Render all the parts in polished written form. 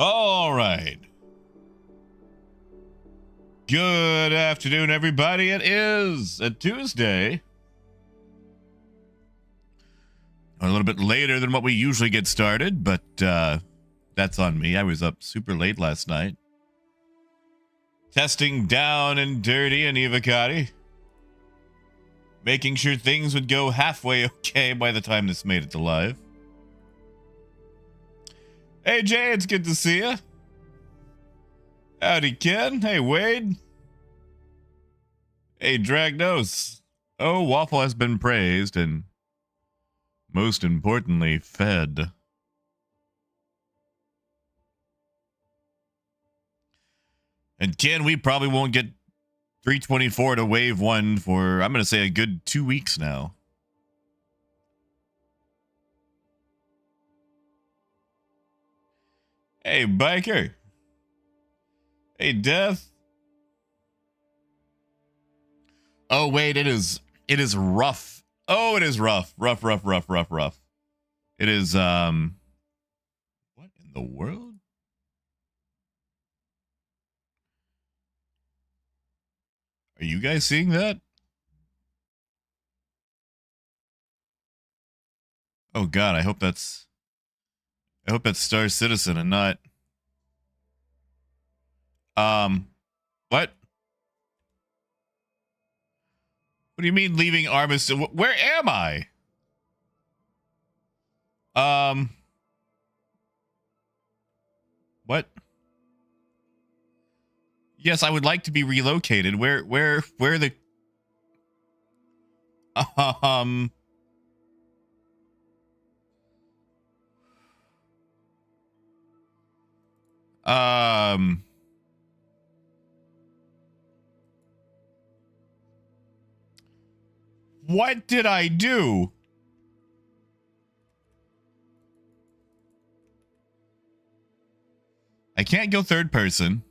All right. Good afternoon, everybody. It is a Tuesday. A little bit later than what we usually get started, but that's on me. I was up super late last night. Testing down and dirty in Evocati. Making sure things would go halfway okay by the time this made it to live. Hey, Jay, it's good to see you. Howdy, Ken. Hey, Wade. Hey, Dragnos. Oh, Waffle has been praised and, most importantly, fed. And Ken, we probably won't get 324 to wave 1 for, I'm going to say, a good 2 weeks now. Hey, Biker. Hey, Death. Oh, wait, it is rough. Oh, it is rough. Rough. It is, what in the world? Are you guys seeing that? Oh, God, I hope that's Star Citizen and not, what? What do you mean leaving Armistice? Where am I? What? Yes, I would like to be relocated. Where the... What did I do? I can't go third person.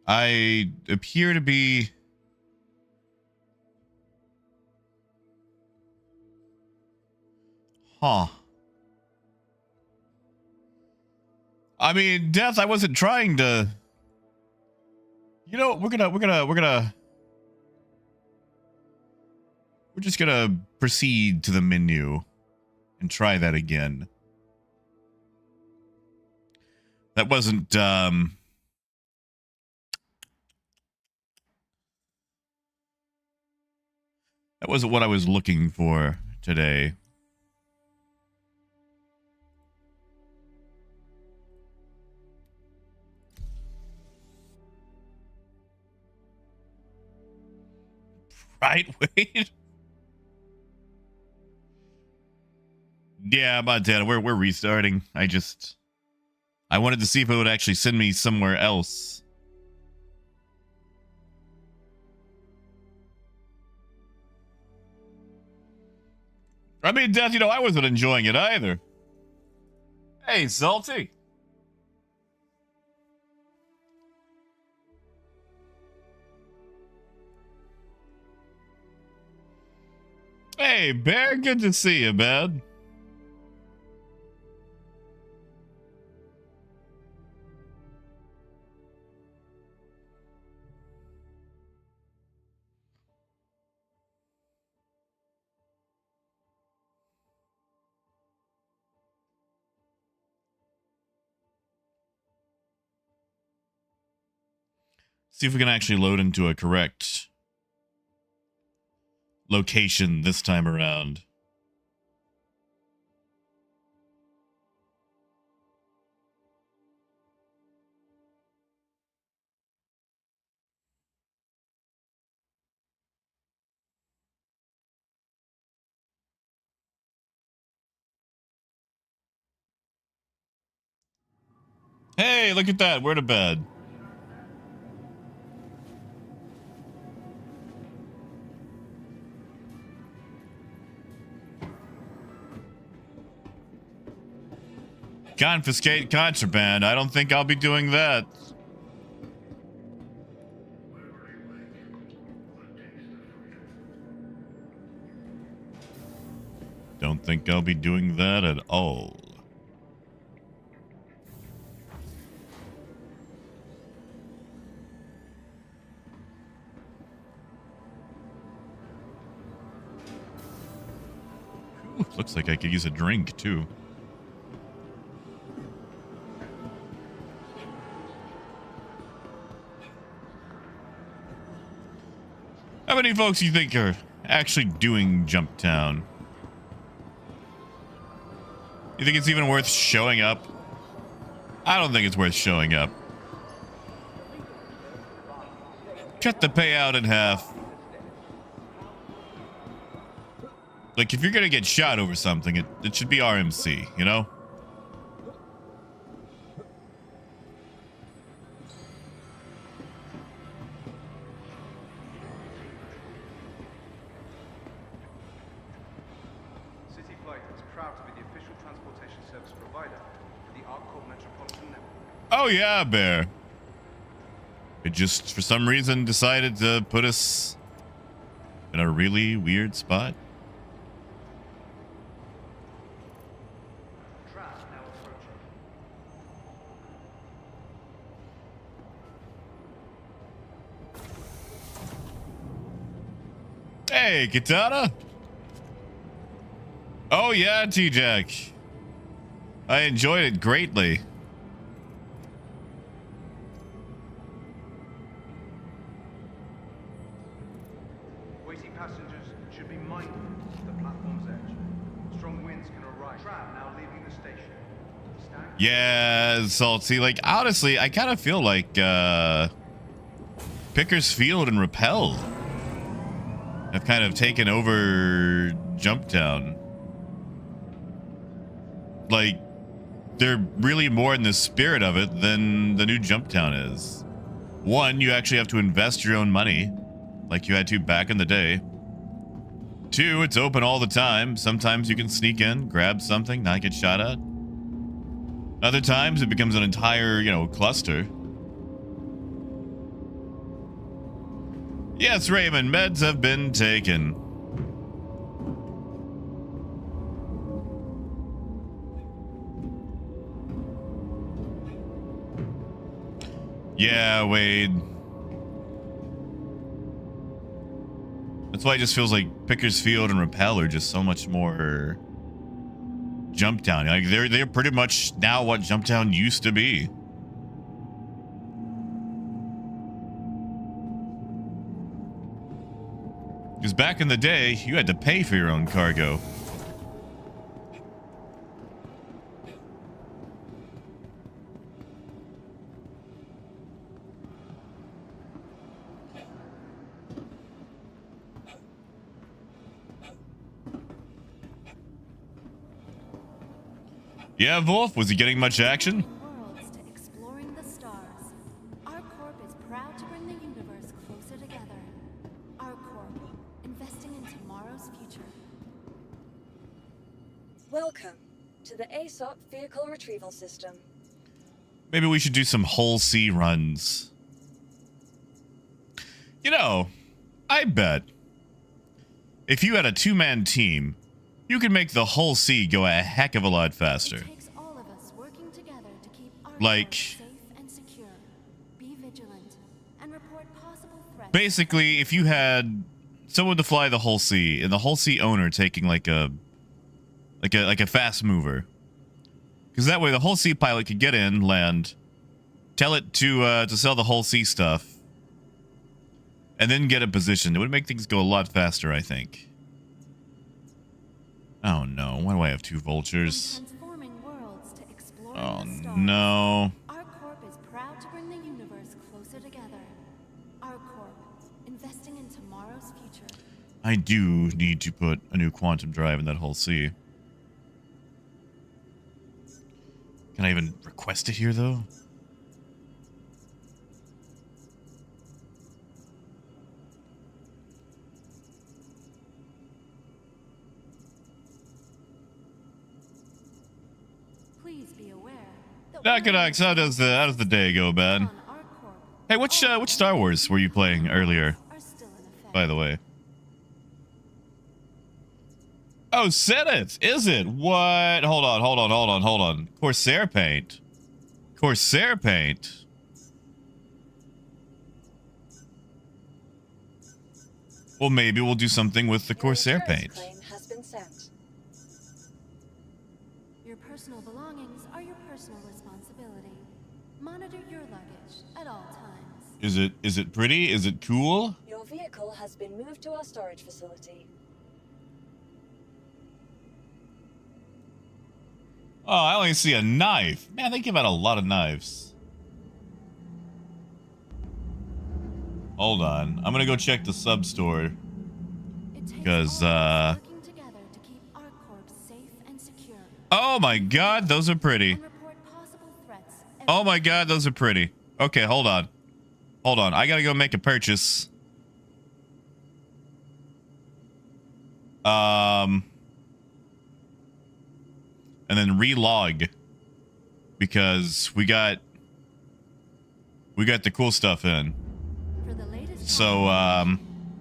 I appear to be... Huh. I mean, Death, I wasn't trying to... You know, we're just gonna proceed to the menu and try that again. That wasn't, that wasn't what I was looking for today. Right, wait. Yeah, Montana, we're restarting. I wanted to see if it would actually send me somewhere else. I mean, Death, you know, I wasn't enjoying it either. Hey, Salty. Hey, Bear, good to see you, man. See if we can actually load into a correct location this time around. Hey, look at that. We're to bed. Confiscate contraband. I don't think I'll be doing that. Don't think I'll be doing that at all. Looks like I could use a drink too. How many folks do you think are actually doing Jumptown? You think it's even worth showing up? I don't think it's worth showing up. Cut the payout in half. Like, if you're gonna get shot over something, it should be RMC, you know? Oh yeah, Bear. It just, for some reason, decided to put us in a really weird spot. Hey, Katana. Oh yeah, T-Jack. I enjoyed it greatly. Yeah, Salty. Like, honestly, I kind of feel like Pickersfield and Repel have kind of taken over Jumptown. Like, they're really more in the spirit of it than the new Jumptown is. One, you actually have to invest your own money, like you had to back in the day. Two, it's open all the time. Sometimes you can sneak in, grab something, not get shot at. Other times it becomes an entire, cluster. Yes, Raymond, meds have been taken. Yeah, Wade. That's why it just feels like Pickersfield and Repel are just so much more Jumptown. Like, they're pretty much now what Jumptown used to be. Because back in the day, you had to pay for your own cargo. Yeah, Wolf, was he getting much action? Worlds to exploring the stars. Our Corp is proud to bring the universe closer together. Our Corp, investing in tomorrow's future. Welcome to the ASOP Vehicle Retrieval System. Maybe we should do some whole sea runs. I bet if you had a two-man team, you could make the whole sea go a heck of a lot faster. It takes all of us working together to keep our Like, safe and secure. Be vigilant and report possible threats. basically, if you had someone to fly the whole sea and the whole sea owner taking like a fast mover, because that way the whole sea pilot could get in, land, tell it to sell the whole sea stuff, and then get it positioned. It would make things go a lot faster, I think. Oh no, why do I have two vultures? Transforming worlds to exploring Oh the stars. no. Our Corp is proud to bring the universe closer together. Our Corp, investing in tomorrow's future. I do need to put a new quantum drive in that whole sea. Can I even request it here, though? Please be aware that Nakanox, how does the day go, bad? on our Corp Hey, which Star Wars were you playing earlier, are still in effect. by the way? Oh, Senate, is it? What? Hold on. Corsair paint. Corsair paint. Well, maybe we'll do something with the Your Corsair insurance paint. claim has been sent. are your personal responsibility. Monitor your luggage at all times. Is it pretty? Is it cool? Your vehicle has been moved to our storage facility. Oh, I only see a knife. Man, they give out a lot of knives. Hold on. I'm gonna go check the sub store. Because, working together to keep our corps safe and secure. Oh my god, those are pretty. And report possible threats. Oh my god, those are pretty. Okay, hold on. Hold on. I gotta go make a purchase. And then relog. Because we got the cool stuff in. For the latest So,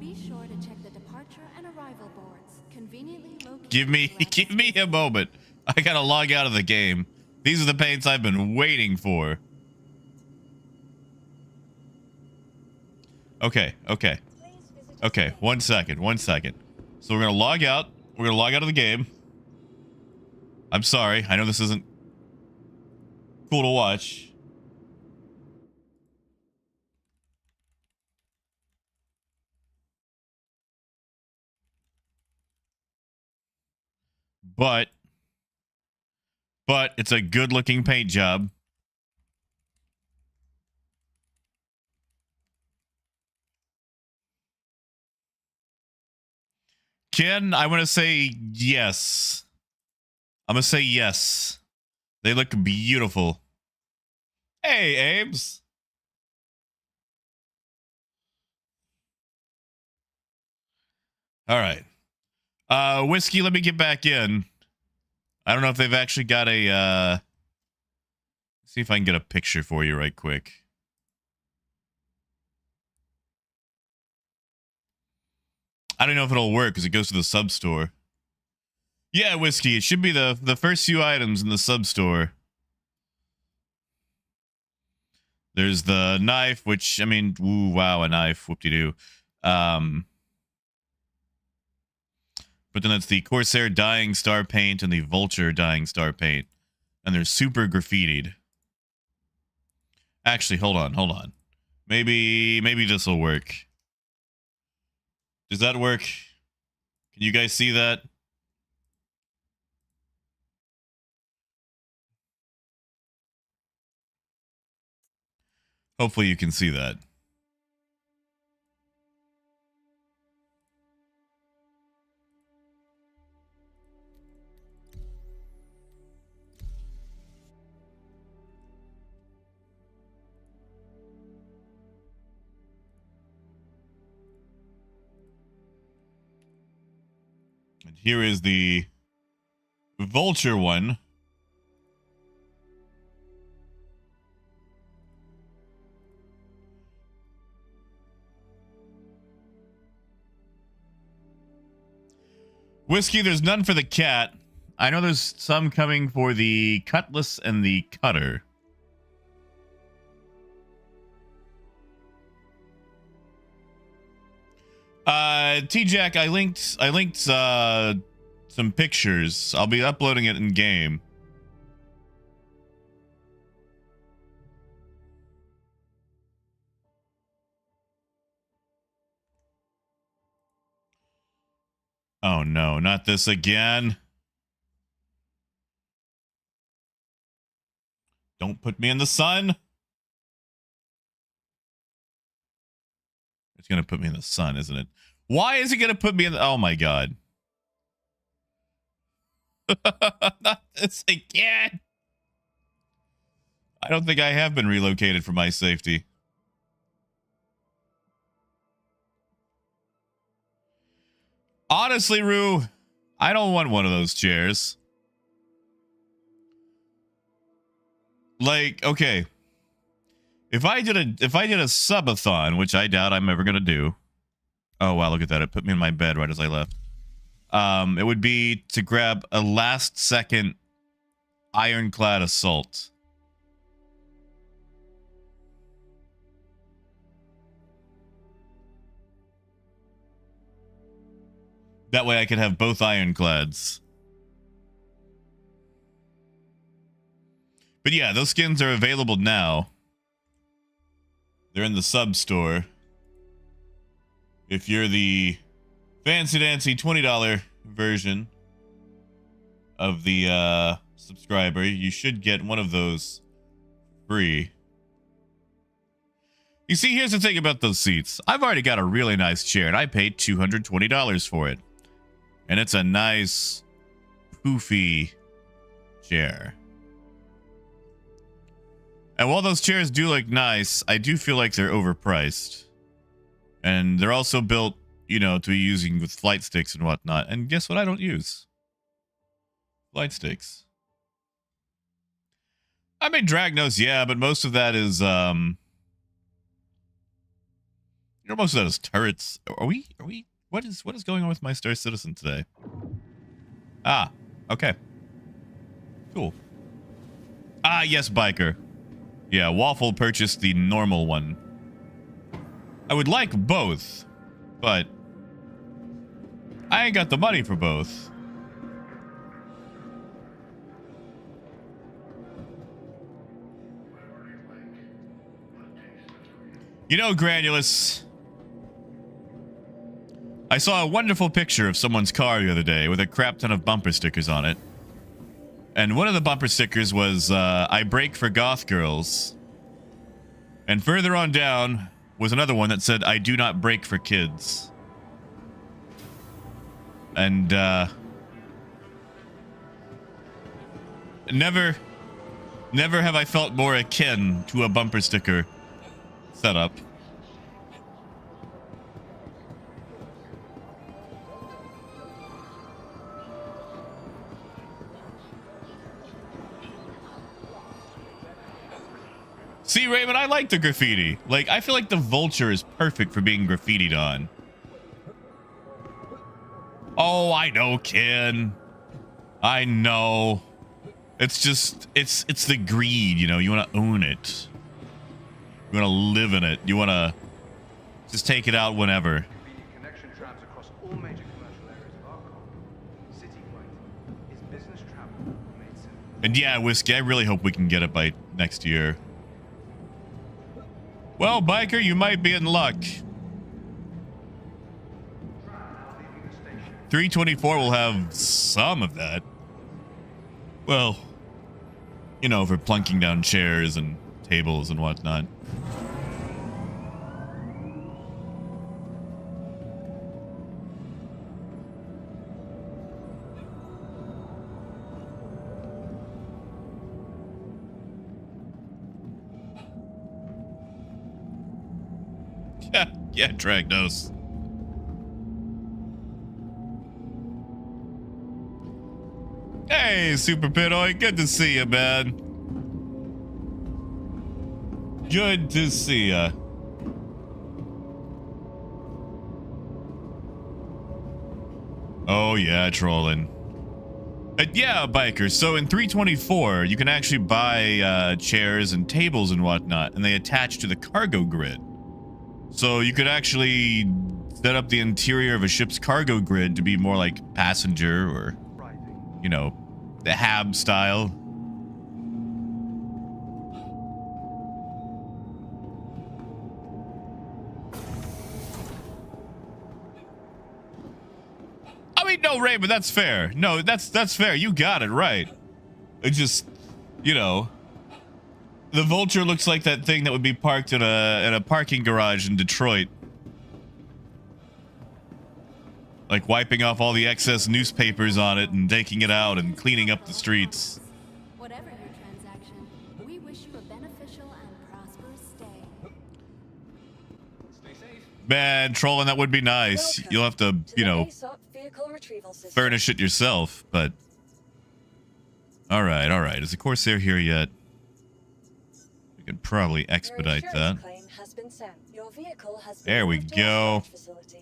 be sure to check the departure and arrival boards. Conveniently located. give me a moment. I gotta log out of the game. These are the paints I've been waiting for. Okay. Okay, 1 second. So we're gonna log out. We're gonna log out of the game. I'm sorry. I know this isn't cool to watch. But it's a good looking paint job. Ken, I want to say yes. I'm going to say yes. They look beautiful. Hey, Ames. All right. Whiskey, let me get back in. I don't know if they've actually got a, see if I can get a picture for you right quick. I don't know if it'll work because it goes to the sub store. Yeah, Whiskey, it should be the first few items in the sub store. There's the knife, which, I mean, ooh, wow, a knife, whoop-de-doo. But then it's the Corsair Dying Star paint and the Vulture Dying Star paint. And they're super graffitied. Actually, hold on. Maybe this will work. Does that work? Can you guys see that? Hopefully you can see that. And here is the Vulture one. Whiskey, there's none for the cat. I know there's some coming for the cutlass and the cutter. T-Jack, I linked some pictures. I'll be uploading it in game. Oh no, not this again. Don't put me in the sun. It's going to put me in the sun, isn't it? Why is it going to put me in the... Oh my god. Not this again. I don't think I have been relocated for my safety. Honestly, Rue, I don't want one of those chairs. Like, okay. If I did a subathon, which I doubt I'm ever gonna do. Oh wow, look at that. It put me in my bed right as I left. It would be to grab a last second ironclad assault. That way I could have both ironclads. But yeah, those skins are available now. They're in the sub store. If you're the fancy dancy $20 version of the subscriber, you should get one of those free. You see, here's the thing about those seats. I've already got a really nice chair, and I paid $220 for it. And it's a nice, poofy chair. And while those chairs do look nice, I do feel like they're overpriced. And they're also built, you know, to be using with flight sticks and whatnot. And guess what I don't use? Flight sticks. I mean, Dragnos, yeah, but most of that is, you know, most of that is turrets. Are we, what is going on with my Star Citizen today? Ah, okay. Cool. Ah, yes, Biker. Yeah, Waffle purchased the normal one. I would like both, but I ain't got the money for both. You know, Granulus, I saw a wonderful picture of someone's car the other day with a crap ton of bumper stickers on it. And one of the bumper stickers was, I brake for goth girls. And further on down was another one that said, I do not brake for kids. And, never have I felt more akin to a bumper sticker setup. See, Raymond, I like the graffiti. Like, I feel like the Vulture is perfect for being graffitied on. Oh, I know, Ken. I know. It's just, it's the greed, you know. You want to own it. You want to live in it. You want to just take it out whenever. Connection trams across all major commercial areas of our colony. Citywide is business travel made simple. And yeah, Whiskey, I really hope we can get it by next year. Well, Biker, you might be in luck. 324 will have some of that. Well, you know, for plunking down chairs and tables and whatnot. Yeah, Dragnos. Hey, Super Pitoy, good to see you, man. Good to see ya. Oh yeah, trolling. Yeah, Biker. So in 324, you can actually buy chairs and tables and whatnot, and they attach to the cargo grid. So you could actually set up the interior of a ship's cargo grid to be more like passenger or, you know, the hab style. I mean, no, Ray, but that's fair. No, that's fair. You got it right. It just, you know, the Vulture looks like that thing that would be parked in a parking garage in Detroit. Like wiping off all the excess newspapers on it and taking it out and cleaning up the streets. Whatever your transaction, we wish you a beneficial and prosperous stay. Stay safe. Man, trolling, that would be nice. Welcome You'll have to, to you the know, ASOP vehicle retrieval system. furnish it yourself, but... Alright, alright. Is the Corsair here yet? We could probably expedite Your that. insurance claim has been sent. Your vehicle has been There we moved to our go. storage facility.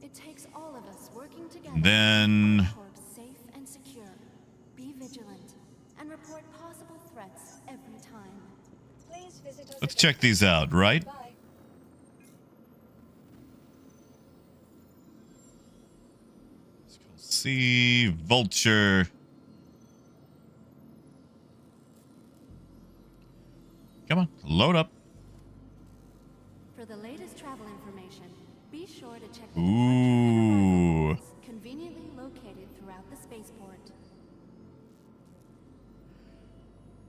It takes all of us working together. Then- to keep our corp safe and secure. Be vigilant and report possible threats every time. Please visit us Let's again. check these out, right? Bye. See, Vulture. Come on, load up. For the latest travel information, be sure to check the Ooh. conveniently located throughout the spaceport.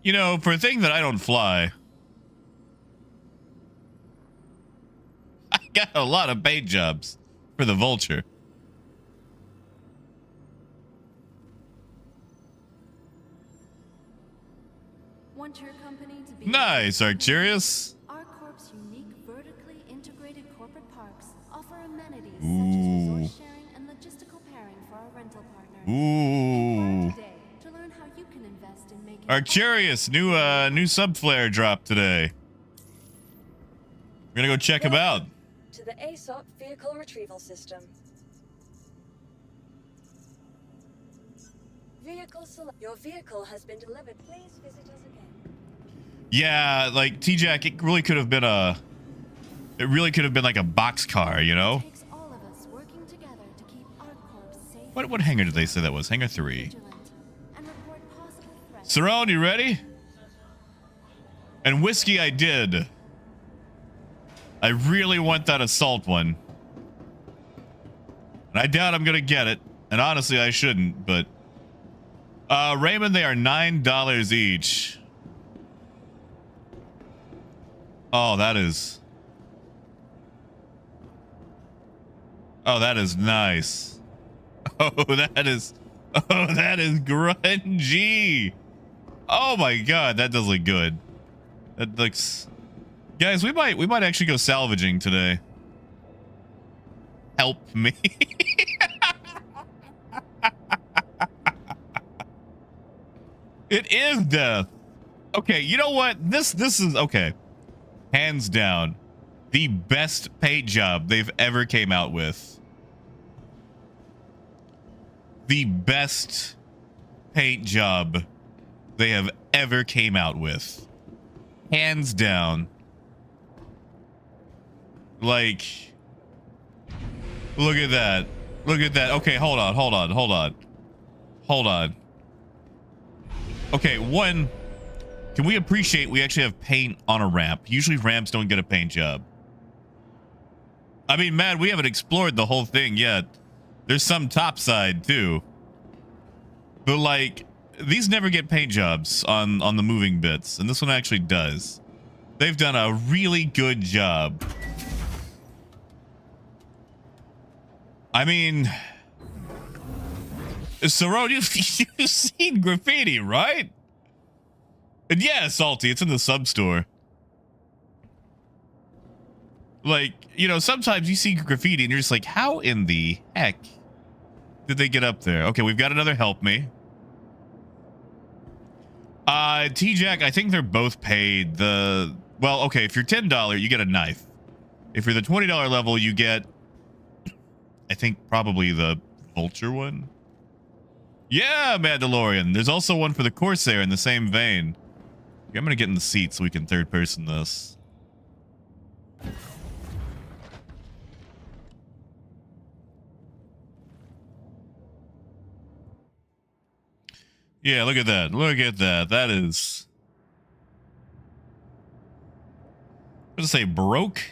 You know, for a thing that I don't fly, I got a lot of paid jobs for the Vulture. Want your company to be Nice, Arcturus. Our Corp's unique vertically integrated corporate parks offer amenities such Ooh. as resource sharing and logistical pairing for our rental partners. Ooh. Today, to learn how you can invest in making Arcturus, new subflare drop today. We're gonna go check him out. To the ASOP vehicle retrieval system. Your vehicle has been delivered. Please visit us again. Yeah, like T-Jack, it really could have been like a boxcar, you know? It takes all of us working together to keep our Corp safe. What hangar did they say that was? Hangar 3. Vigilant, and report possible threats. Cerrone, you ready? And whiskey I did. I really want that assault one. And I doubt I'm gonna get it. And honestly, I shouldn't, but Raymond, they are $9 each. Oh, that is nice. Oh, that is grungy. Oh my god, that does look good. That looks, guys, we might actually go salvaging today. Help me. It is death. Okay, you know what? This is okay. Hands down, the best paid job they've ever came out with. The best paint job they have ever came out with. Hands down. Like, look at that. Look at that. Okay, hold on. Okay, one, can we appreciate we actually have paint on a ramp? Usually ramps don't get a paint job. I mean, man, we haven't explored the whole thing yet. There's some topside too. But like, these never get paint jobs on the moving bits, and this one actually does. They've done a really good job. I mean, Cerrone, you've seen graffiti, right? And yeah, Salty, it's in the sub store. Like, you know, sometimes you see graffiti and you're just like, how in the heck did they get up there? Okay, we've got another help me. T-Jack, I think they're both paid. Well, okay, if you're $10, you get a knife. If you're the $20 level, you get, I think, probably the Vulture one. Yeah, Mandalorian. There's also one for the Corsair in the same vein. Okay, I'm gonna get in the seat so we can third person this. Yeah, look at that. Look at that. That is, what does it say? Broke?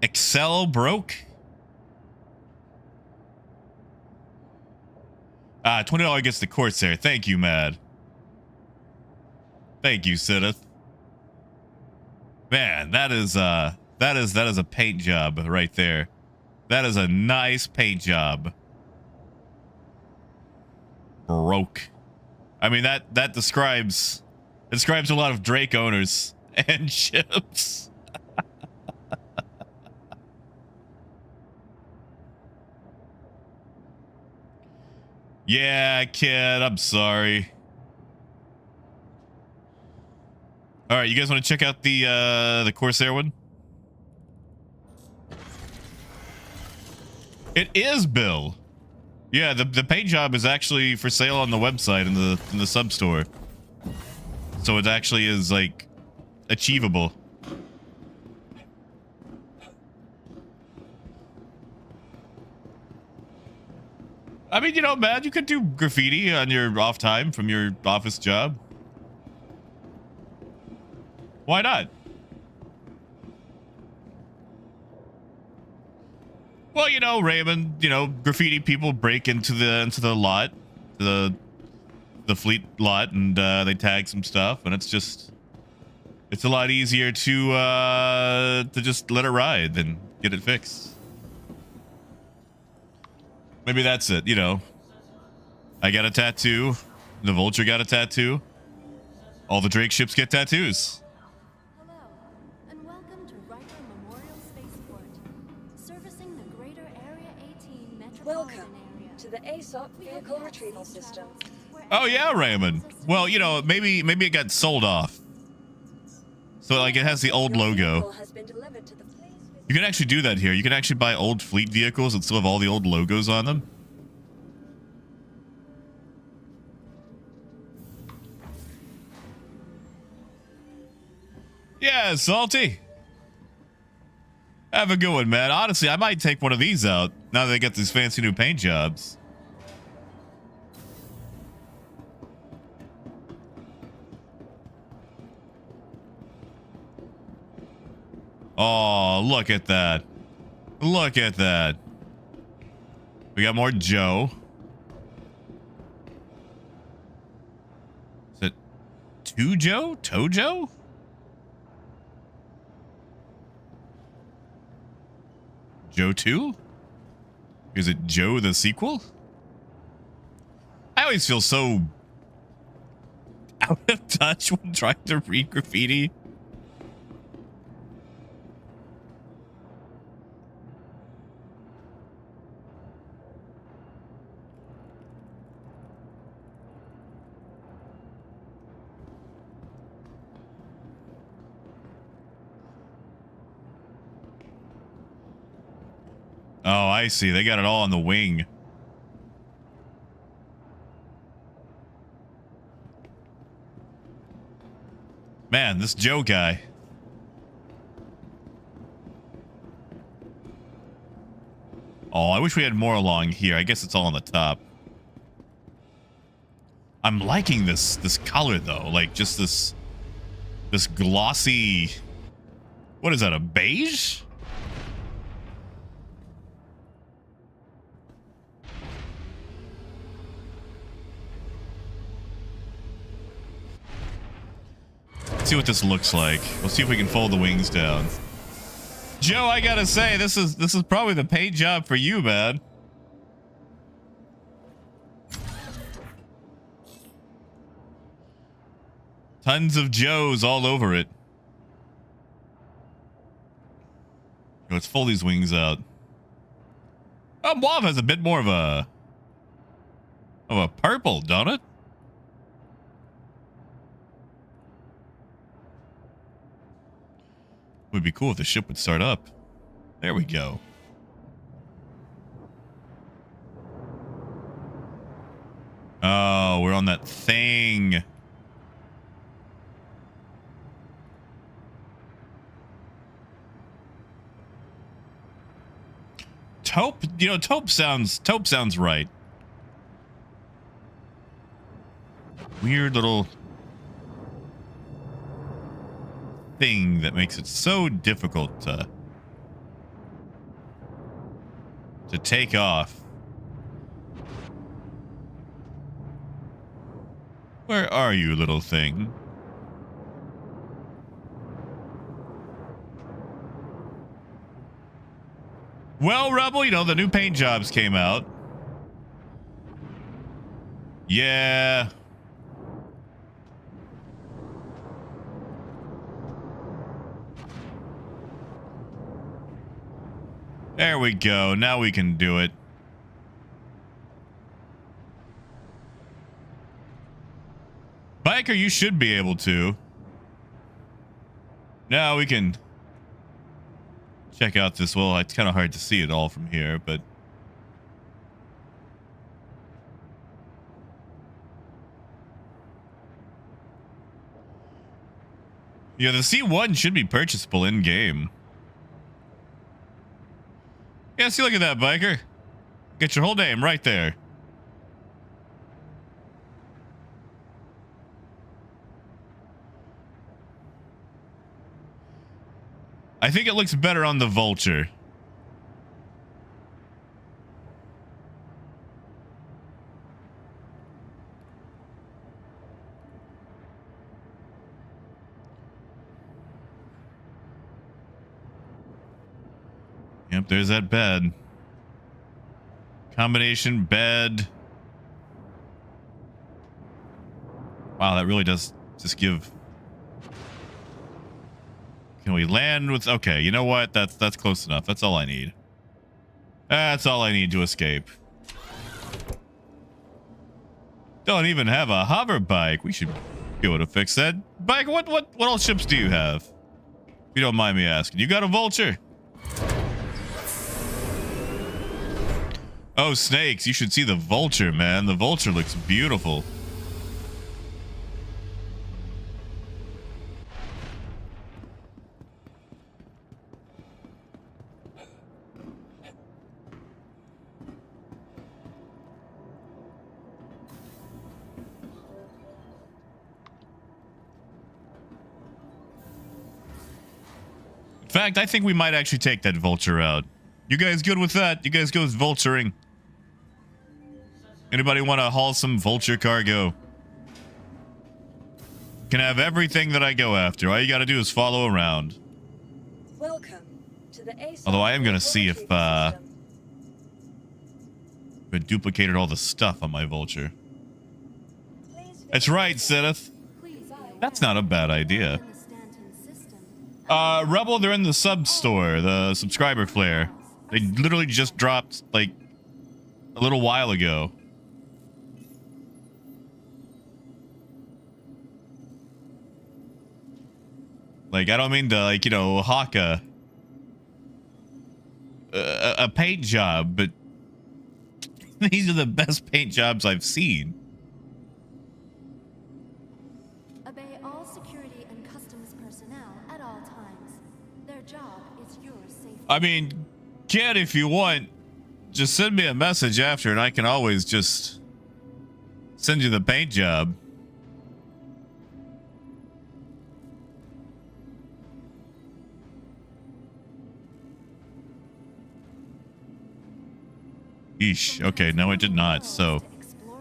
Excel broke? $20 gets the Corsair. Thank you, Mad. Thank you, Sidith. Man, that is a paint job right there. That is a nice paint job. Broke. I mean, that describes a lot of Drake owners and ships. Yeah, kid, I'm sorry. All right, you guys want to check out the Corsair one? It is Bill. Yeah, the paint job is actually for sale on the website in the sub store. So it actually is like achievable. I mean, you know, man, you could do graffiti on your off time from your office job. Why not? Well, you know, Raymond, you know, graffiti people break into the lot, the fleet lot, and they tag some stuff, and it's a lot easier to just let it ride than get it fixed. Maybe that's it, you know. I got a tattoo. The Vulture got a tattoo. All the Drake ships get tattoos. Hello, and welcome to Riker Memorial Spaceport, servicing the greater Area 18 metropolitan Welcome area. to the ASOP vehicle retrieval system. Oh yeah, Raymond. Well, you know, maybe it got sold off. So like it has the old Your logo. vehicle has been delivered to the place. You can actually do that here. You can actually buy old fleet vehicles that still have all the old logos on them. Yeah, Salty. Have a good one, man. Honestly, I might take one of these out now that they got these fancy new paint jobs. Oh, look at that. Look at that. We got more Joe. Is it two Joe? Tojo? Joe 2? Is it Joe the sequel? I always feel so out of touch when trying to read graffiti. Oh, I see. They got it all on the wing. Man, this Joe guy. Oh, I wish we had more along here. I guess it's all on the top. I'm liking this color though. Like just this glossy. What is that? A beige? Let's see what this looks like. We'll see if we can fold the wings down. Joe, I gotta say, this is probably the paint job for you, man. Tons of Joes all over it. Let's fold these wings out. Oh, Mauve has a bit more of a purple, don't it? Would be cool if the ship would start up. There we go. Oh, we're on that thing. Taupe, you know, Taupe sounds right. Weird little thing that makes it so difficult to take off. Where are you, little thing? Well, Rebel, you know, the new paint jobs came out. Yeah. There we go. Now we can do it. Biker, you should be able to. Now we can check out this. Well, it's kind of hard to see it all from here, but yeah, the C1 should be purchasable in game. Yeah, see, look at that, Biker. Get your whole name right there. I think it looks better on the Vulture. Yep, there's that bed. Combination bed. Wow, that really does just give. Can we land with? Okay, you know what? That's close enough. That's all I need. That's all I need to escape. Don't even have a hover bike. We should be able to fix that bike. What all ships do you have? If you don't mind me asking. You got a Vulture? Oh, snakes. You should see the Vulture, man. The Vulture looks beautiful. In fact, I think we might actually take that Vulture out. You guys good with that? You guys go with vulturing? Anybody want to haul some Vulture cargo? Can have everything that I go after. All you got to do is follow around. Welcome to the ASOP. Although I am going to see if retrieval system. it duplicated all the stuff on my Vulture. Please That's right, Seth. That's not a bad idea. Rebel, they're in the sub store, the subscriber flare. They literally just dropped like a little while ago. Like, I don't mean to, like, you know, hawk a paint job, but these are the best paint jobs I've seen. Obey all security and customs personnel at all times. Their job is your safety. I mean, kid, if you want, just send me a message after and I can always just send you the paint job. Eesh. Okay, no, it did not. So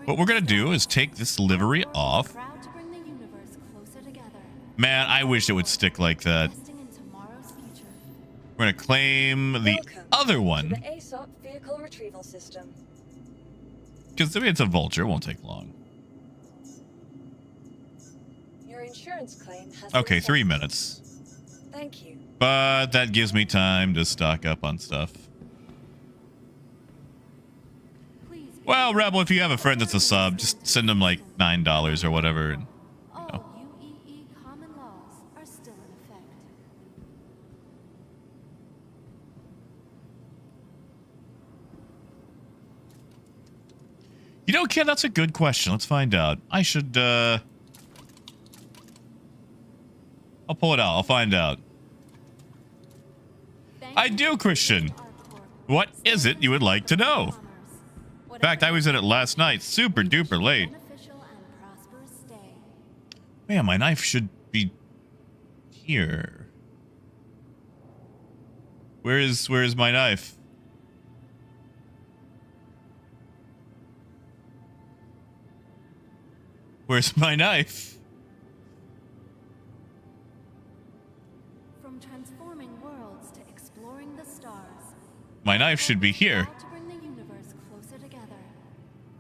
what we're going to do is take this livery off. Proud to bring the universe closer together. Man, I wish it would stick like that. Investing in tomorrow's future. We're going to claim the Welcome other to one. the ASOP vehicle retrieval system. Because I mean, it's a Vulture. It won't take long. Your insurance claim has Okay, been 3 settled. minutes. Thank you. But that gives me time to stock up on stuff. Please be Well, Rebel, if you have a friend that's a sub, just send them like $9 or whatever. And, all UEE common laws are still in effect. you know, kid, that's a good question. Let's find out. I should, I'll pull it out. I'll find out. I do, Christian. What is it you would like to know? In fact, I was in it last night. Super duper late. Beneficial and prosperous stay. Man, my knife should be here. Where is my knife? Where's my knife? From transforming worlds to exploring the stars. My knife should be here. Proud to bring the universe closer together.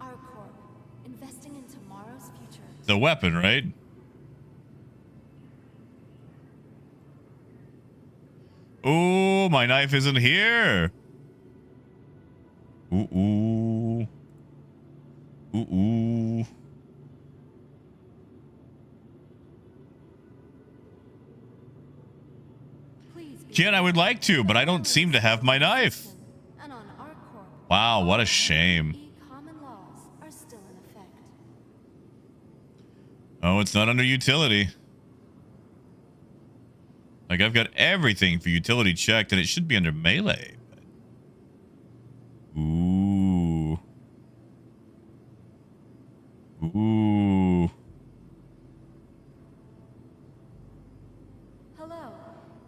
Our Corp, investing in tomorrow's future. The weapon, right? Ooh, my knife isn't here. Ooh, ooh. Ooh, ooh. Please be Jen, I would like to, but I don't seem to have my knife. And on our Corp, Wow, what a shame. common laws are still in effect. Oh, it's not under utility. Like, I've got everything for utility checked, and it should be under melee. Ooh. Ooh. Hello,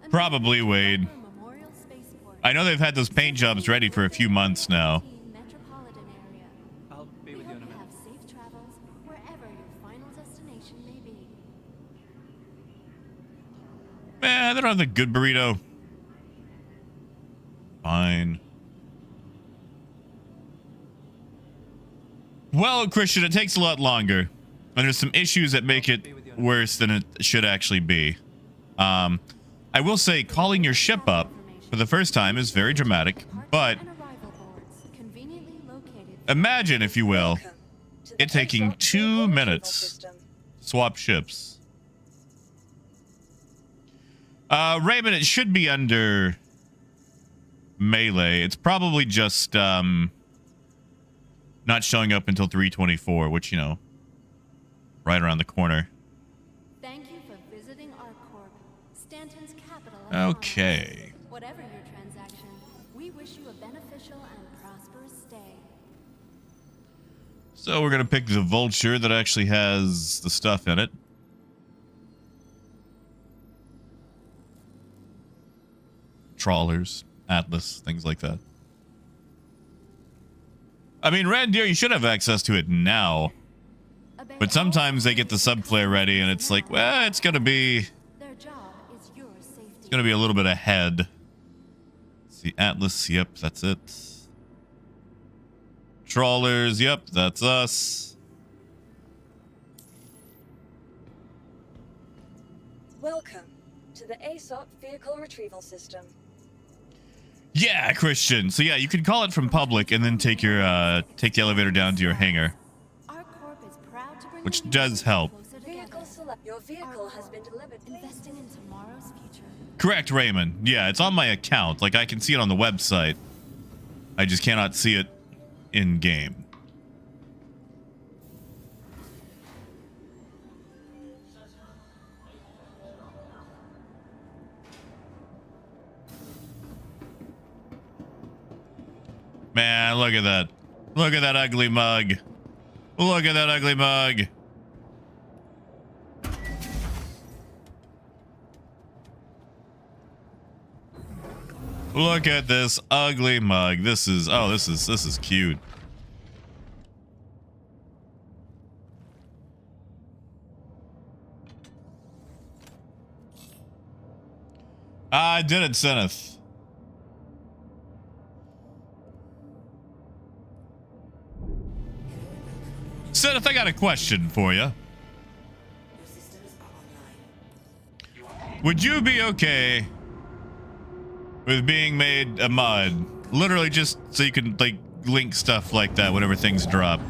and Probably Wade. Memorial Spaceport. I know they've had those paint jobs ready for a few months now. Metropolitan area. I'll be We with you hope in a you minute. have safe travels wherever your final destination may be. Man, they don't have the good burrito. Fine. Well, Christian, it takes a lot longer. And there's some issues that make it worse than it should actually be. I will say calling your ship up for the first time is very dramatic, but And arrival boards conveniently located. imagine, if you will, Welcome to the it taking ASOP 2 vehicle minutes system. to swap ships. Raymond, it should be under melee. It's probably just not showing up until 324, which, you know, right around the corner. Thank you for visiting ArcCorp, Stanton's capital. of commerce. Okay. Whatever your transaction, we wish you a beneficial and prosperous stay. So we're going to pick the Vulture that actually has the stuff in it. Trawlers, Atlas, things like that. I mean, Randir, you should have access to it now. But sometimes they get the subflare ready and it's like, well, it's going to be Their job is your safety. a little bit ahead. Let's see, Atlas, yep, that's it. Trawlers, yep, that's us. Welcome to the ASOP vehicle retrieval system. Yeah, Christian. So yeah, you can call it from public and then take your take the elevator down to your hangar, ArcCorp is proud to bring which the does universe help. closer together. Vehicle select. Your vehicle has been delivered. Investing in tomorrow's future. Correct, Raymond. Yeah, it's on my account. Like I can see it on the website. I just cannot see it in game. Man, look at that. Look at that ugly mug. Look at that ugly mug. Look at this ugly mug. This is this is cute. I did it, Zenith. Zenith, I got a question for you. Would you be okay with being made a mod? Literally just so you can, like, link stuff like that whenever things drop.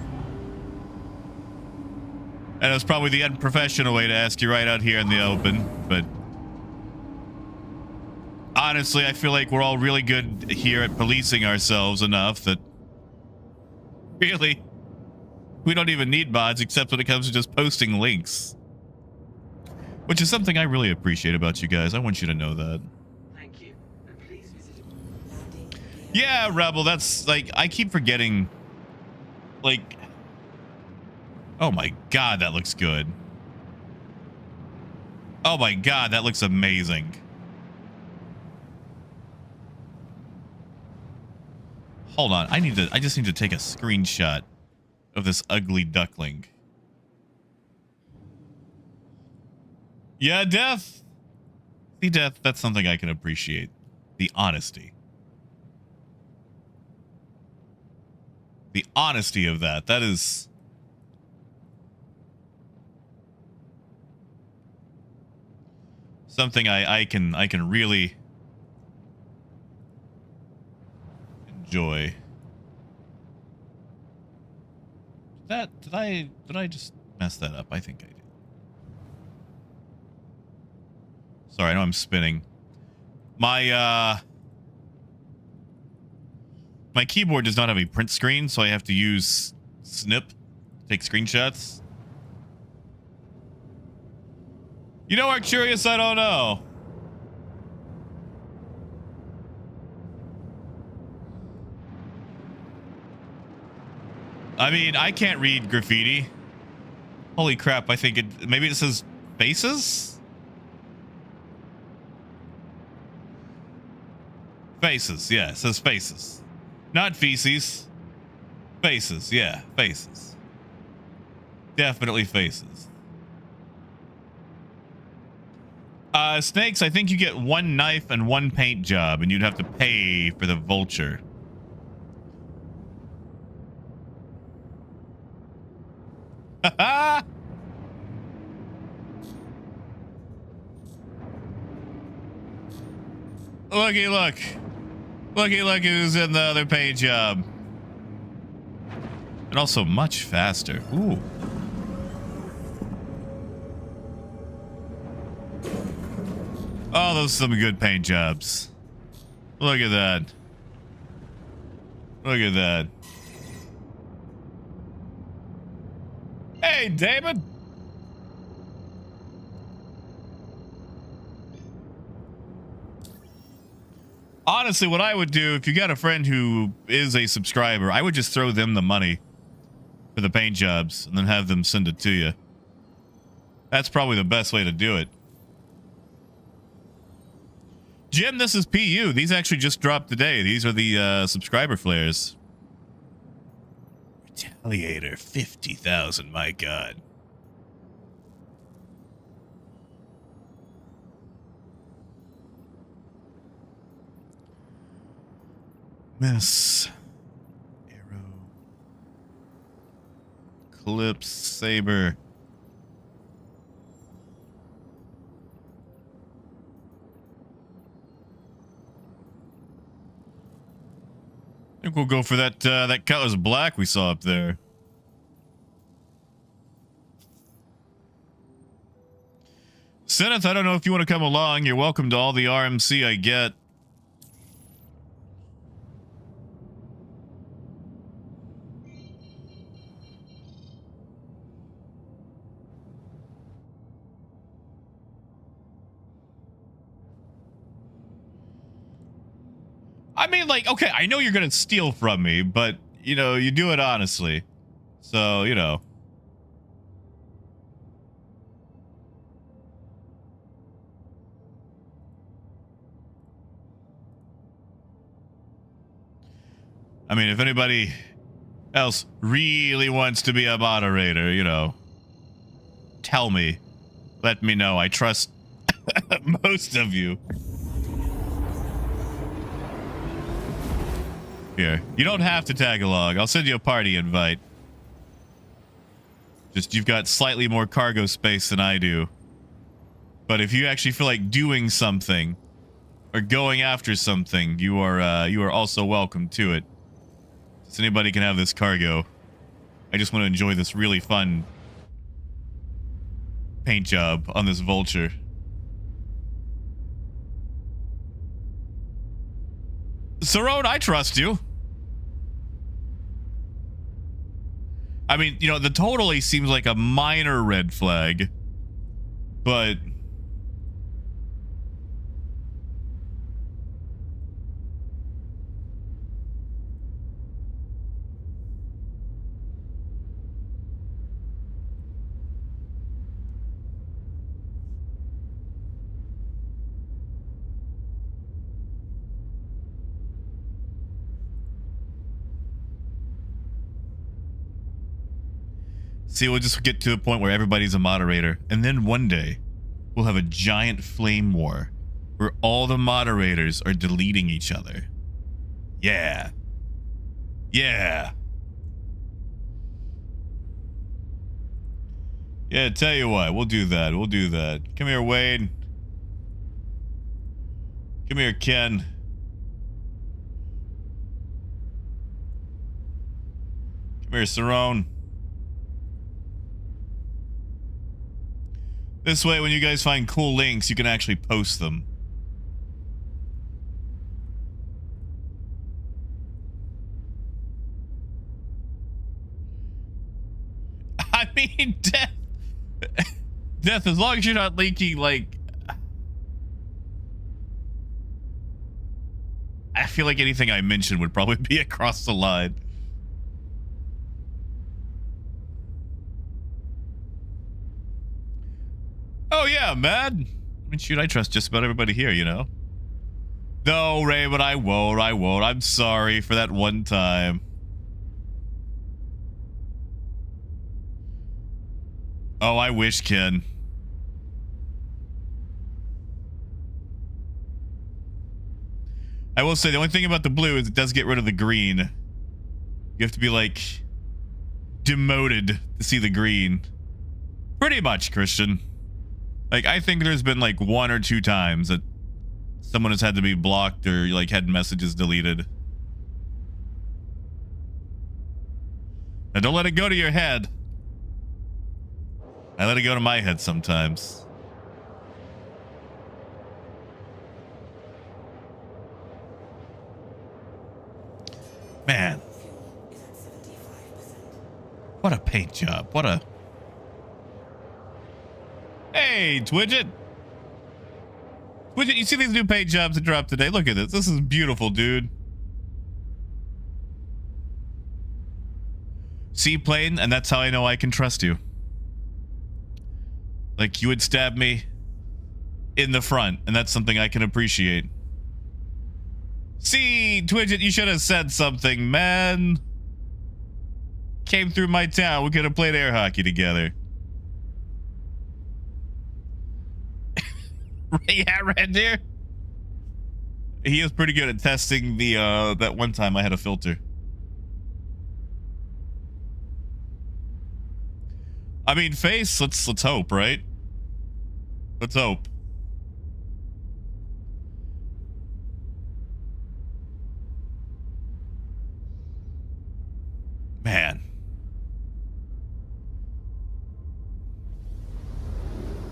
And it's probably the unprofessional way to ask you right out here in the open, but honestly, I feel like we're all really good here at policing ourselves enough that really we don't even need mods except when it comes to just posting links. Which is something I really appreciate about you guys. I want you to know that. Thank you. And please visit. Yeah, Rebel, that's like, I keep forgetting. Like, oh my god, that looks good. Oh my god, that looks amazing. Hold on, I just need to take a screenshot of this ugly duckling. Yeah, Death. See, Death, that's something I can appreciate. The honesty. The honesty of that. That is something I can really enjoy. Did I just mess that up? I think I did. Sorry, I know I'm spinning. My my keyboard does not have a print screen, so I have to use Snip to take screenshots. You know, Arcturius, I don't know. I mean, I can't read graffiti. Holy crap, I think maybe it says faces? Faces, yeah, it says faces. Not feces. Faces, yeah, faces. Definitely faces. Snakes, I think you get 1 knife and 1 paint job, and you'd have to pay for the vulture. Haha! Looky, look. Looky, look who's in the other paint job. And also much faster. Ooh. Oh, those are some good paint jobs. Look at that. Look at that. Hey, David. Honestly, what I would do if you got a friend who is a subscriber, I would just throw them the money for the paint jobs and then have them send it to you. That's probably the best way to do it. Jim, this is PU. These actually just dropped today. These are the subscriber flares. Retaliator, 50,000, my God. Miss. Arrow. Clips, saber. I think we'll go for that that Cutlass Black we saw up there. Seneth, I don't know if you want to come along. You're welcome to all the RMC I get. I mean, like, okay, I know you're gonna steal from me, but, you know, you do it honestly. So, you know. I mean, if anybody else really wants to be a moderator, you know, tell me. Let me know. I trust most of you. Here, you don't have to tag along. I'll send you a party invite. Just you've got slightly more cargo space than I do. But if you actually feel like doing something or going after something, you are also welcome to it. Just anybody can have this cargo. I just want to enjoy this really fun paint job on this vulture. Sarone, I trust you. I mean, you know, the totally seems like a minor red flag, but see, we'll just get to a point where everybody's a moderator. And then one day, we'll have a giant flame war where all the moderators are deleting each other. Yeah. Yeah. Yeah, tell you what, we'll do that. We'll do that. Come here, Wade. Come here, Ken. Come here, Sarone. This way, when you guys find cool links, you can actually post them. I mean, Death, as long as you're not leaking, like... I feel like anything I mentioned would probably be across the line. Oh yeah, man. I mean, shoot, I trust just about everybody here, you know. No, Raymond, I won't. I won't. I'm sorry for that one time. Oh, I wish, Ken. I will say the only thing about the blue is it does get rid of the green. You have to be like demoted to see the green. Pretty much, Christian. Like, I think there's been like 1 or 2 times that someone has had to be blocked or like had messages deleted. Now don't let it go to your head. I let it go to my head sometimes. Man. What a paint job. What a... Hey, Twidget. Twidget, you see these new paint jobs that dropped today? Look at this. This is beautiful, dude. Seaplane, and that's how I know I can trust you. Like, you would stab me in the front, and that's something I can appreciate. See, Twidget, you should have said something, man. Came through my town. We could have played air hockey together. Yeah, Red Deer. He is pretty good at testing the that one time I had a filter. I mean, face, let's hope, right? Let's hope. Man.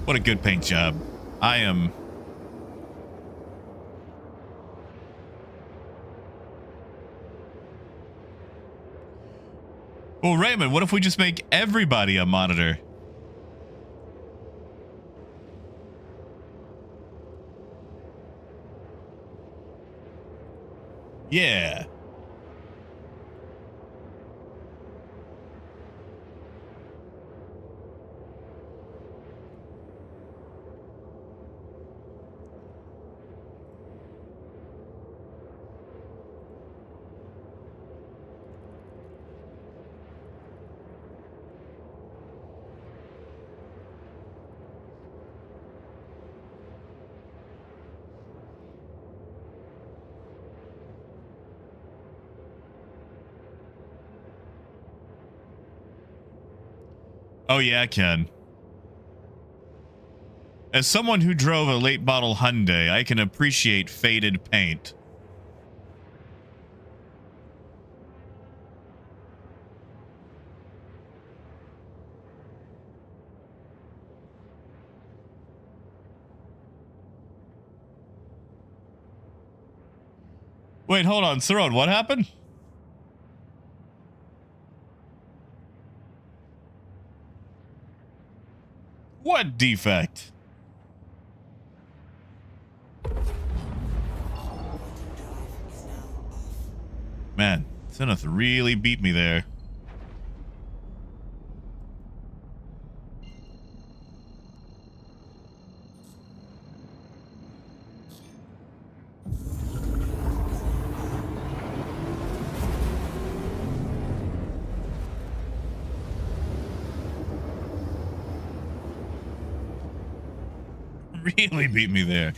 What a good paint job. I am... Well, Raymond, what if we just make everybody a monitor? Yeah. Oh, yeah, Ken. As someone who drove a late model Hyundai, I can appreciate faded paint. Wait, hold on, Saron, what happened? What defect? Man, Zenith really beat me there. Really beat me there.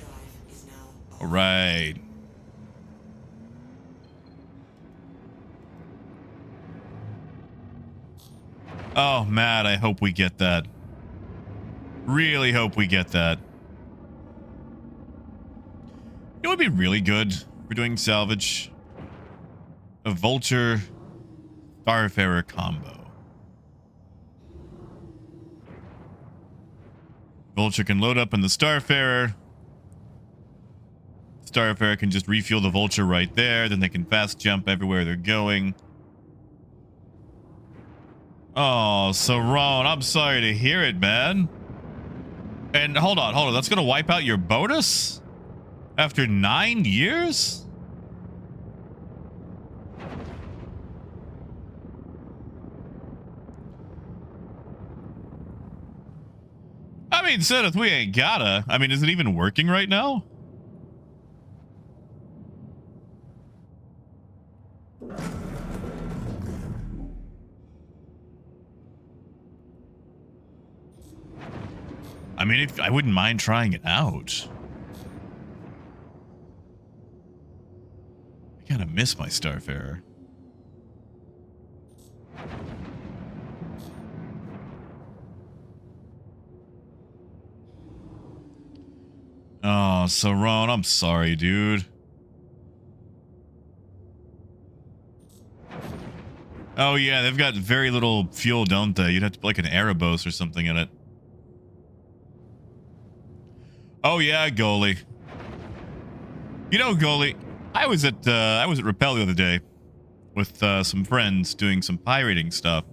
All right. Oh, Matt, I hope we get that. Really hope we get that. It would be really good for doing salvage. A Vulture Starfarer combo. Vulture can load up in the Starfarer. Starfarer can just refuel the Vulture right there. Then they can fast jump everywhere they're going. Oh, Saron, I'm sorry to hear it, man. And hold on. That's gonna wipe out your bonus? After 9 years? I mean, Seth, we ain't gotta. I mean, is it even working right now? I mean, I wouldn't mind trying it out. I kind of miss my Starfarer. Oh, Saron, I'm sorry, dude. Oh, yeah, they've got very little fuel, don't they? You'd have to put like an Erebos or something in it. Oh, yeah, goalie. You know, goalie, I was at Repel the other day with some friends doing some pirating stuff.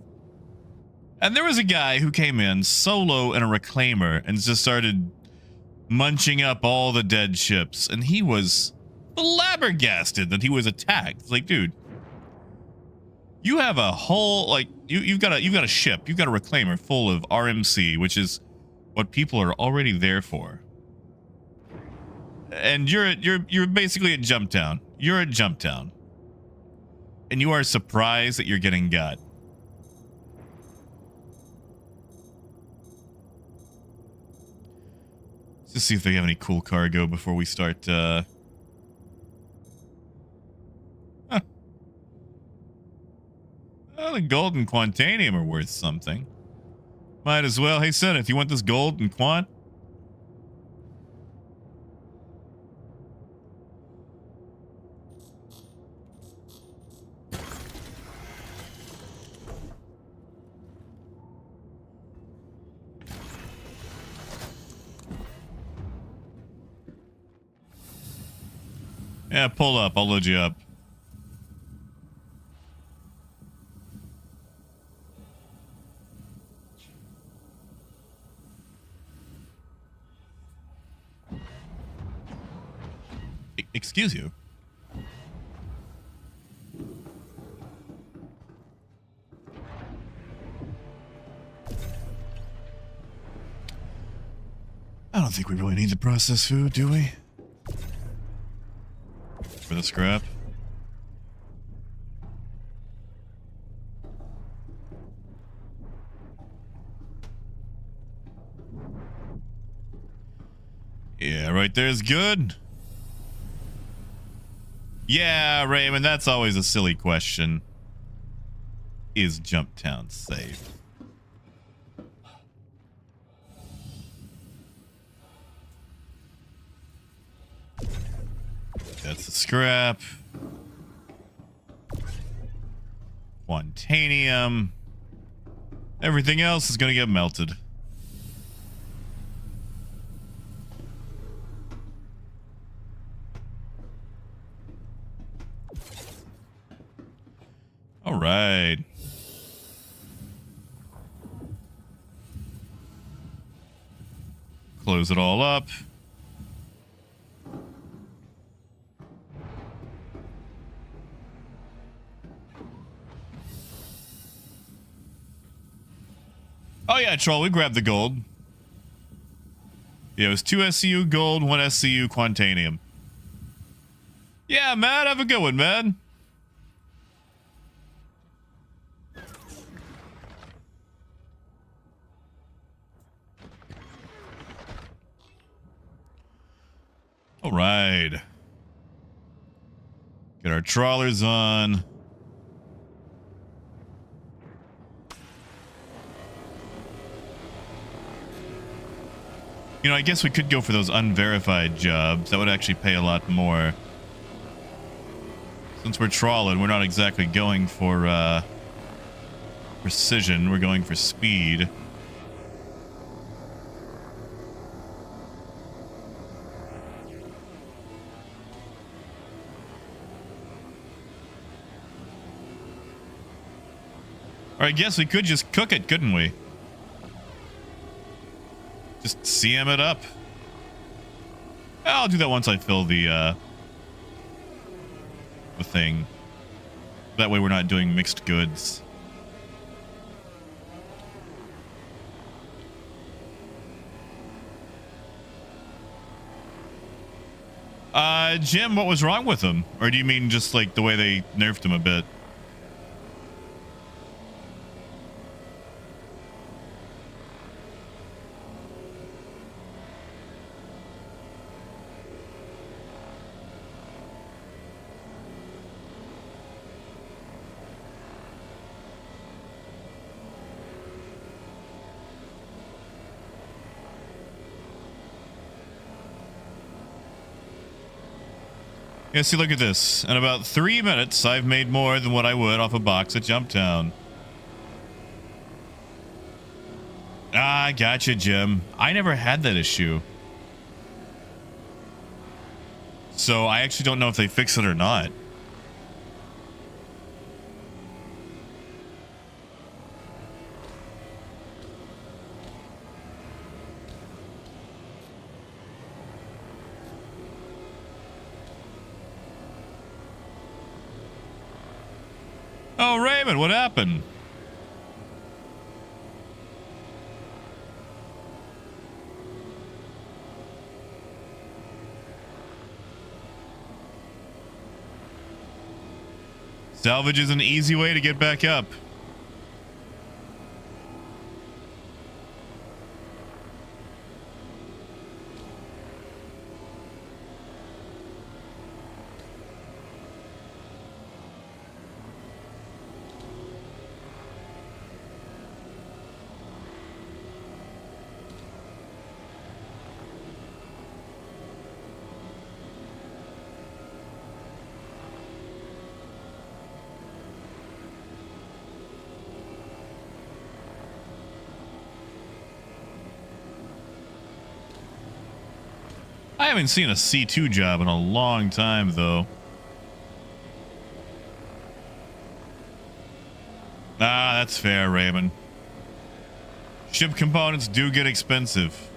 And there was a guy who came in solo in a reclaimer and just started munching up all the dead ships, and he was flabbergasted that he was attacked. It's like, dude, you have a whole, like, you've got a ship, you've got a reclaimer full of RMC, which is what people are already there for, and you're basically at Jumptown. You're at Jumptown, and you are surprised that you're getting got. Let's see if they have any cool cargo before we start. Huh. Well, the gold and Quantanium are worth something. Might as well. Hey, Senate, you want this gold and Quant? Yeah, pull up. I'll load you up. Excuse you? I don't think we really need to process food, do we? For the scrap. Yeah, right there's good. Yeah, Raymond, that's always a silly question. Is Jumptown safe? That's the scrap. Quantanium. Everything else is going to get melted. All right. Close it all up. Oh yeah, Troll, we grabbed the gold. Yeah, it was 2 SCU gold, 1 SCU Quantanium. Yeah, man, have a good one, man. All right. Get our trawlers on. You know, I guess we could go for those unverified jobs. That would actually pay a lot more. Since we're trawling, we're not exactly going for precision. We're going for speed. Or I guess we could just cook it, couldn't we? Just CM it up. I'll do that once I fill the thing. That way we're not doing mixed goods. Jim, what was wrong with him? Or do you mean just like the way they nerfed him a bit? Yeah, see, look at this. In about 3 minutes, I've made more than what I would off a box at Jumptown. Ah, gotcha, Jim. I never had that issue. So I actually don't know if they fix it or not. Oh, Raymond, what happened? Salvage is an easy way to get back up. I haven't seen a C2 job in a long time, though. Ah, that's fair, Raymond. Ship components do get expensive.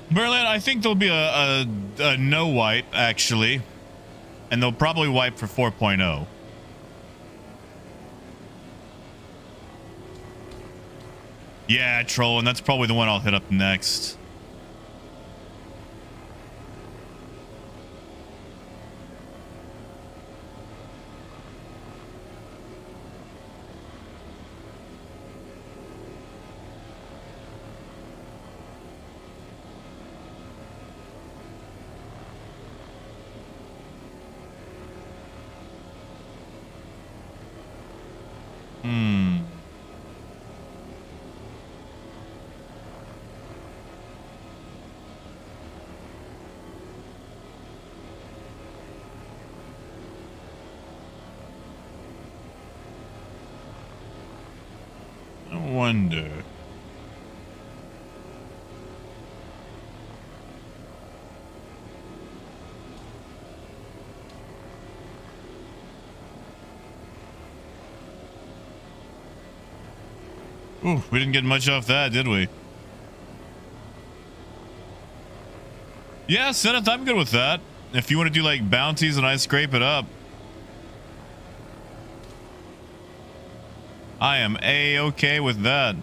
Berlin, I think there'll be a no wipe, actually. And they'll probably wipe for 4.0. Yeah, Troll, and that's probably the one I'll hit up next. I wonder. Ooh, we didn't get much off that, did we? Yeah, Senate, I'm good with that. If you want to do like bounties and I scrape it up, I am A-okay with that.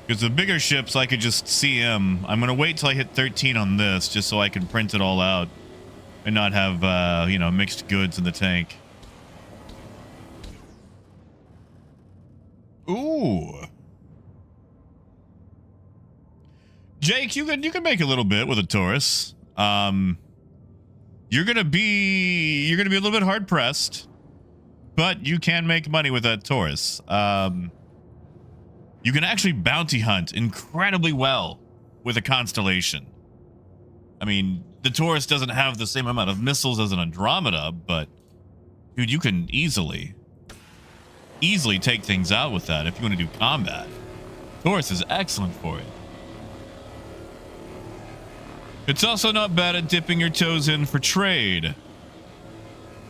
Because the bigger ships, I could just CM. I'm going to wait till I hit 13 on this, just so I can print it all out. And not have, you know, mixed goods in the tank. Ooh. Jake, you can make a little bit with a Taurus. You're gonna be a little bit hard pressed, but you can make money with that Taurus. You can actually bounty hunt incredibly well with a Constellation. I mean, the Taurus doesn't have the same amount of missiles as an Andromeda, but dude, you can easily easily take things out with that if you want to do combat. Taurus is excellent for it. It's also not bad at dipping your toes in for trade. You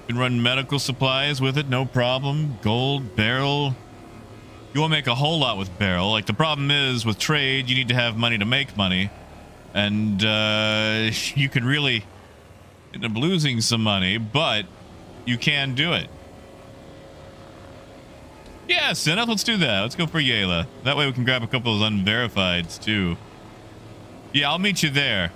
can run medical supplies with it, no problem. Gold, barrel. You won't make a whole lot with barrel. Like, the problem is with trade, you need to have money to make money. And you could really end up losing some money, but you can do it. Yeah, Syneth, let's do that. Let's go for Yayla. That way we can grab a couple of those unverifieds, too. Yeah, I'll meet you there.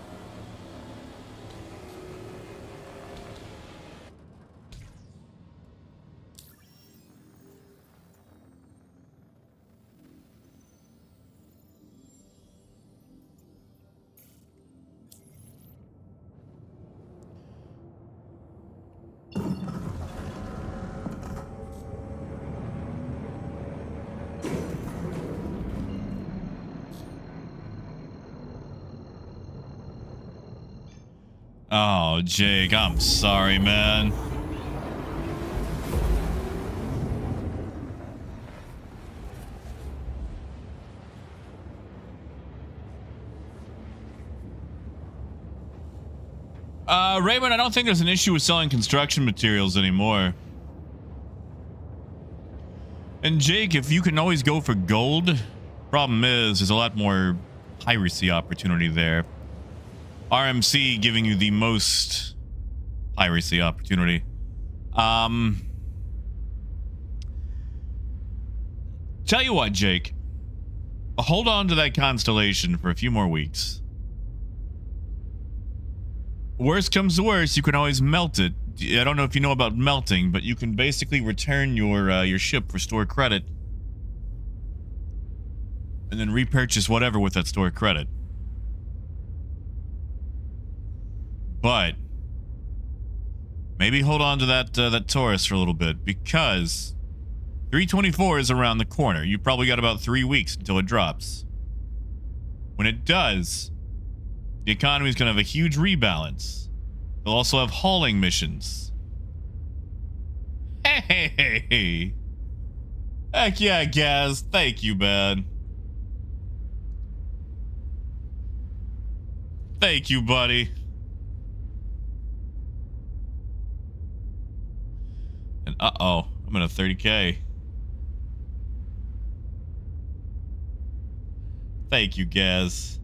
Oh, Jake, I'm sorry, man. Raymond, I don't think there's an issue with selling construction materials anymore. And Jake, if you can always go for gold, problem is there's a lot more piracy opportunity there. RMC giving you the most piracy opportunity. Tell you what, Jake. Hold on to that constellation for a few more weeks. Worst comes to worst, you can always melt it. I don't know if you know about melting, but you can basically return your ship for store credit. And then repurchase whatever with that store credit. But maybe hold on to that Taurus for a little bit, because 324 is around the corner. You probably got about 3 weeks until it drops. When it does, the economy is going to have a huge rebalance. They'll also have hauling missions. Hey. Heck yeah, Gaz. Thank you, man. Thank you, buddy. And uh-oh, I'm at a 30K. Thank you, Gaz.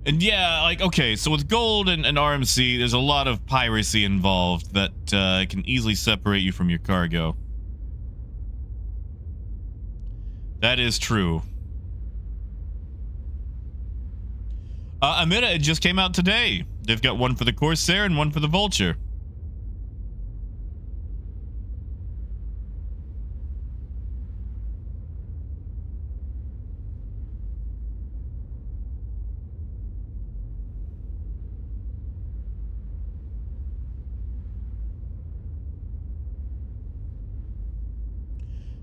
And yeah, like, okay, so with gold and RMC, there's a lot of piracy involved that can easily separate you from your cargo. That is true. Amida, it just came out today. They've got one for the Corsair and one for the Vulture.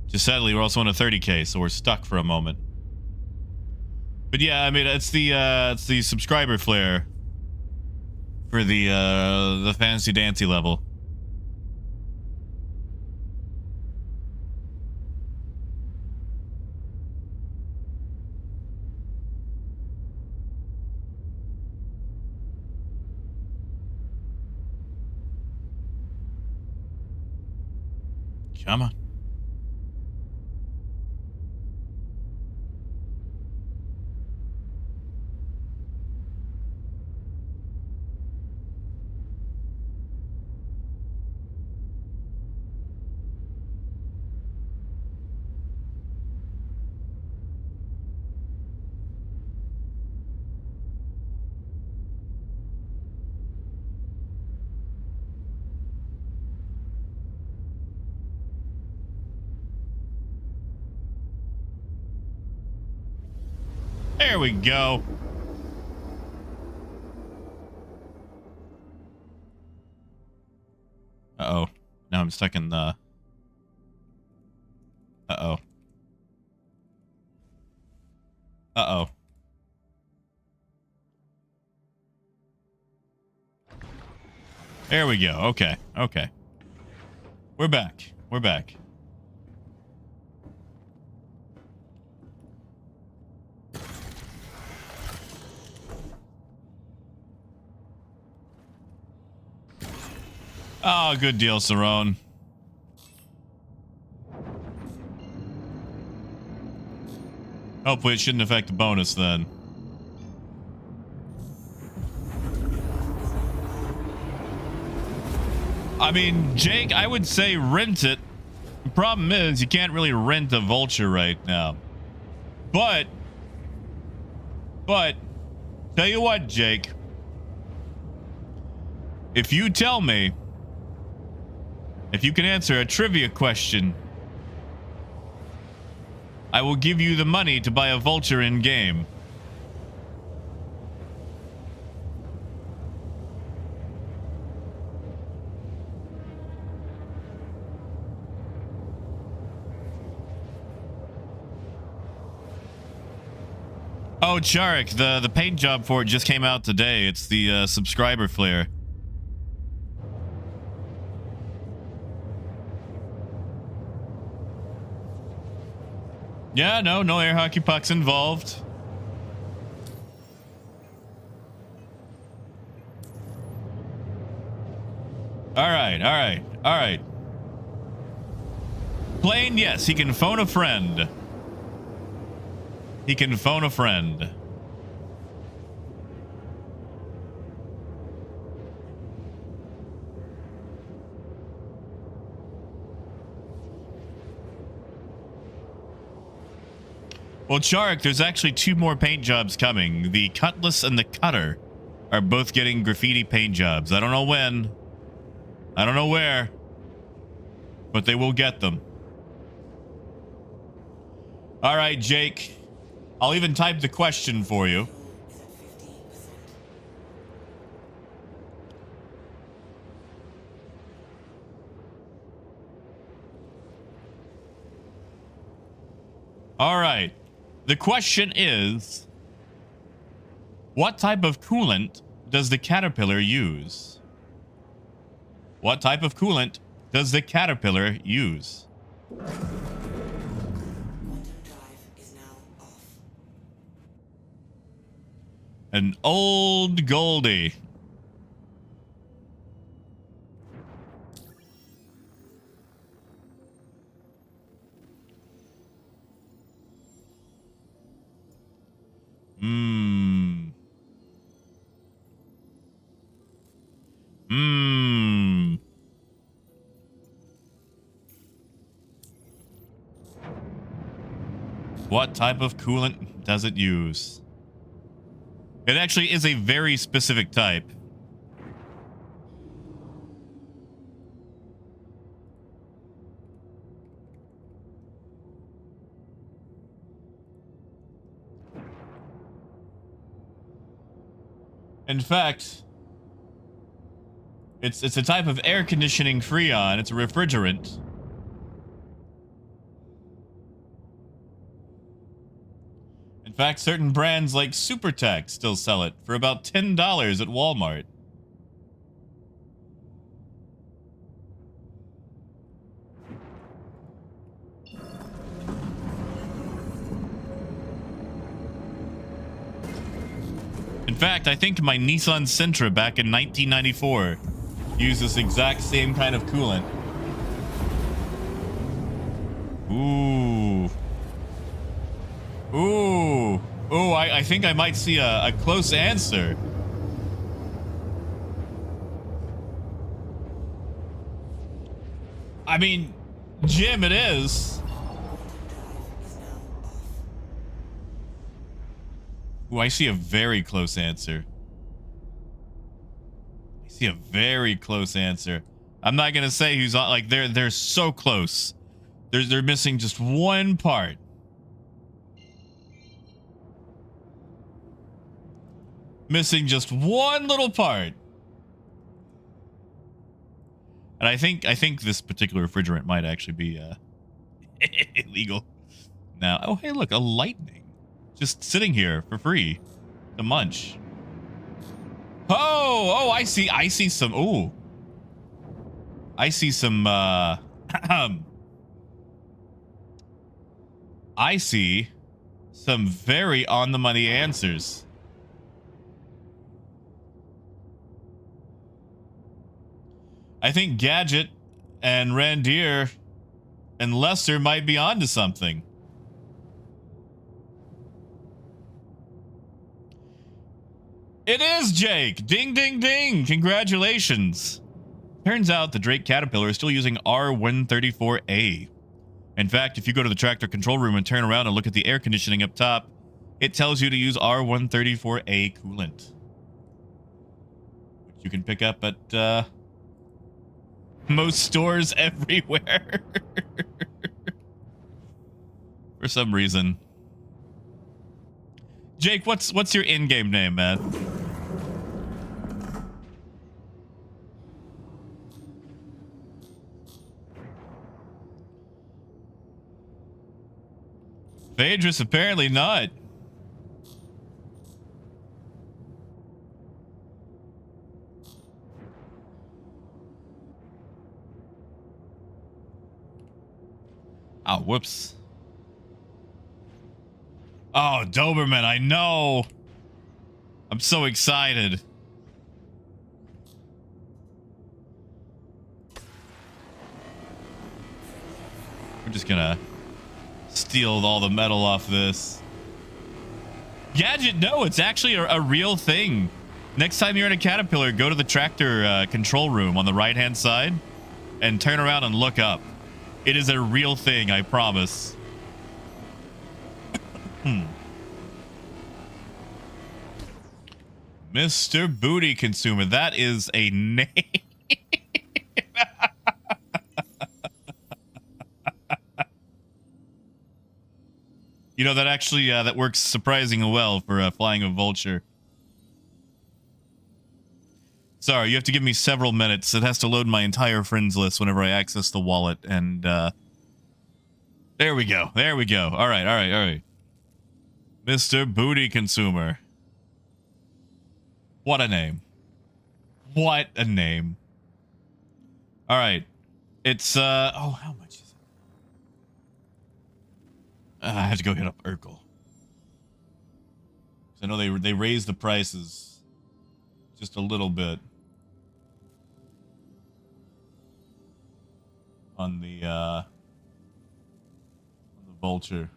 Just sadly, we're also on a 30K, so we're stuck for a moment. But yeah, I mean, it's the subscriber flare for the fantasy dancy level. Come on. There we go. Uh-oh. Now I'm stuck in the... Uh-oh. Uh-oh. There we go. Okay. Okay. We're back. We're back. Oh, good deal, Cerrone. Hopefully it shouldn't affect the bonus then. I mean, Jake, I would say rent it. The problem is you can't really rent a Vulture right now. But, tell you what, Jake. If you tell me, if you can answer a trivia question, I will give you the money to buy a Vulture in game. Oh, Charek, the paint job for it just came out today. It's the subscriber flare. Yeah, no air hockey pucks involved. All right. Plane, yes, he can phone a friend. He can phone a friend. Well, Chark, there's actually 2 more paint jobs coming. The Cutlass and the Cutter are both getting graffiti paint jobs. I don't know when. I don't know where. But they will get them. All right, Jake. I'll even type the question for you. All right. The question is, what type of coolant does the Caterpillar use? What type of coolant does the Caterpillar use? An old Goldie. What type of coolant does it use? It actually is a very specific type. In fact, it's a type of air conditioning freon. It's a refrigerant. In fact, certain brands like SuperTech still sell it for about $10 at Walmart. In fact, I think my Nissan Sentra back in 1994 used this exact same kind of coolant. Ooh. Ooh. Ooh, I think I might see a close answer. I mean, Jim, it is. Ooh, I see a very close answer. I see a very close answer. I'm not gonna say who's on. Like they're so close. They're missing just one part. Missing just one little part. And I think this particular refrigerant might actually be illegal. Now, oh hey, look, a lightning. just sitting here for free to munch. Oh, I see some. Oh, I see some. I see some very on the money answers. I think Gadget and Randir and Lester might be onto something. It is Jake! Ding, ding, ding! Congratulations! Turns out the Drake Caterpillar is still using R134A. In fact, if you go to the tractor control room and turn around and look at the air conditioning up top, it tells you to use R134A coolant. Which you can pick up at, most stores everywhere. For some reason. Jake, what's your in-game name, man? Phaedrus, apparently not. Oh, whoops. Oh, Doberman, I know. I'm so excited. We're just gonna steal all the metal off this. Gadget, no, it's actually a real thing. Next time you're in a Caterpillar, go to the tractor control room on the right-hand side and turn around and look up. It is a real thing, I promise. Mr. Booty Consumer, that is a name. You know, that actually, that works surprisingly well for flying a Vulture. Sorry, you have to give me several minutes. It has to load my entire friends list whenever I access the wallet, and, there we go. There we go. All right. Mr. Booty Consumer. What a name. What a name. All right. It's, oh, how much is it? I have to go hit up Urkel. I know they raised the prices just a little bit on the Vulture.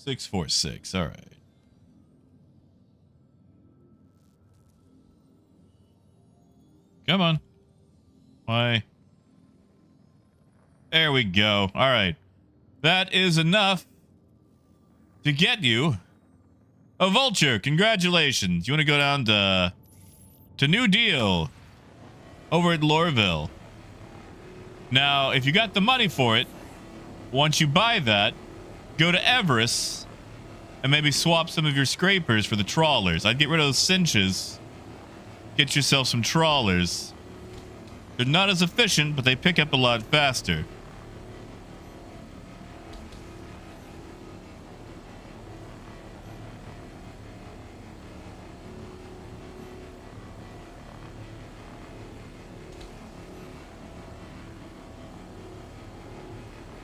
2646. All right. Come on. Why? There we go. All right. That is enough to get you a Vulture. Congratulations. You want to go down to New Deal over at Lorville. Now, if you got the money for it, once you buy that, go to Everest and maybe swap some of your scrapers for the trawlers. I'd get rid of those cinches. Get yourself some trawlers. They're not as efficient, but they pick up a lot faster.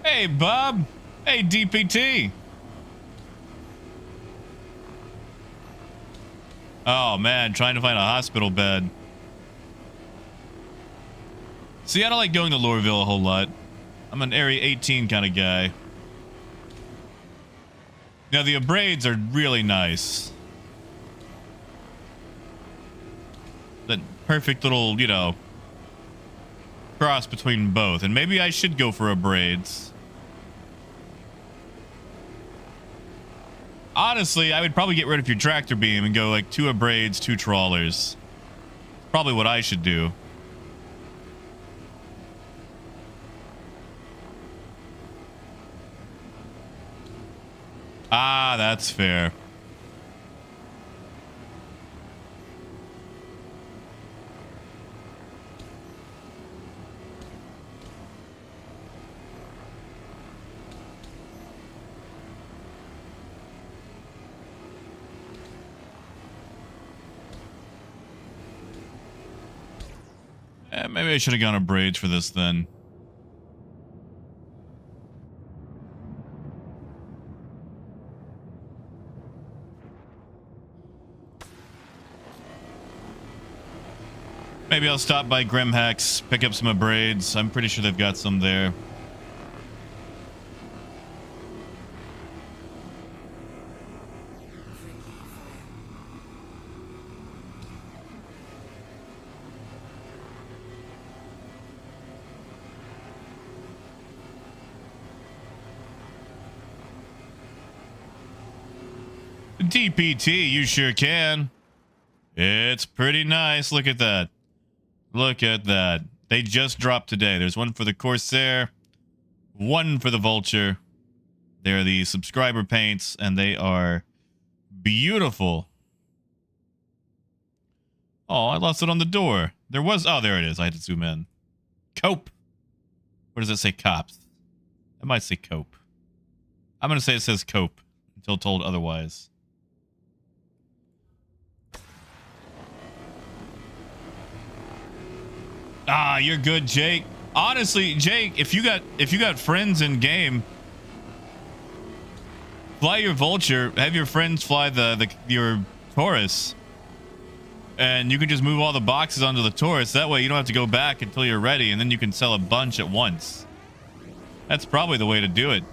Hey, Bob. Hey, DPT. Oh, man. Trying to find a hospital bed. See, I don't like going to Lorville a whole lot. I'm an Area 18 kind of guy. Now, the abrades are really nice. That perfect little, you know, cross between both. And maybe I should go for abrades. Honestly, I would probably get rid of your tractor beam and go like 2 abrades, 2 trawlers. Probably what I should do. Ah, that's fair. Maybe I should have gone to braids for this then. Maybe I'll stop by Grimhex, pick up some braids. I'm pretty sure they've got some there. DPT, you sure can. It's pretty nice. Look at that. Look at that. They just dropped today. There's one for the Corsair, one for the Vulture. They're the subscriber paints, and they are beautiful. Oh, I lost it on the door. There was... Oh, there it is. I had to zoom in. Cope. What does it say? Cops. It might say cope. I'm going to say it says cope until told otherwise. Ah, you're good, Jake. Honestly, Jake, if you got friends in game, fly your Vulture, have your friends fly your Taurus, and you can just move all the boxes onto the Taurus. That way you don't have to go back until you're ready, and then you can sell a bunch at once. That's probably the way to do it.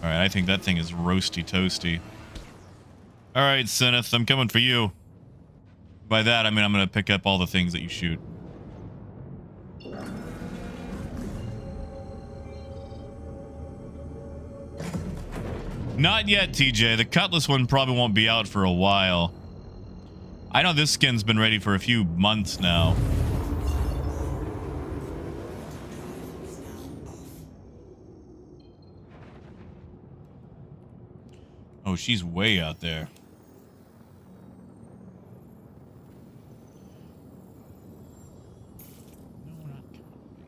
All right, I think that thing is roasty toasty. All right, Syneth, I'm coming for you. By that, I mean I'm going to pick up all the things that you shoot. Not yet, TJ. The Cutlass one probably won't be out for a while. I know this skin's been ready for a few months now. Oh, she's way out there.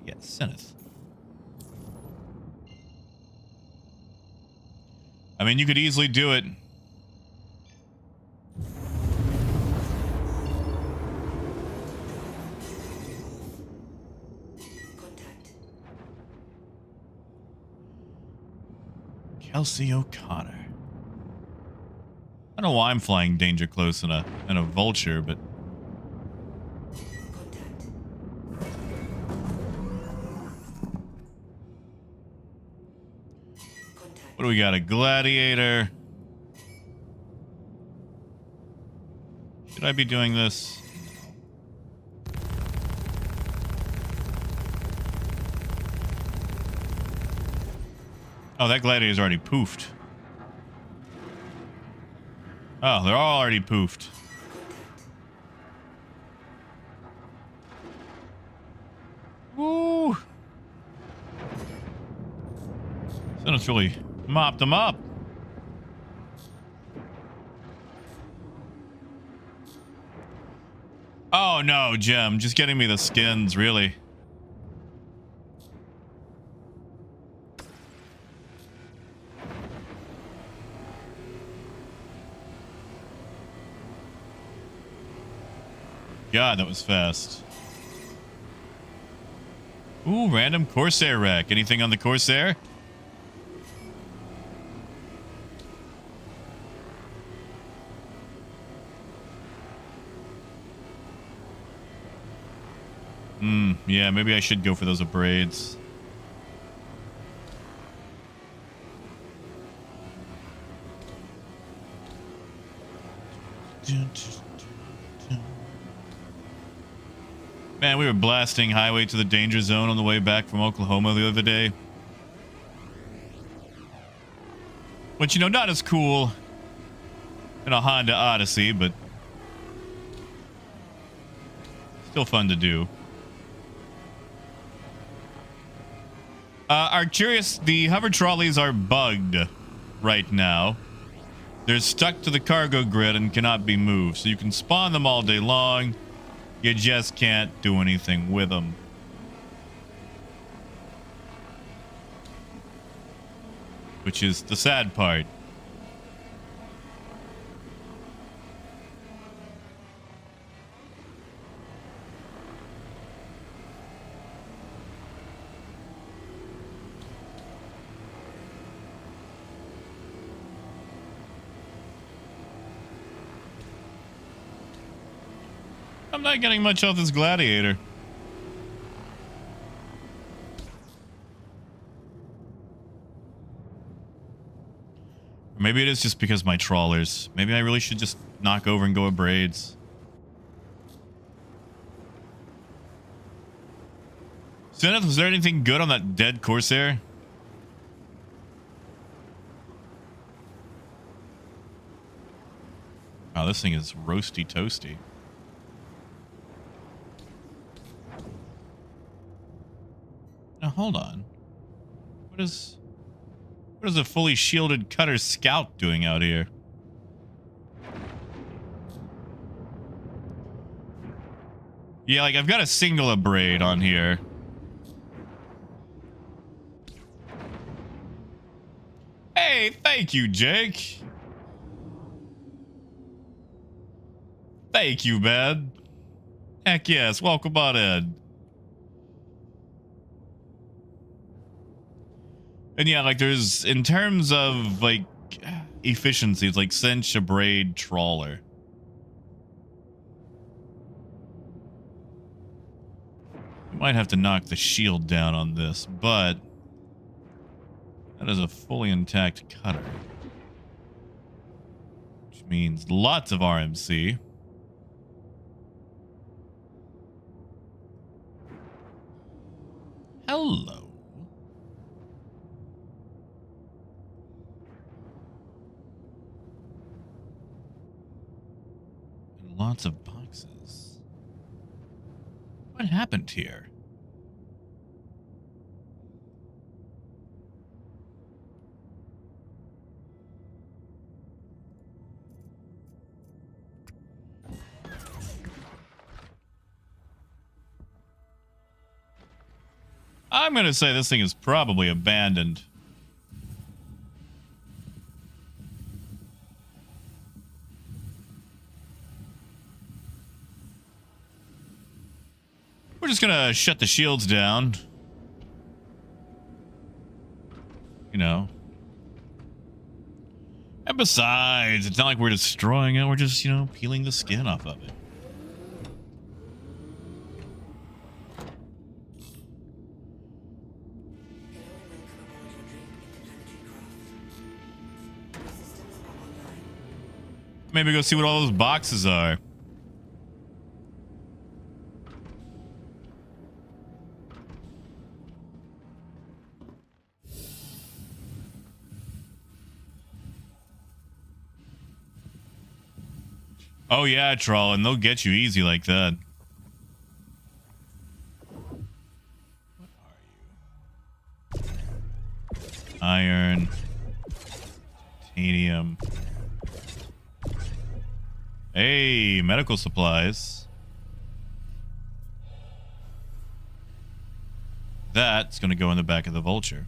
Yes, Syneth. I mean, you could easily do it. Contact. Kelsey O'Connor. I don't know why I'm flying danger close in a Vulture, but Contact. what do we got? A gladiator. Should I be doing this? Oh, that gladiator's already poofed. Oh, they're all already poofed. Woo! Someone's really mopped them up. Oh no, Gem, just getting me the skins, really. God, that was fast. Ooh, random Corsair wreck. Anything on the Corsair? Yeah, maybe I should go for those braids. Man, we were blasting highway to the danger zone on the way back from Oklahoma the other day. Which, you know, not as cool in a Honda Odyssey, but still fun to do. Arcturus, the hover trolleys are bugged right now. They're stuck to the cargo grid and cannot be moved, so you can spawn them all day long. You just can't do anything with them. Which is the sad part. I'm not getting much off this gladiator. Or maybe it is just because my trawlers. Maybe I really should just knock over and go with braids. Zenith, was there anything good on that dead Corsair? Wow, this thing is roasty toasty. Now hold on. What is a fully shielded cutter scout doing out here? Yeah, like I've got a single abrade on here. Hey, thank you, Jake. Thank you, man. Heck yes, welcome on in. And yeah, like there's, in terms of like efficiency, it's like cinch, abrade, trawler. I might have to knock the shield down on this, but that is a fully intact cutter. Which means lots of RMC. Hello. And lots of boxes. What happened here? I'm going to say this thing is probably abandoned. We're just going to shut the shields down. You know. And besides, it's not like we're destroying it. We're just, you know, peeling the skin off of it. Maybe go see what all those boxes are. Oh yeah, Troll, and they'll get you easy like that. What are you? Iron. Titanium. Hey, medical supplies. That's going to go in the back of the Vulture.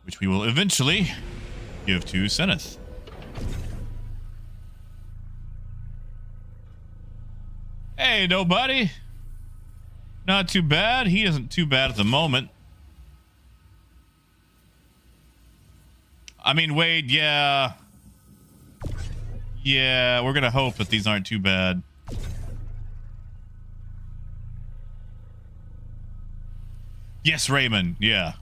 Which we will eventually give to Zenith. Hey, nobody. Not too bad. He isn't too bad at the moment. I mean, Wade, yeah. Yeah, we're going to hope that these aren't too bad. Yes, Raymond. Yeah.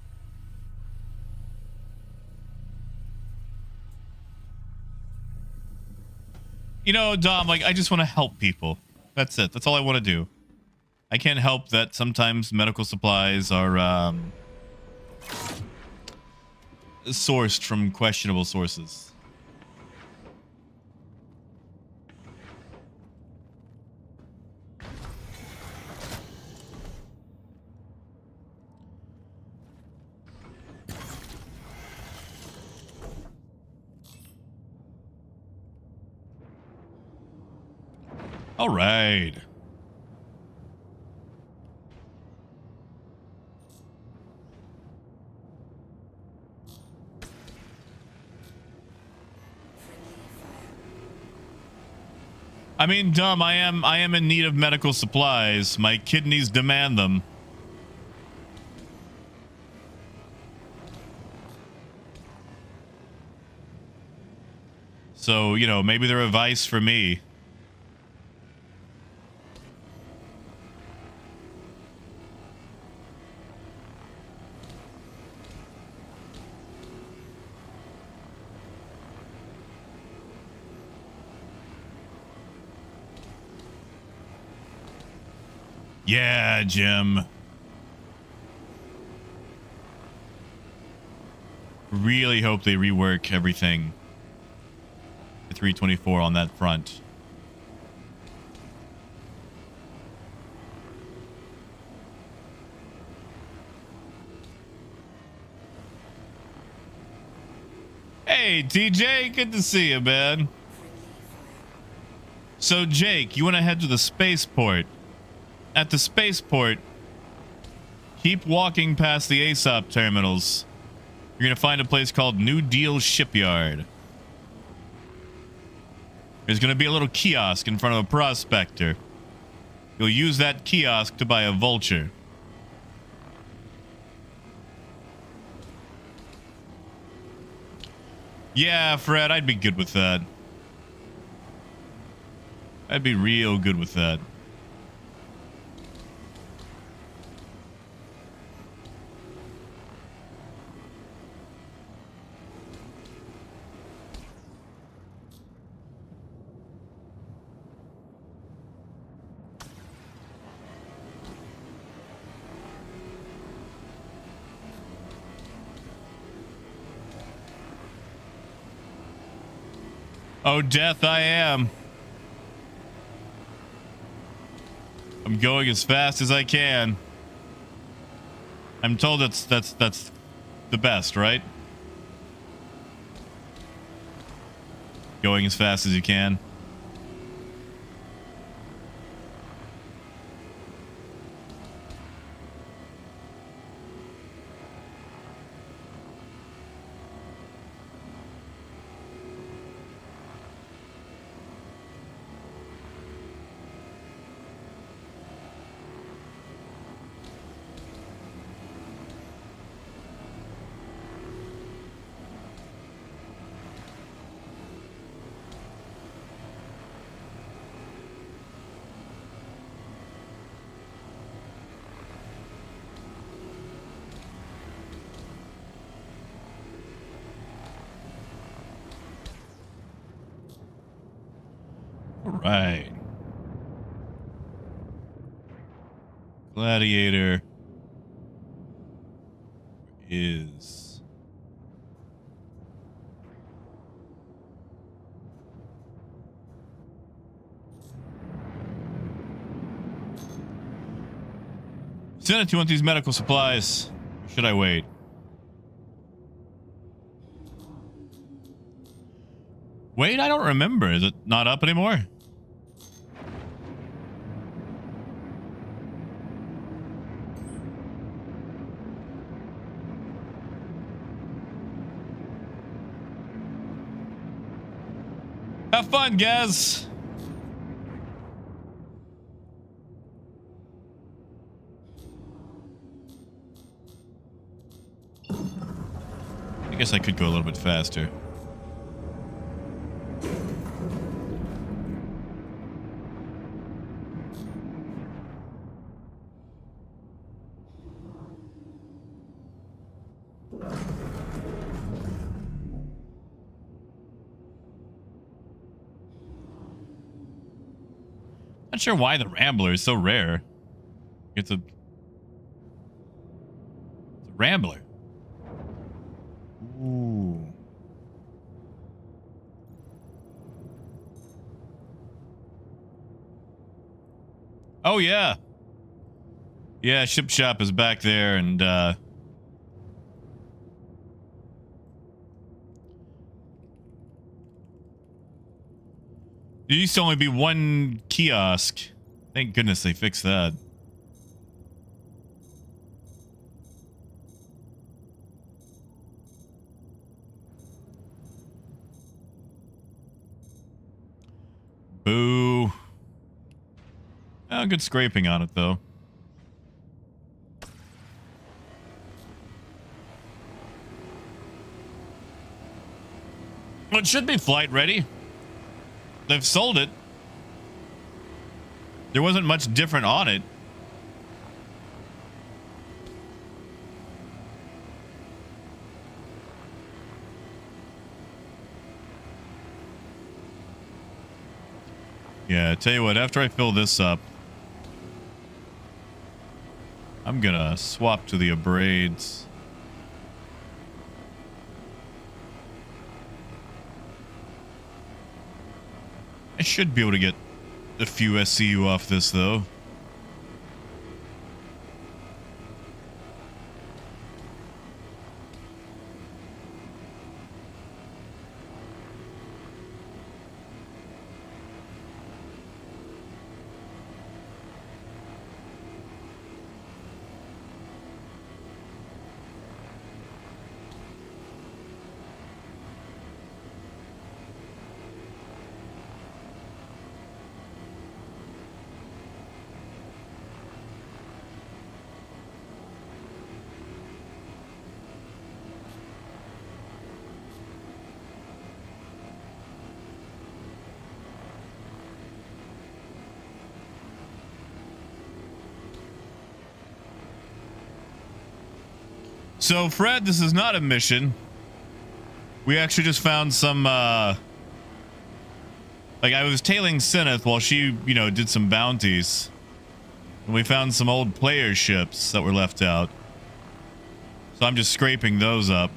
You know, Dom, like, I just want to help people. That's it. That's all I want to do. I can't help that sometimes medical supplies are sourced from questionable sources. All right. I mean, dumb. I am in need of medical supplies. My kidneys demand them. So, you know, maybe they're a vice for me. Yeah, Jim. Really hope they rework everything. 324 on that front. Hey, TJ, good to see you, man. So, Jake, you want to head to the spaceport. At the spaceport, keep walking past the ASOP terminals. You're going to find a place called New Deal Shipyard. There's going to be a little kiosk in front of a prospector. You'll use that kiosk to buy a vulture. Yeah, Fred, I'd be good with that. I'd be real good with that. Oh, Death, I am. I'm going as fast as I can. I'm told that's the best, right? Going as fast as you can. Right. Gladiator is Senate, you want these medical supplies? Or should I wait? Wait, I don't remember. Is it not up anymore? Have fun, guys. I guess I could go a little bit faster. Not sure why the Rambler is so rare. It's a Rambler. Ooh. Oh yeah. Yeah, Ship Shop is back there, and there used to only be one kiosk. Thank goodness they fixed that. Boo. Good scraping on it, though. Well, it should be flight ready. They've sold it. There wasn't much different on it. Yeah, tell you what, after I fill this up, I'm gonna swap to the abrades. I should be able to get a few SCU off this, though. So, Fred, this is not a mission. We actually just found some, like, I was tailing Sinneth while she, you know, did some bounties. And we found some old player ships that were left out. So I'm just scraping those up.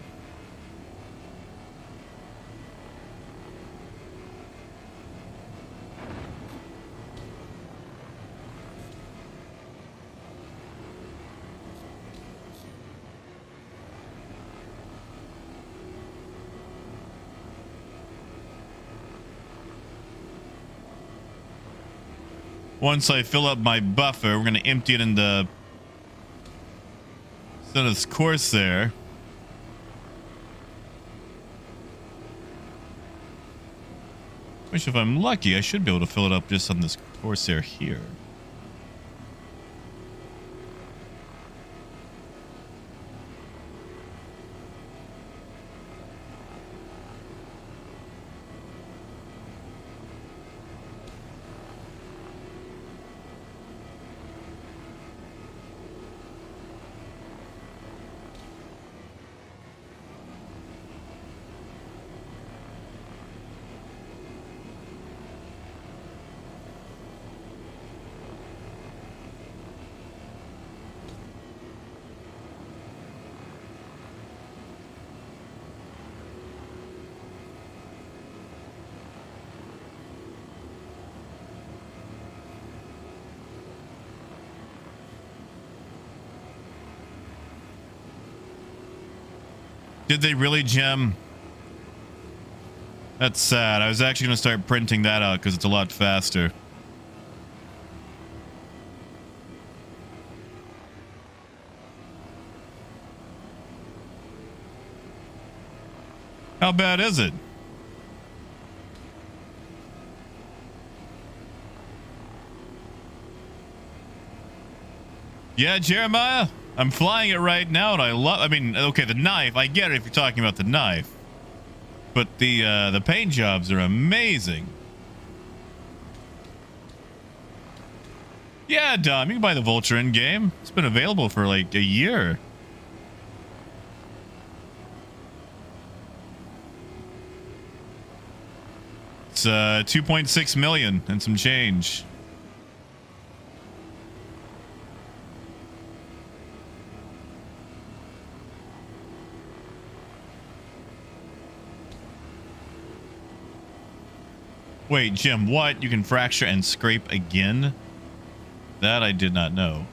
Once I fill up my buffer, we're going to empty it into Sinneth's Corsair. Which, if I'm lucky, I should be able to fill it up just on this Corsair here. Did they really, Jim? That's sad. I was actually going to start printing that out because it's a lot faster. How bad is it? Yeah, Jeremiah? I'm flying it right now, and I mean, okay, the knife, I get it if you're talking about the knife. But the paint jobs are amazing. Yeah, Dom, you can buy the Vulture in game. It's been available for like a year. It's 2.6 million and some change. Wait, Jim, what? You can fracture and scrape again? That I did not know.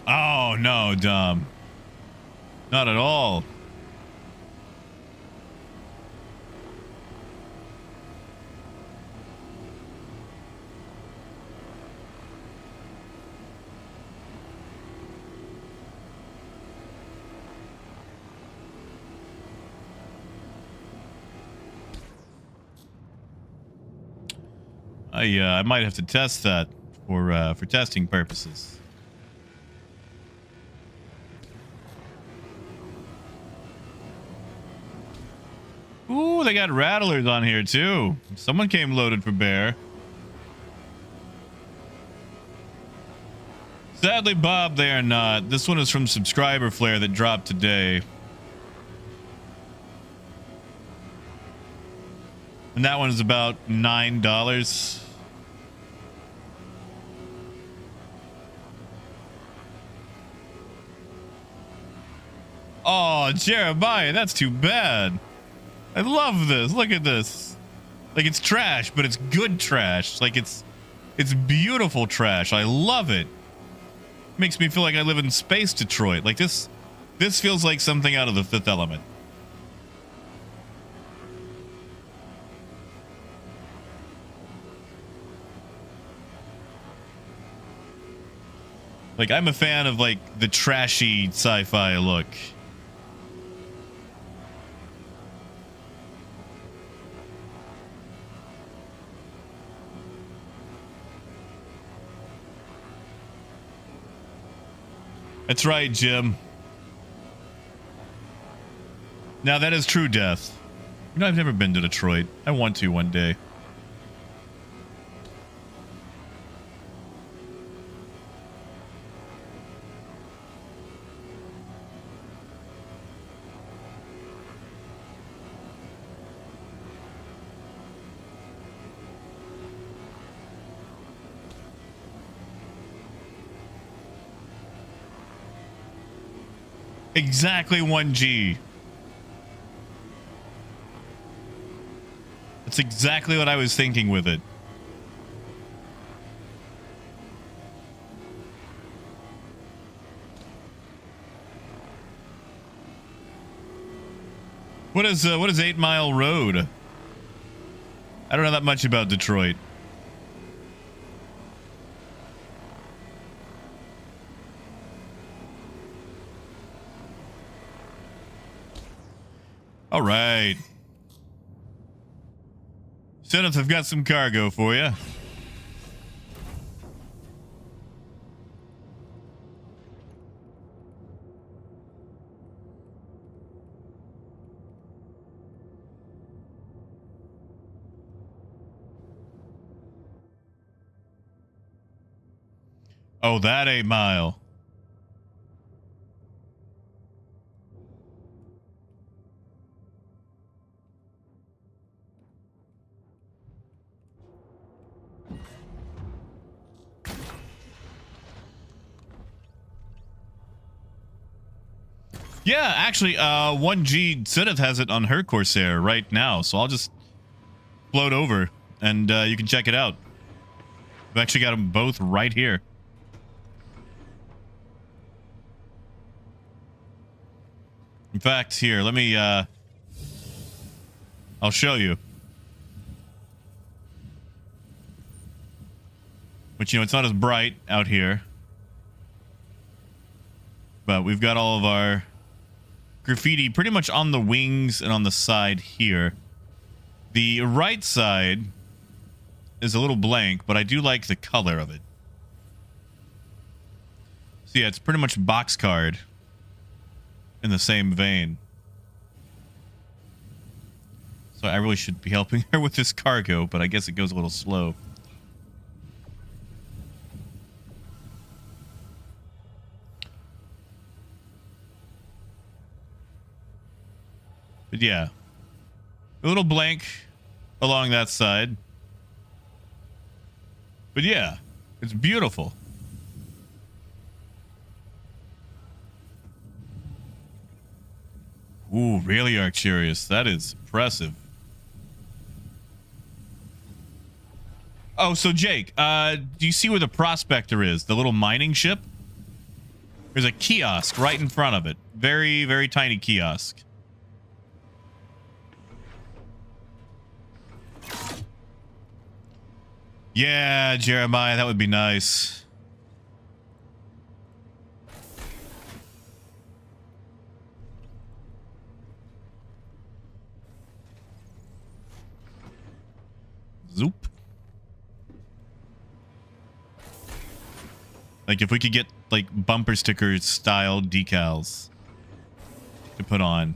Oh, no, Dom. Not at all. I might have to test that for testing purposes. Ooh, they got rattlers on here too. Someone came loaded for bear. Sadly, Bob, they are not. This one is from Subscriber Flare that dropped today. And that one is about $9. Oh, Jeremiah, that's too bad. I love this. Look at this. Like, it's trash, but it's good trash. Like, it's beautiful trash. I love it. Makes me feel like I live in space Detroit. Like, this feels like something out of The Fifth Element. Like, I'm a fan of, like, the trashy sci-fi look. That's right, Jim. Now, that is true death. You know, I've never been to Detroit. I want to one day. Exactly 1G. That's exactly what I was thinking with it. What is 8 Mile Road? I don't know that much about Detroit. All right. Senath, I've got some cargo for you. Oh, that 8 Mile. Yeah, actually, 1G Senath has it on her Corsair right now, so I'll just float over and you can check it out. I've actually got them both right here. In fact, here, let me, I'll show you. Which, you know, it's not as bright out here. But we've got all of our graffiti pretty much on the wings and on the side here. The right side is a little blank, but I do like the color of it. So yeah, it's pretty much boxcard in the same vein. So I really should be helping her with this cargo, but I guess it goes a little slow. But yeah, a little blank along that side. But yeah, it's beautiful. Ooh, really, Arcturius? That is impressive. Oh, so Jake, do you see where the prospector is? The little mining ship? There's a kiosk right in front of it. Very, very tiny kiosk. Yeah, Jeremiah, that would be nice. Zoop. Like if we could get like bumper sticker style decals to put on.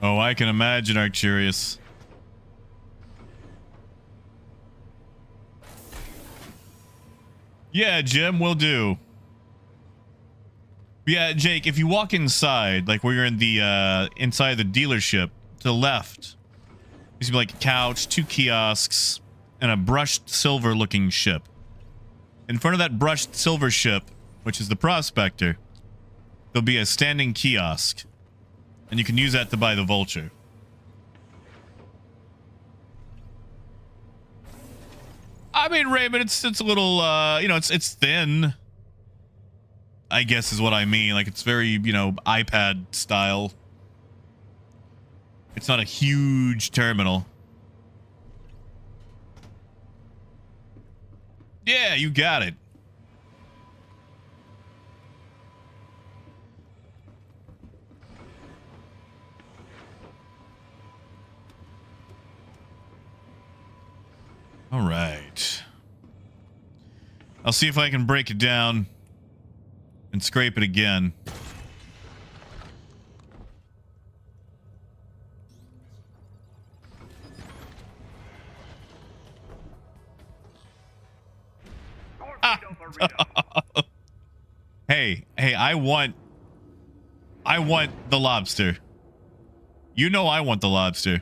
Oh, I can imagine, Arcturius. Yeah, Jim, will do. Yeah, Jake, if you walk inside, like where you're in the inside the dealership, to the left, there's gonna be like a couch, 2 kiosks, and a brushed silver looking ship. In front of that brushed silver ship, which is the Prospector, there'll be a standing kiosk. And you can use that to buy the Vulture. I mean, Raymond, it's a little, you know, it's thin. I guess is what I mean. Like, it's very, you know, iPad style. It's not a huge terminal. Yeah, you got it. All right. I'll see if I can break it down and scrape it again. Hey, I want the lobster. You know I want the lobster.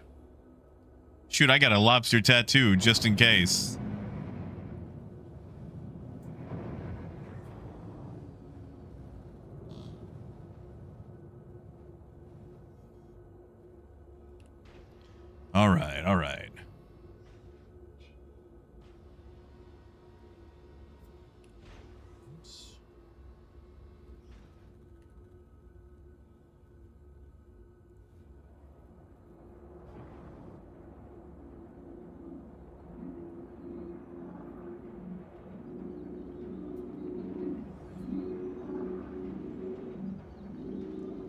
Shoot, I got a lobster tattoo just in case. All right, all right.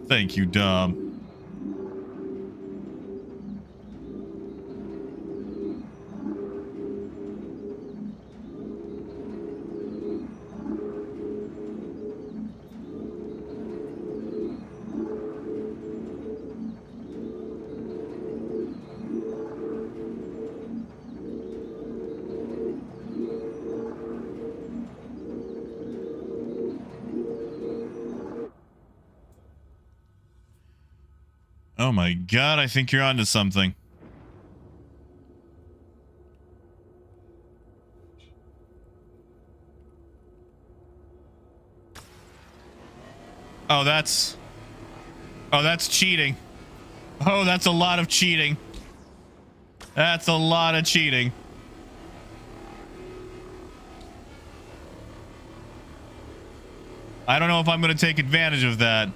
Thank you, Dom. Oh my god, I think you're onto something. Oh, that's cheating. Oh, that's a lot of cheating. That's a lot of cheating. I don't know if I'm going to take advantage of that.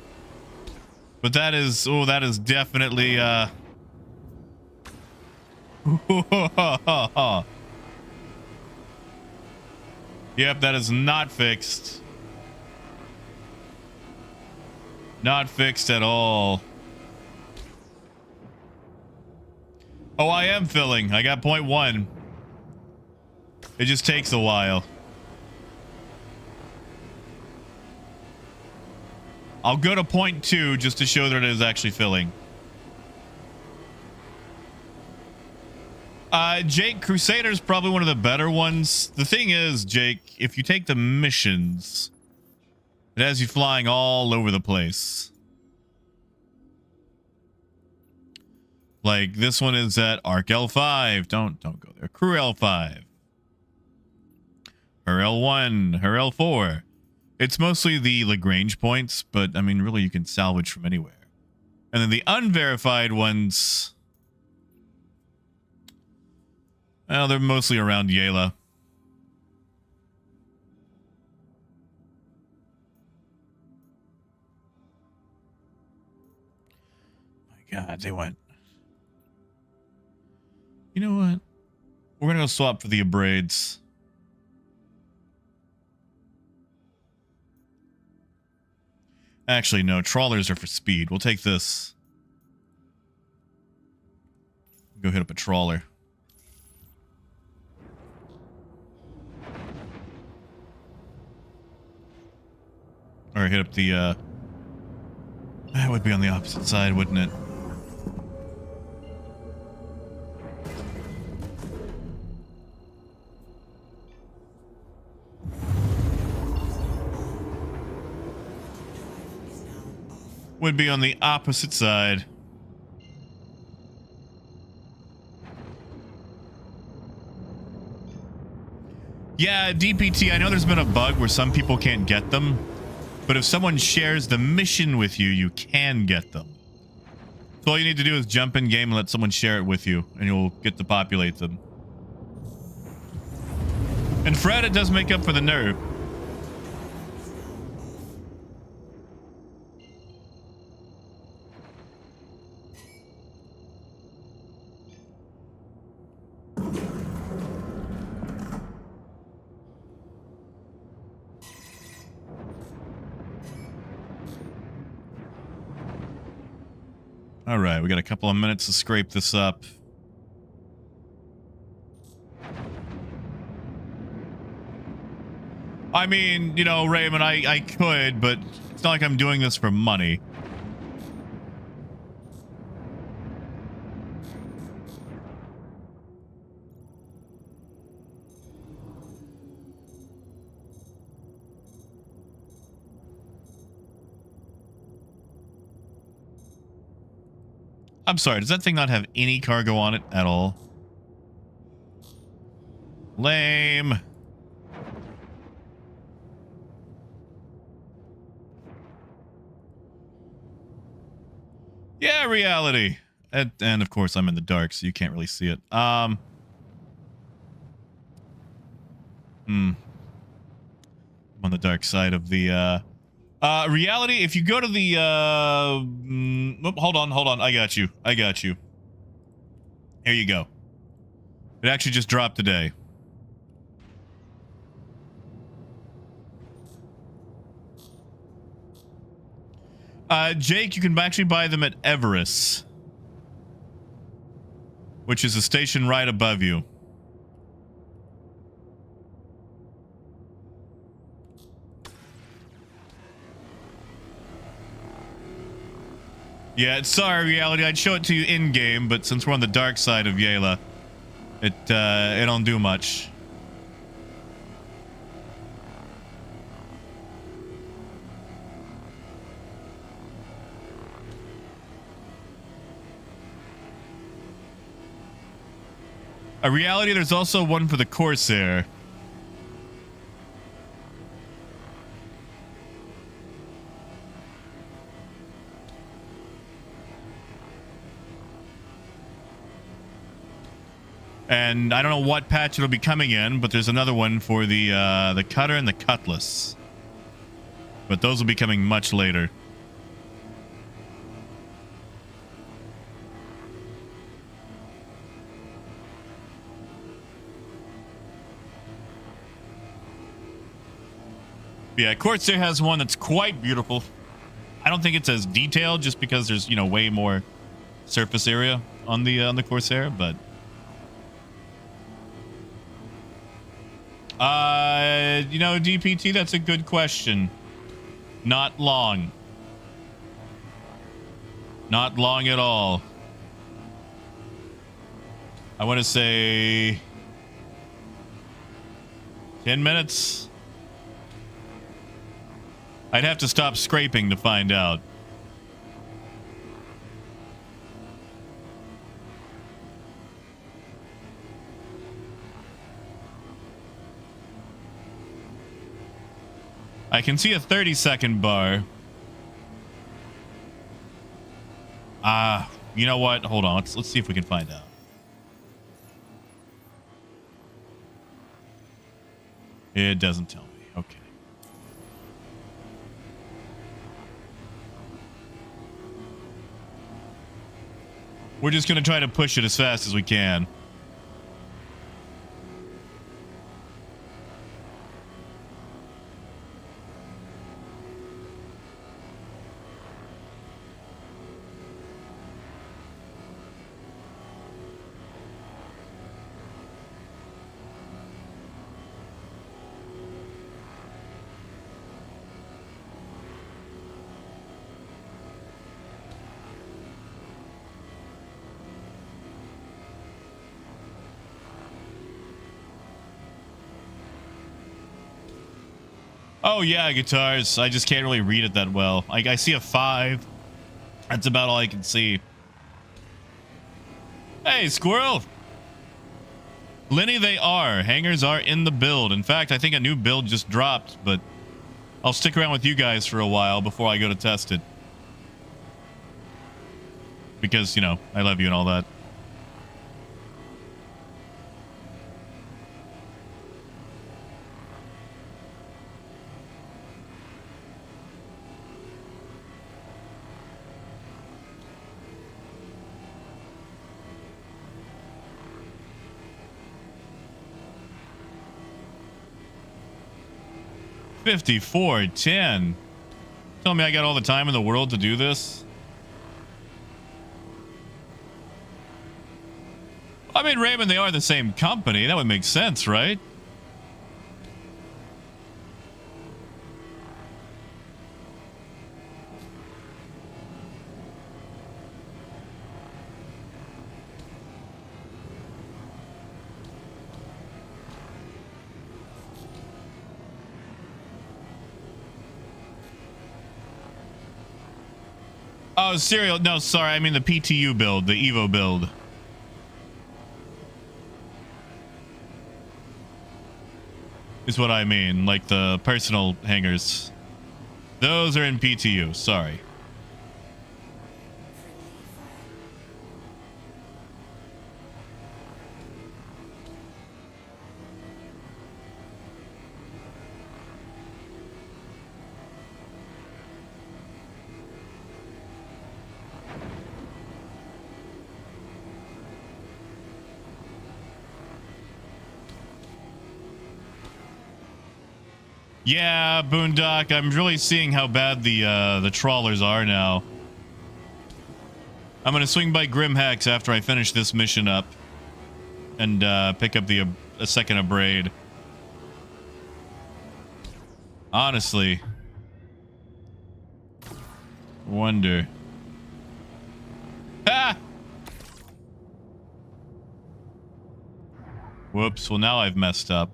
But that is, oh, that is definitely, Yep, that is not fixed. Not fixed at all. Oh, I am filling. I got 0.1. It just takes a while. I'll go to 0.2 just to show that it is actually filling. Jake, Crusader's probably one of the better ones. The thing is, Jake, if you take the missions, it has you flying all over the place. Like this one is at Arc L5. Don't go there. Crew L5. Her L1, her L4. It's mostly the Lagrange points, but I mean, really, you can salvage from anywhere. And then the unverified ones, well, they're mostly around Yela. My God, they went. You know what? We're gonna go swap for the abrades. Actually, no. Trawlers are for speed. We'll take this. Go hit up a trawler. Or hit up the, that would be on the opposite side, wouldn't it? Would be on the opposite side. Yeah, DPT, I know there's been a bug where some people can't get them, but if someone shares the mission with you, you can get them. So all you need to do is jump in game and let someone share it with you, and you'll get to populate them. And Fred, it does make up for the nerve. All right, we got a couple of minutes to scrape this up. I mean, you know, Raymond, I could, but it's not like I'm doing this for money. I'm sorry, does that thing not have any cargo on it at all? Lame. Yeah, reality. And of course I'm in the dark, so you can't really see it. I'm on the dark side of the reality. If you go to the hold on, I got you. Here you go. It actually just dropped today. Jake, you can actually buy them at Everest, which is a station right above you. Yeah, sorry, reality. I'd show it to you in game, but since we're on the dark side of Yela, it don't do much. A reality. There's also one for the Corsair. And I don't know what patch it'll be coming in, but there's another one for the cutter and the cutlass. But those will be coming much later. Yeah, Corsair has one that's quite beautiful. I don't think it's as detailed just because there's, you know, way more surface area on the Corsair, but you know, DPT, that's a good question. Not long. Not long at all. I want to say 10 minutes. I'd have to stop scraping to find out. I can see a 30-second bar. You know what? Hold on. Let's see if we can find out. It doesn't tell me. Okay. We're just going to try to push it as fast as we can. Oh yeah, guitars. I just can't really read it that well. Like, I see a 5. That's about all I can see. Hey, squirrel. Lenny, they are. Hangers are in the build. In fact, I think a new build just dropped, but I'll stick around with you guys for a while before I go to test it. Because, you know, I love you and all that. $54.10. Tell me I got all the time in the world to do this. I mean, Raymond, they are the same company. That would make sense, right? Oh, serial. No, sorry. I mean the PTU build, the Evo build. Is what I mean. Like the personal hangers. Those are in PTU. Sorry. Yeah, Boondock, I'm really seeing how bad the trawlers are now. I'm gonna swing by Grimhex after I finish this mission up and pick up a second abrade. Honestly, wonder. Ah! Whoops. Well, now I've messed up.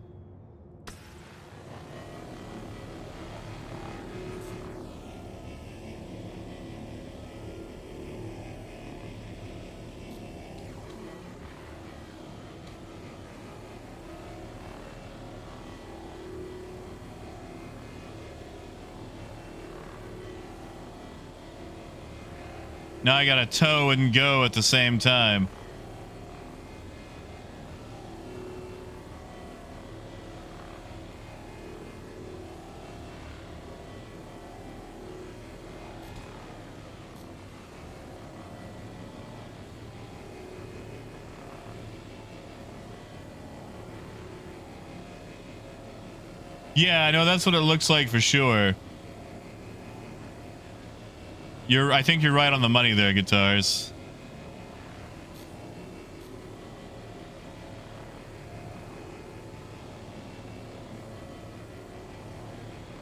Now I gotta tow and go at the same time. Yeah, I know that's what it looks like for sure. I think you're right on the money there, guitars.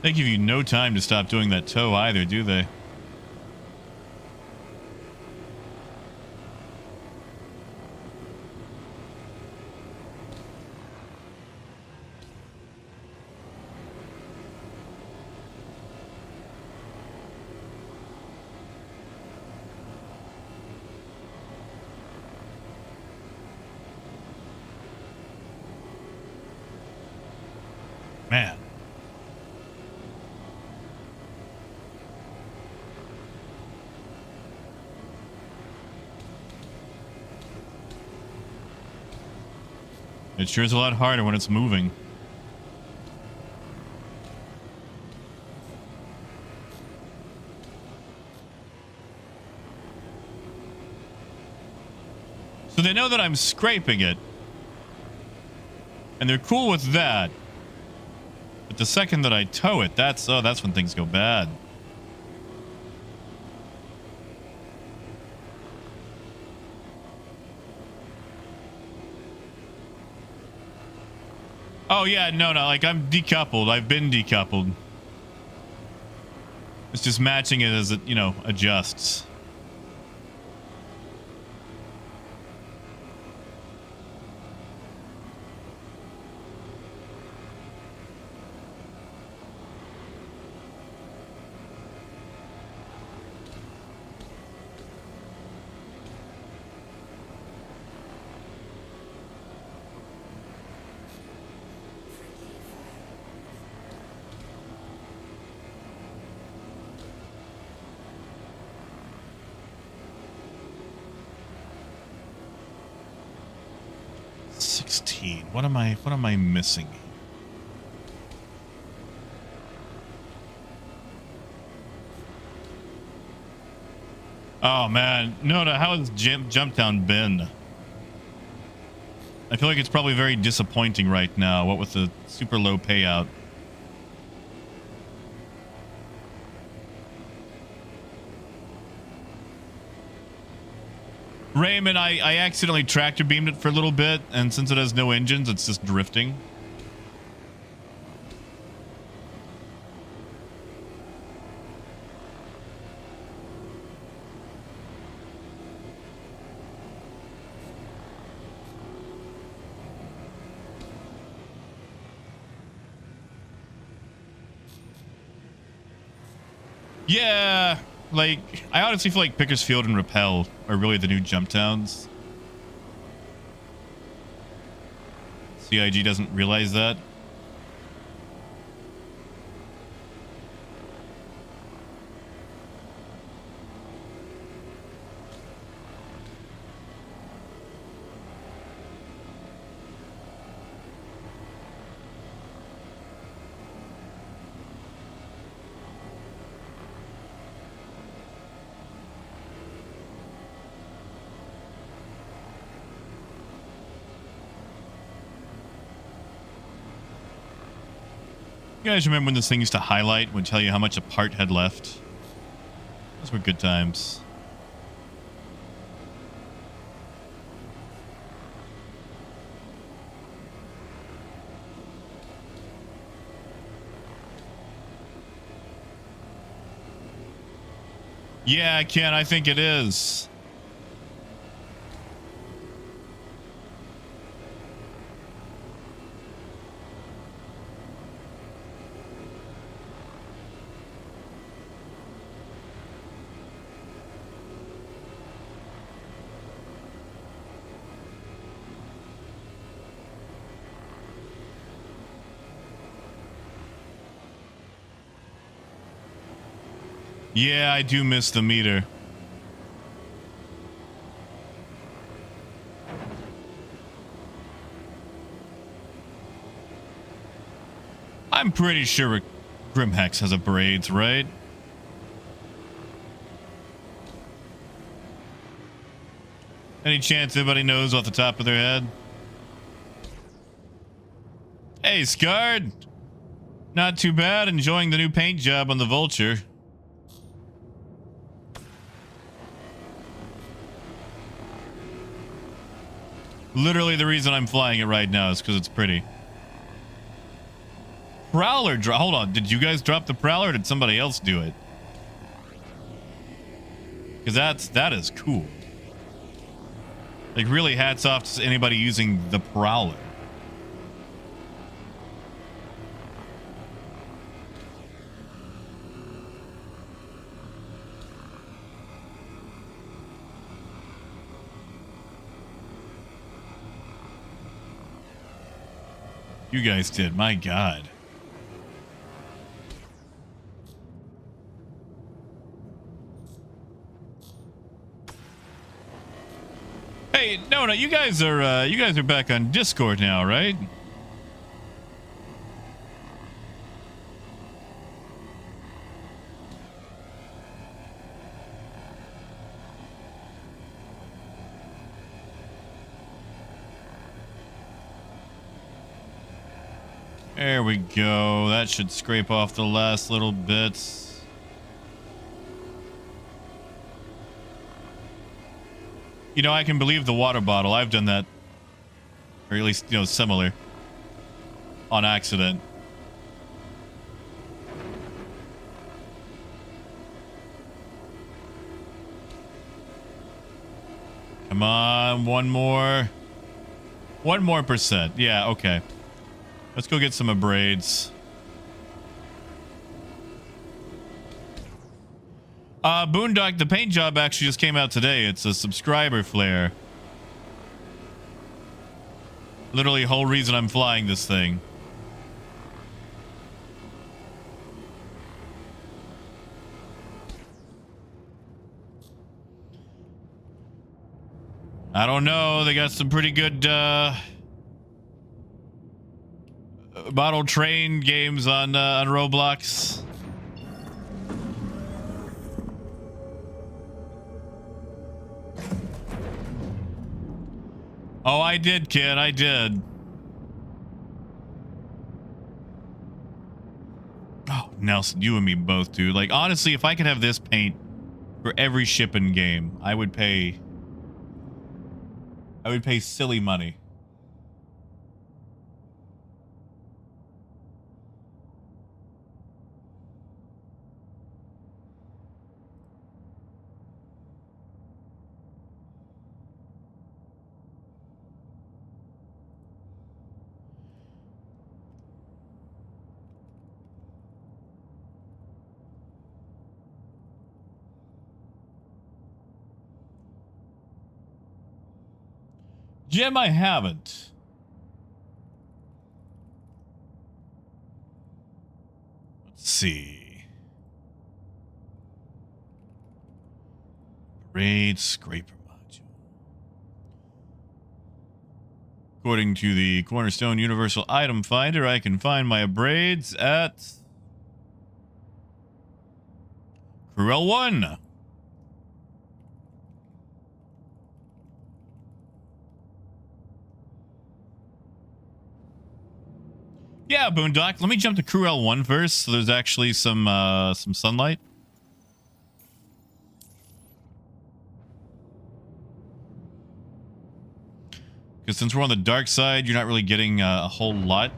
They give you no time to stop doing that tow either, do they? Man. It sure is a lot harder when it's moving. So they know that I'm scraping it. And they're cool with that. But the second that I tow it, that's when things go bad. Oh yeah, no, like I'm decoupled. I've been decoupled. It's just matching it as it, you know, adjusts. 17. What am I missing? Oh man, Noda, how has Jumptown been? I feel like it's probably very disappointing right now, what with the super low payout. Raymond, I accidentally tractor beamed it for a little bit, and since it has no engines, it's just drifting. Yeah, like, I honestly feel like Pickersfield and Repel are really the new Jumptowns. CIG doesn't realize that. You guys remember when this thing used to highlight, would tell you how much a part had left? Those were good times. Yeah, Ken, I think it is. Yeah, I do miss the meter. I'm pretty sure Grimhex has a braids, right? Any chance anybody knows off the top of their head? Hey, Scarred. Not too bad. Enjoying the new paint job on the Vulture. Literally the reason I'm flying it right now is because it's pretty. Prowler drop. Hold on. Did you guys drop the Prowler or did somebody else do it? Because that is cool. Like, really hats off to anybody using the Prowler. You guys did. My God. Hey, no, you guys are back on Discord now, right? There we go. That should scrape off the last little bits. You know, I can believe the water bottle. I've done that. Or at least, you know, similar. On accident. Come on, one more. 1 more percent. Yeah, okay. Let's go get some braids. Boondock, the paint job actually just came out today. It's a subscriber flare. Literally whole reason I'm flying this thing. I don't know. They got some pretty good model train games on Roblox. Oh, I did, kid. I did. Oh, Nelson, you and me both, dude. Like, honestly, if I could have this paint for every shipping game, I would pay silly money. Jim, I haven't. Let's see. Braid scraper module. According to the Cornerstone Universal Item Finder, I can find my braids at Referral 1. Yeah, Boondock. Let me jump to Cruel 1 first, so there's actually some sunlight. Because since we're on the dark side, you're not really getting a whole lot.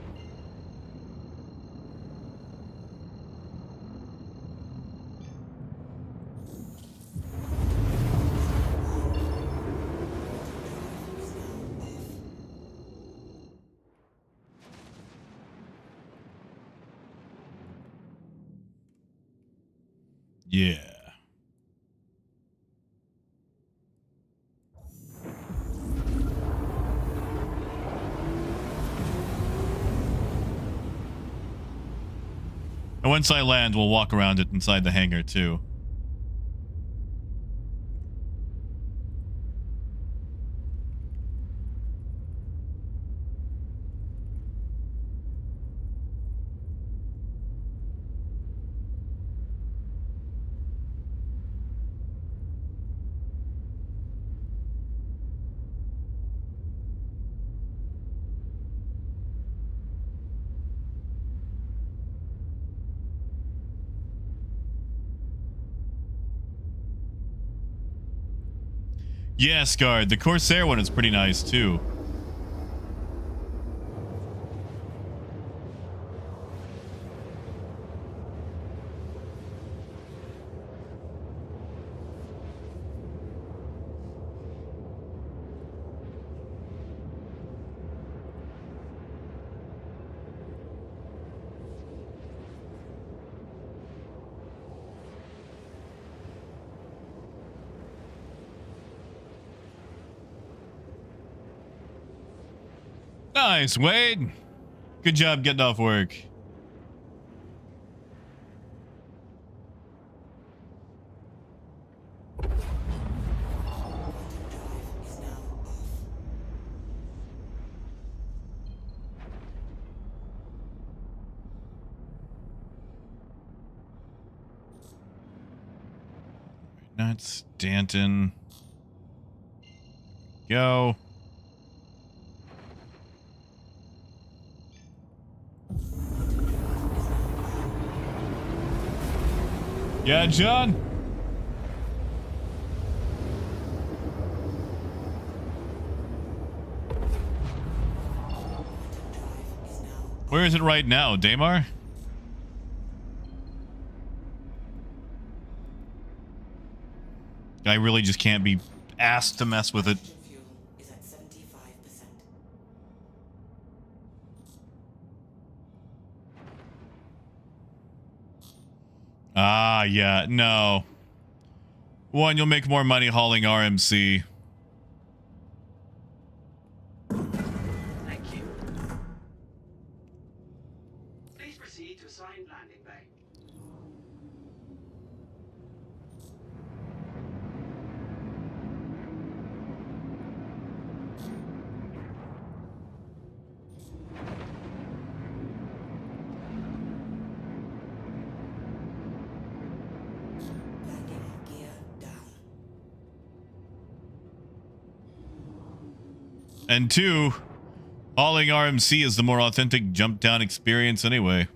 Yeah. And once I land, we'll walk around it inside the hangar too. Yes, Guard. The Corsair one is pretty nice too. Nice, Wade. Good job getting off work. Not Stanton. Go. Yeah, John? Where is it right now, Damar? I really just can't be asked to mess with it. Ah, yeah, no. One, you'll make more money hauling RMC. Thank you. Please proceed to assigned landing bay. And 2, hauling RMC is the more authentic Jumptown experience anyway.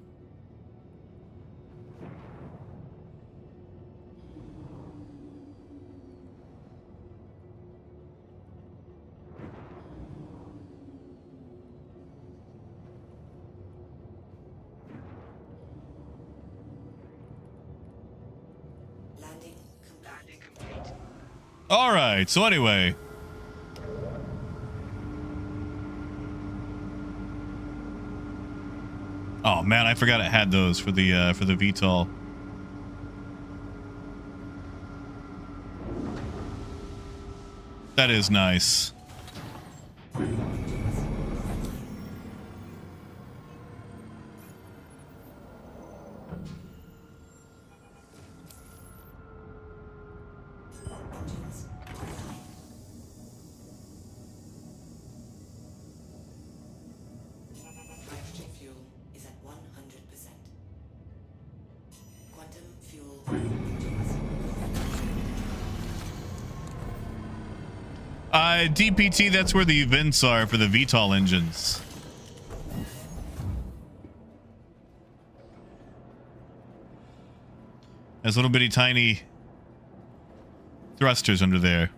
Landing complete. All right. So anyway, oh man, I forgot I had those for the VTOL. That is nice. Hydrogen fuel is at 100%. Quantum fuel. DPT, that's where the vents are for the VTOL engines. There's little bitty tiny thrusters under there.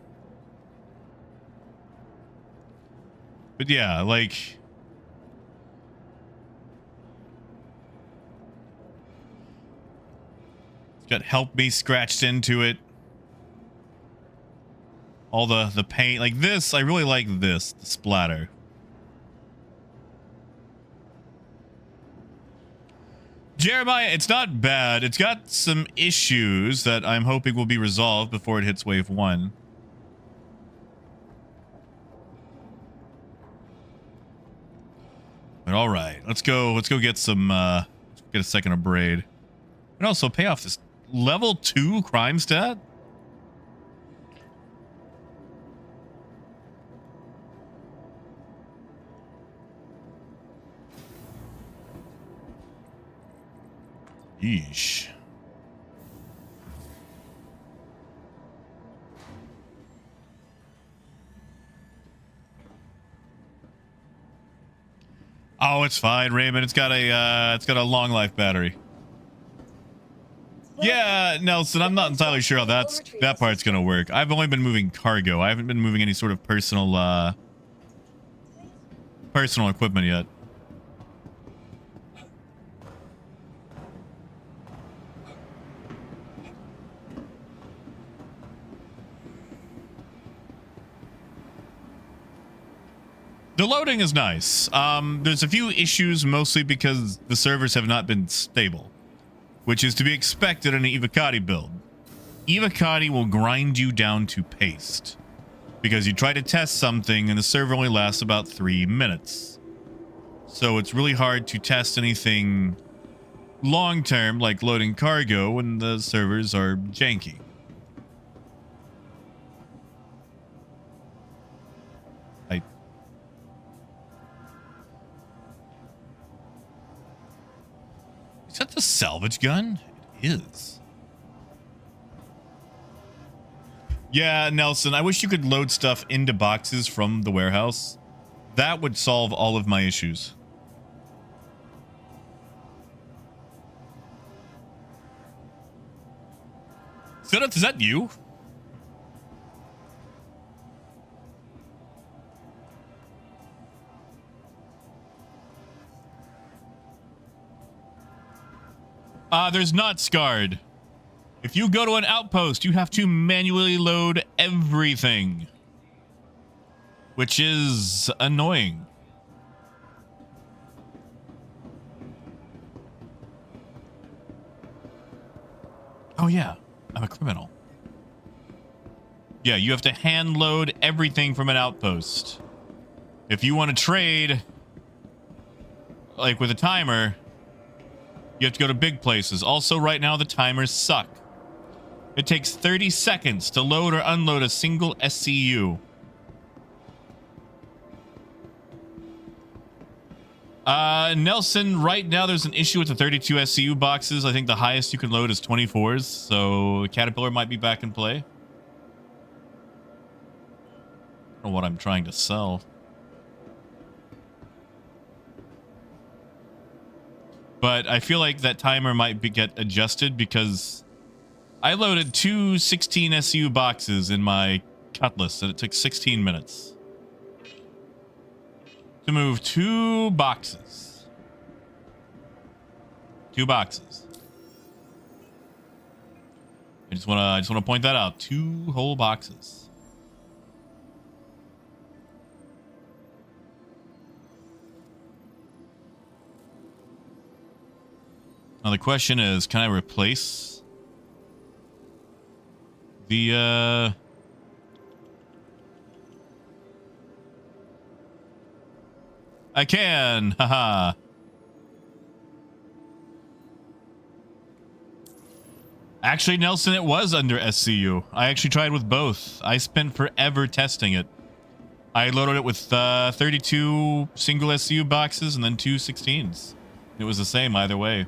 But yeah, like, it's got help me scratched into it. All the paint, like this, I really like this, the splatter. Jeremiah, it's not bad. It's got some issues that I'm hoping will be resolved before it hits wave 1. But all right, let's go get some get a second of braid. And also pay off this level 2 crime stat. Yeesh. Oh, it's fine, Raymond. It's got a long life battery. Yeah, Nelson, I'm not entirely sure how that part's gonna work. I've only been moving cargo. I haven't been moving any sort of personal equipment yet. The loading is nice. There's a few issues, mostly because the servers have not been stable, which is to be expected in an Evocati build. Evocati will grind you down to paste because you try to test something and the server only lasts about 3 minutes. So it's really hard to test anything long term, like loading cargo, when the servers are janky. Is that the salvage gun? It is. Yeah, Nelson, I wish you could load stuff into boxes from the warehouse. That would solve all of my issues. Siddharth, is that you? There's not scarred. If you go to an outpost, you have to manually load everything, which is annoying. Oh yeah, I'm a criminal. Yeah, you have to hand load everything from an outpost. If you want to trade, like with a timer, you have to go to big places. Also, right now, the timers suck. It takes 30 seconds to load or unload a single SCU. Nelson, right now there's an issue with the 32 SCU boxes. I think the highest you can load is 24s, so Caterpillar might be back in play. I don't know what I'm trying to sell. But I feel like that timer might get adjusted because I loaded two 16 SU boxes in my Cutlass and it took 16 minutes to move two boxes. Two boxes. I just want to point that out. Two whole boxes. Now the question is, can I replace the I can. Haha. Actually, Nelson, it was under SCU. I actually tried with both. I spent forever testing it. I loaded it with 32 single SCU boxes and then two 16s. It was the same either way.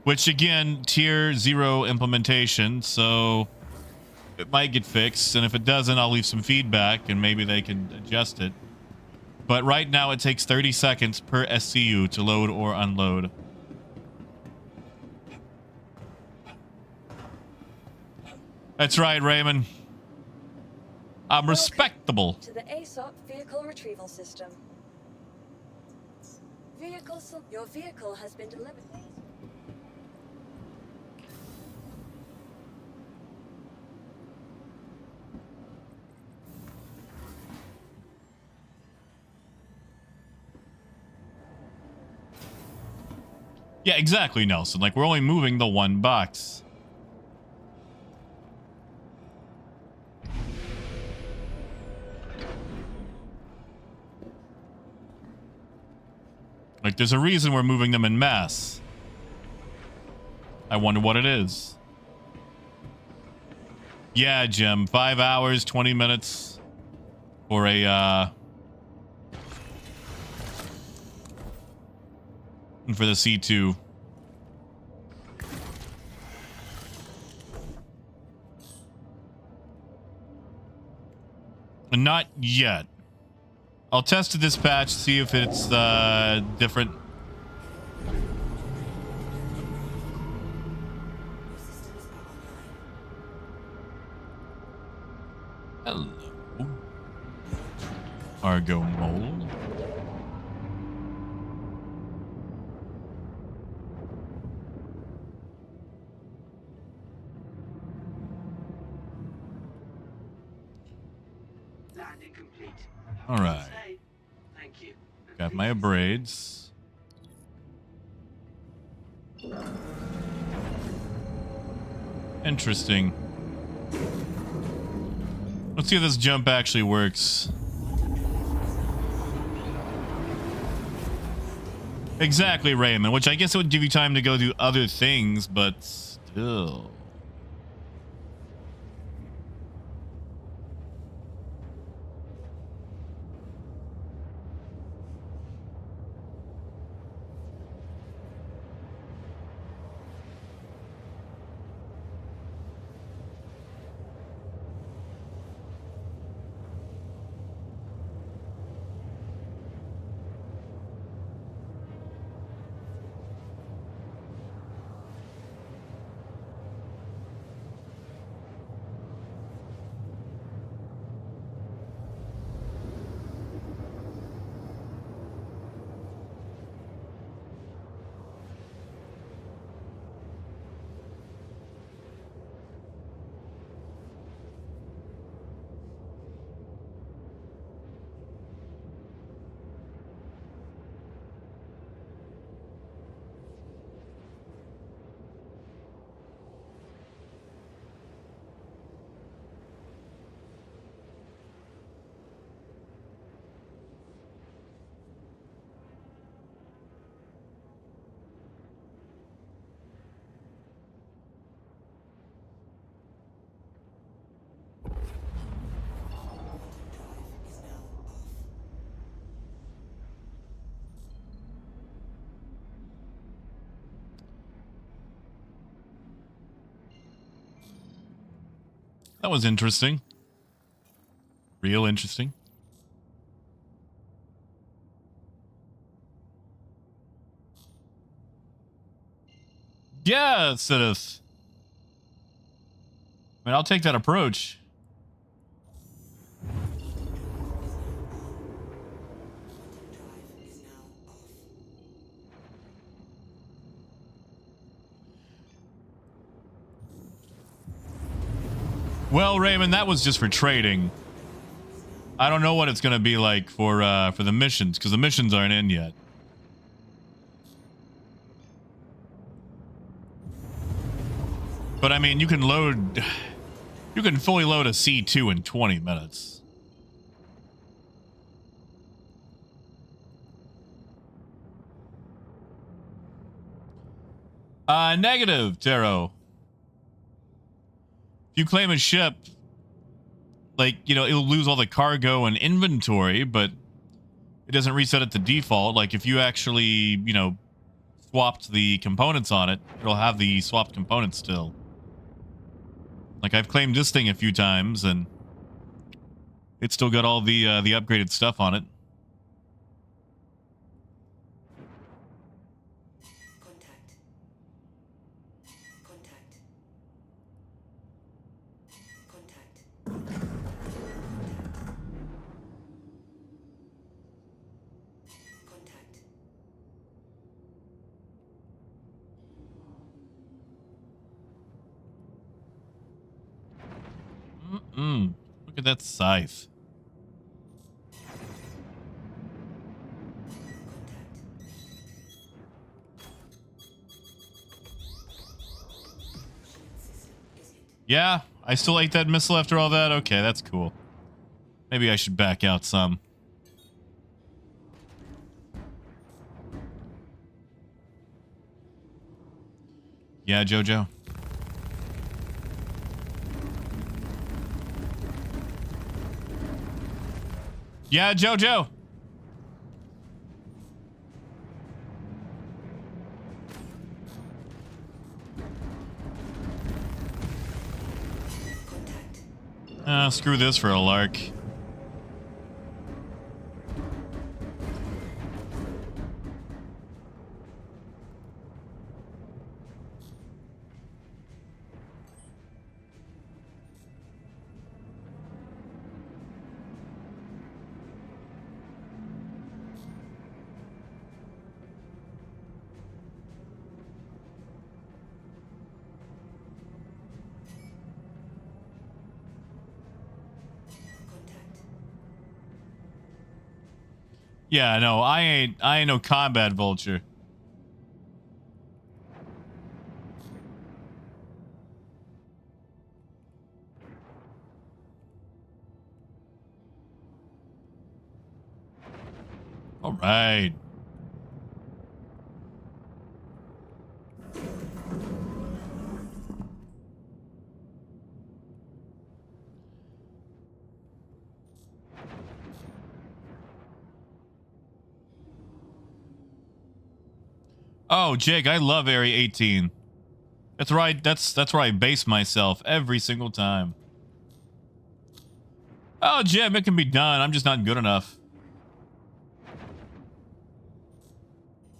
Which, again, tier 0 implementation, so it might get fixed. And if it doesn't, I'll leave some feedback and maybe they can adjust it. But right now, it takes 30 seconds per SCU to load or unload. That's right, Raymond. I'm respectable. To the ASOP vehicle retrieval system. Your vehicle has been delivered. Yeah, exactly, Nelson. Like, we're only moving the one box. Like, there's a reason we're moving them in mass. I wonder what it is. Yeah, Jim. 5 hours, 20 minutes for a, for the C2. Not yet. I'll test the dispatch, see if it's different. Hello. Argo mold. Landing complete. All right. Thank you. Got my abrades. Interesting. Let's see if this jump actually works. Exactly, Raymond, which I guess it would give you time to go do other things, but still. That was interesting. Real interesting. Yeah, Sidith. I mean, I'll take that approach. Drive is now off. Well, Raymond, that was just for trading. I don't know what it's gonna be like for the missions, because the missions aren't in yet. But I mean, you can fully load a C2 in 20 minutes. Negative, Taro. If you claim a ship, like, you know, it'll lose all the cargo and inventory, but it doesn't reset it to default. Like, if you actually, you know, swapped the components on it, it'll have the swapped components still. Like, I've claimed this thing a few times, and it's still got all the upgraded stuff on it. Contact. Contact. Contact. Contact. Look at that scythe. Yeah, I still ate that missile after all that? Okay, that's cool. Maybe I should back out some. Yeah, Jojo? Yeah, Jojo? Screw this for a lark. Yeah, no, I ain't no combat vulture. All right. Oh, Jake, I love Area 18. That's right. That's where I base myself every single time. Oh, Jim, it can be done. I'm just not good enough.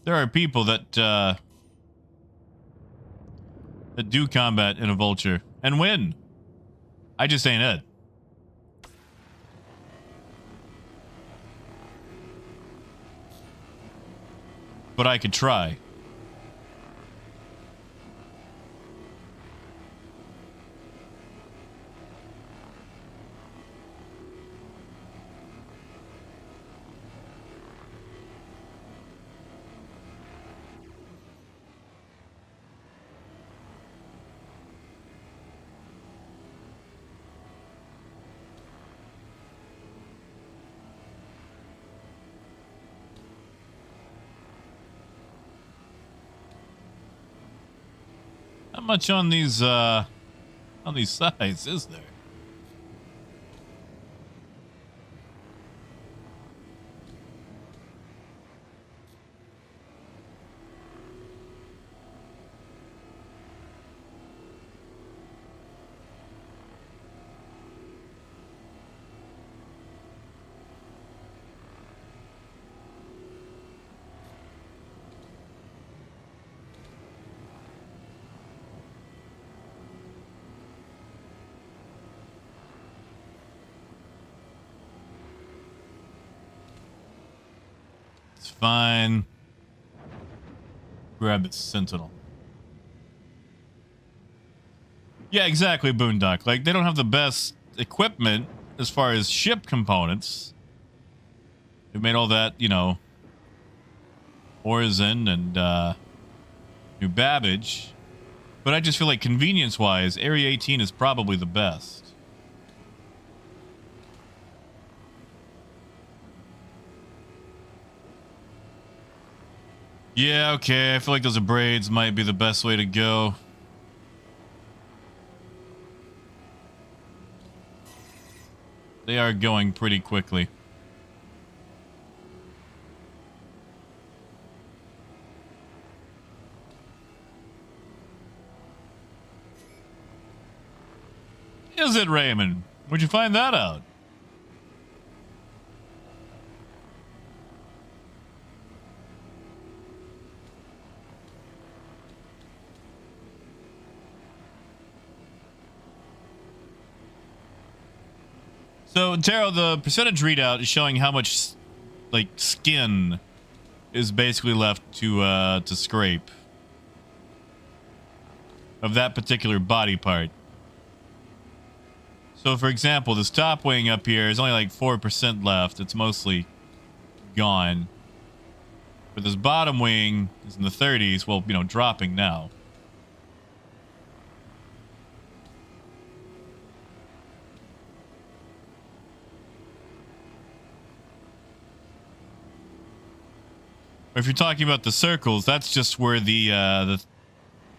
There are people that do combat in a vulture and win. I just ain't it. But I could try. How much on these sides is there? fine. Grab the Sentinel. Yeah, exactly, Boondock. Like, they don't have the best equipment as far as ship components. They've made all that, you know, Horizon and New Babbage. But I just feel like convenience-wise, Area 18 is probably the best. Yeah, okay. I feel like those braids might be the best way to go. They are going pretty quickly. Is it, Raymond? Where'd you find that out? So, Taro, the percentage readout is showing how much, like, skin is basically left to scrape of that particular body part. So, for example, this top wing up here is only like 4% left. It's mostly gone. But this bottom wing is in the 30s. Well, you know, dropping now. Or if you're talking about the circles, that's just where the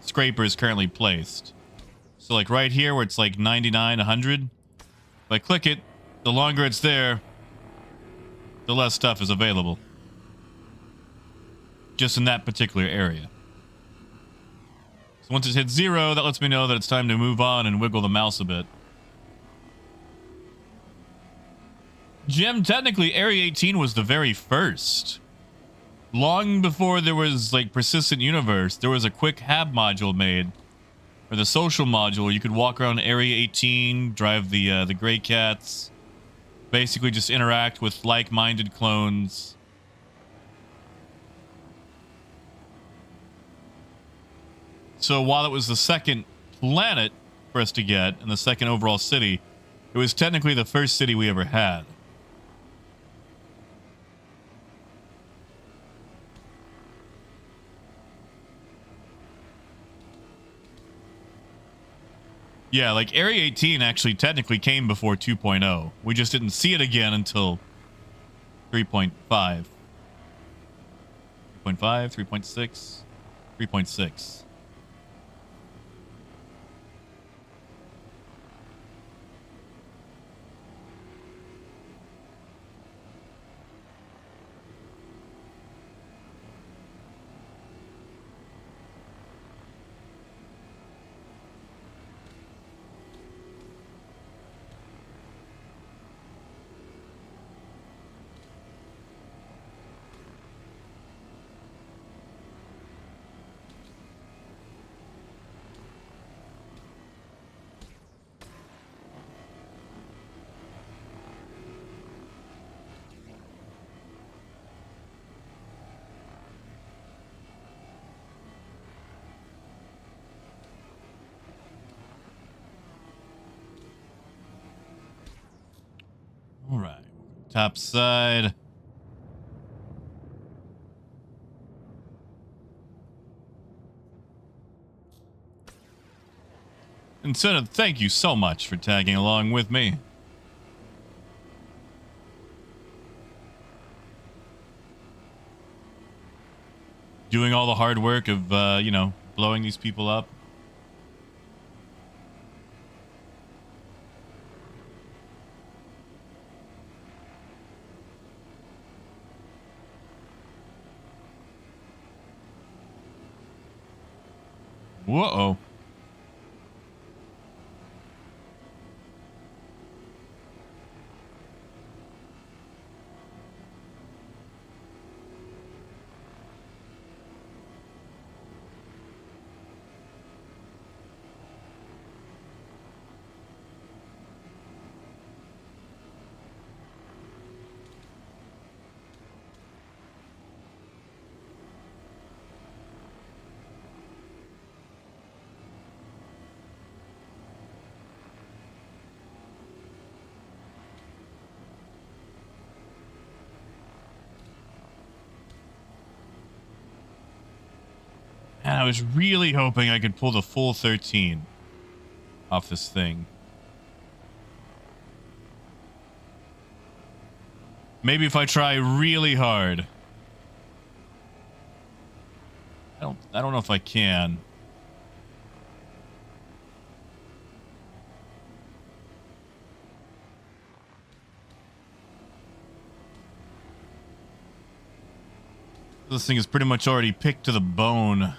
scraper is currently placed. So like right here where it's like 99, 100. If I click it, the longer it's there, the less stuff is available. Just in that particular area. So once it hits 0, that lets me know that it's time to move on and wiggle the mouse a bit. Jim, technically Area 18 was the very first. Long before there was like Persistent Universe, there was a quick hab module made, or the social module. You could walk around Area 18, drive the Grey Cats, basically just interact with like-minded clones. So while it was the second planet for us to get and the second overall city, it was technically the first city we ever had. Yeah, like Area 18 actually technically came before 2.0. We just didn't see it again until 3.5. 3.5, 3.6, 3.6. All right, top side. Incentive, thank you so much for tagging along with me. Doing all the hard work of, you know, blowing these people up. Whoa. I was really hoping I could pull the full 13 off this thing. Maybe if I try really hard. I don't know if I can. This thing is pretty much already picked to the bone.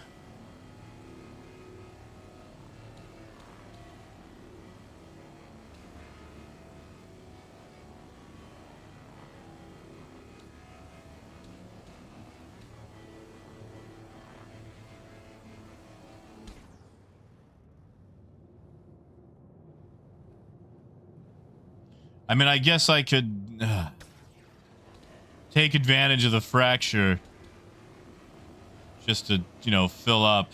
I mean, I guess I could take advantage of the fracture just to, you know, fill up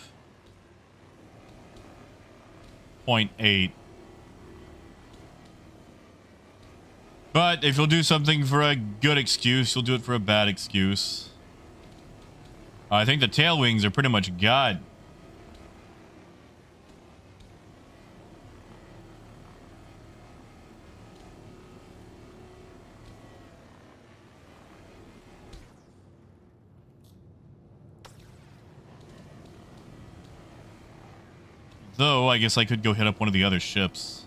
0.8. But if you'll do something for a good excuse, you'll do it for a bad excuse. I think the tail wings are pretty much god. Though, I guess I could go hit up one of the other ships.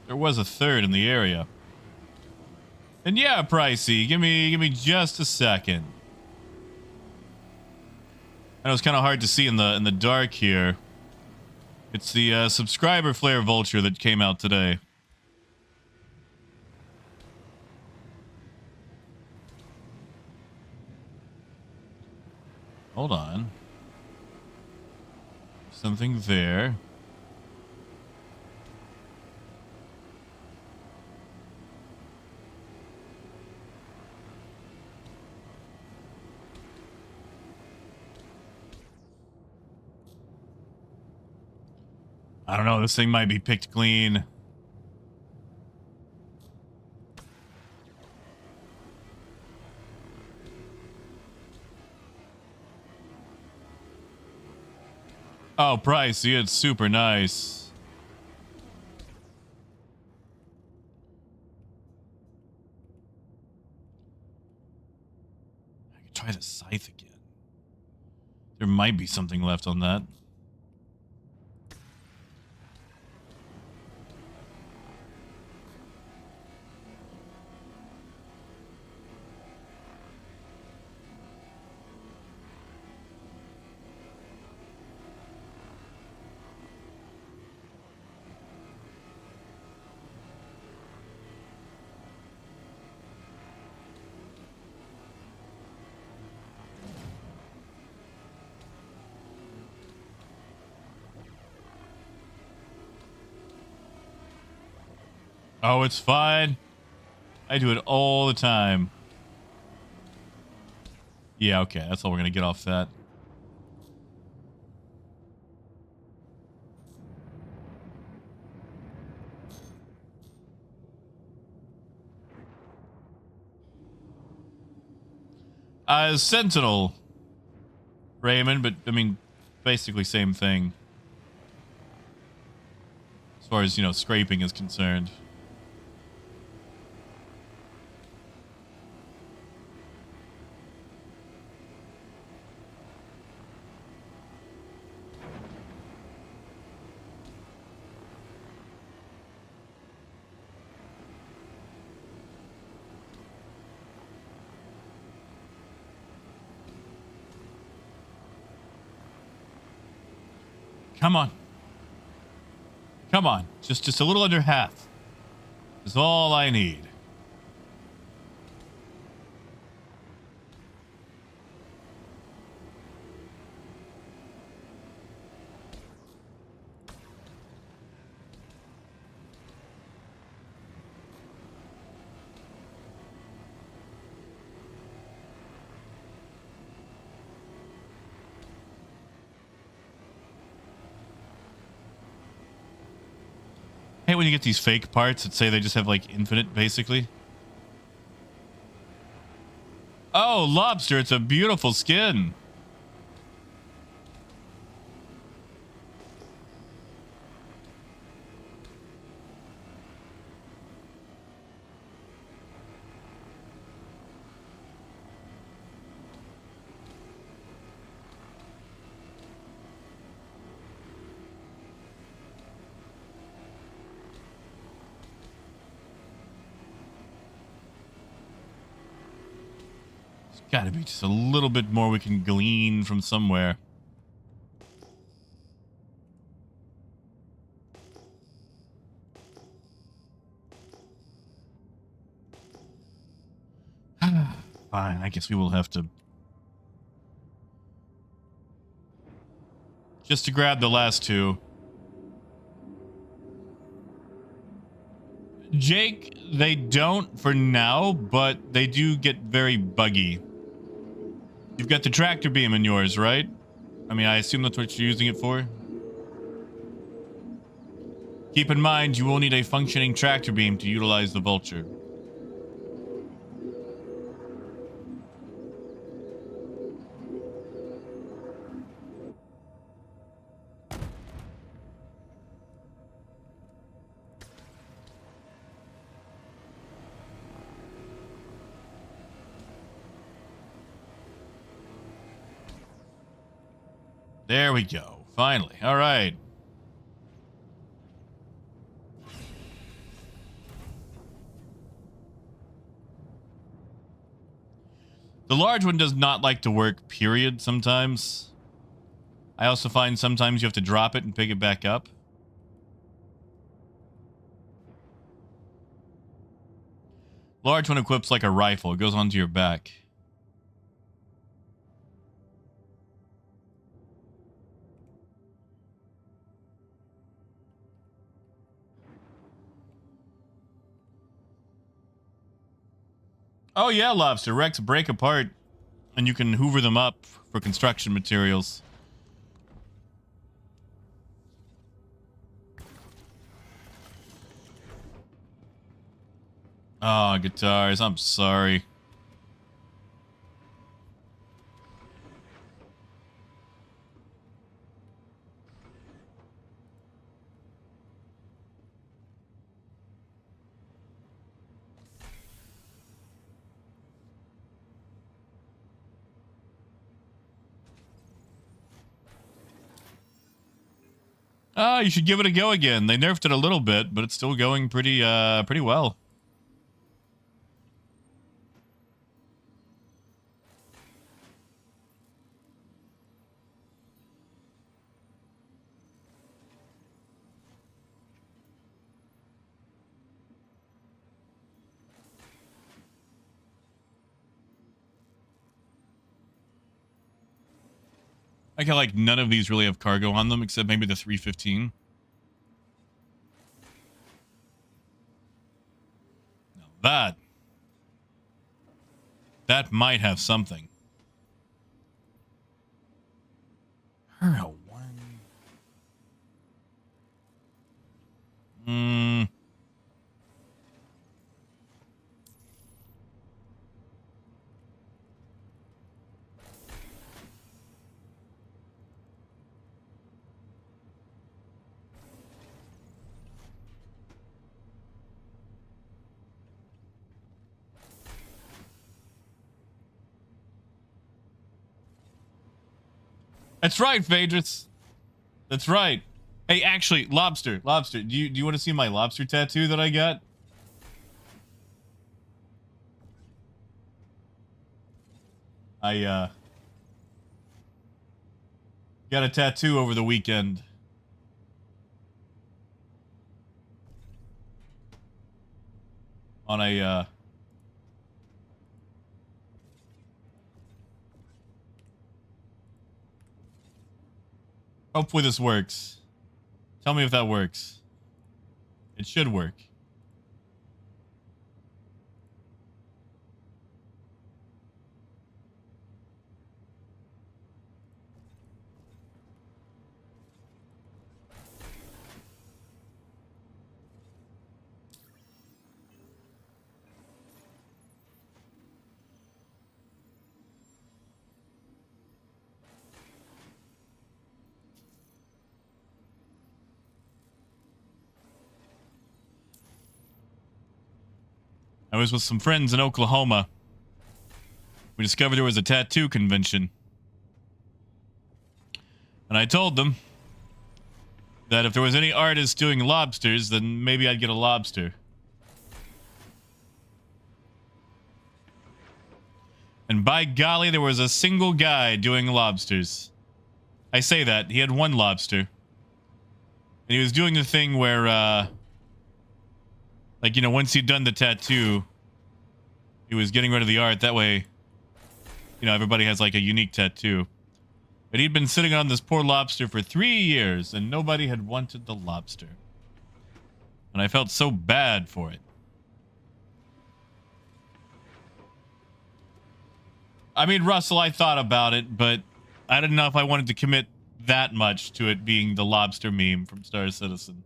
There was a third in the area. And yeah, pricey, give me just a second. I know it's kind of hard to see in the dark here. It's the subscriber flare Vulture that came out today. Hold on. Something there. I don't know, this thing might be picked clean. Oh, pricey, it's super nice. I could try the scythe again. There might be something left on that. Oh, it's fine. I do it all the time. Yeah, okay. That's all we're going to get off that. Sentinel. Raymond, but, I mean, basically same thing. As far as, you know, scraping is concerned. Come on. Come on. Just a little under half is all I need. I hate when you get these fake parts that say they just have like infinite, basically. Oh, lobster, it's a beautiful skin. Gotta be just a little bit more we can glean from somewhere. Fine, I guess we will have to... Just to grab the last two. Jake, they don't for now, but they do get very buggy. You've got the tractor beam in yours, right? I mean, I assume that's what you're using it for. Keep in mind, you will need a functioning tractor beam to utilize the Vulture. There we go. Finally. All right. The large one does not like to work, period, sometimes. I also find sometimes you have to drop it and pick it back up. Large one equips like a rifle. It goes onto your back. Oh yeah, Lobster. Wrecks break apart, and you can hoover them up for construction materials. Oh, guitars. I'm sorry. Oh, you should give it a go again. They nerfed it a little bit, but it's still going pretty well. I feel like none of these really have cargo on them, except maybe the 315. Now that might have something. Hurl one. That's right, Phaedrus. That's right. Hey, actually, Lobster, do you want to see my lobster tattoo that I got? I got a tattoo over the weekend. On a hopefully this works. Tell me if that works. It should work. I was with some friends in Oklahoma. We discovered there was a tattoo convention. And I told them that if there was any artists doing lobsters, then maybe I'd get a lobster. And by golly, there was a single guy doing lobsters. I say that. He had one lobster. And he was doing the thing where, like, you know, once he'd done the tattoo, he was getting rid of the art. That way, you know, everybody has, like, a unique tattoo. But he'd been sitting on this poor lobster for 3 years, and nobody had wanted the lobster. And I felt so bad for it. I mean, Russell, I thought about it, but I didn't know if I wanted to commit that much to it being the lobster meme from Star Citizen.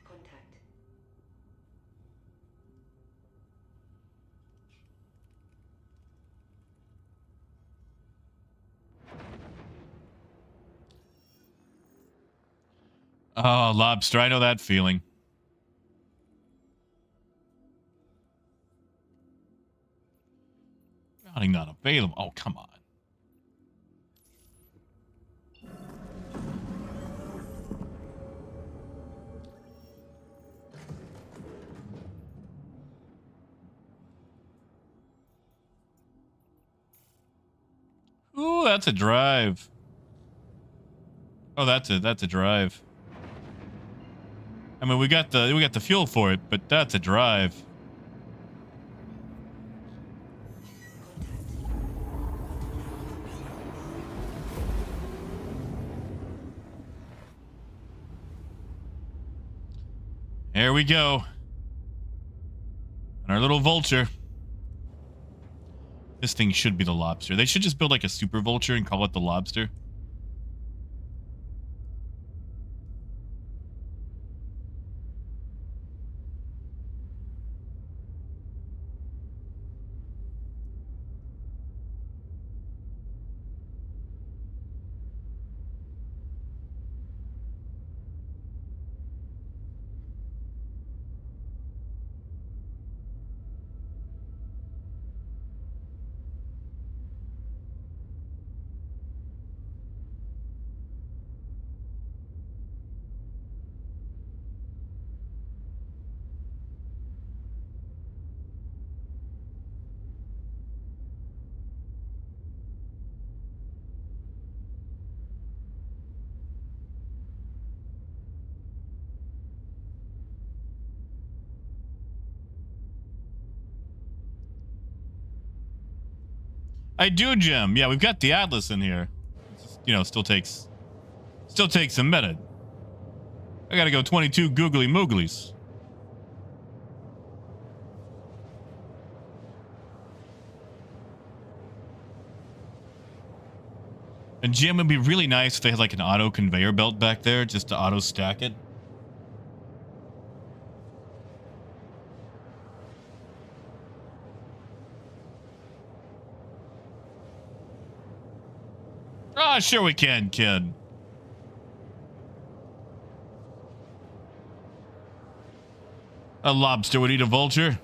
Contact. Oh, lobster, I know that feeling. Routing not available. Oh, come on. Ooh, that's a drive. Oh, that's a drive. I mean, we got the fuel for it, but that's a drive. There we go. And our little vulture. This thing should be the lobster. They should just build like a super vulture and call it the lobster. I do, Jim. Yeah, we've got the Atlas in here. It's just, you know, still takes a minute. I gotta go 22 googly mooglies. And Jim, would be really nice if they had like an auto conveyor belt back there just to auto stack it. Ah, sure we can, kid. A lobster would eat a vulture.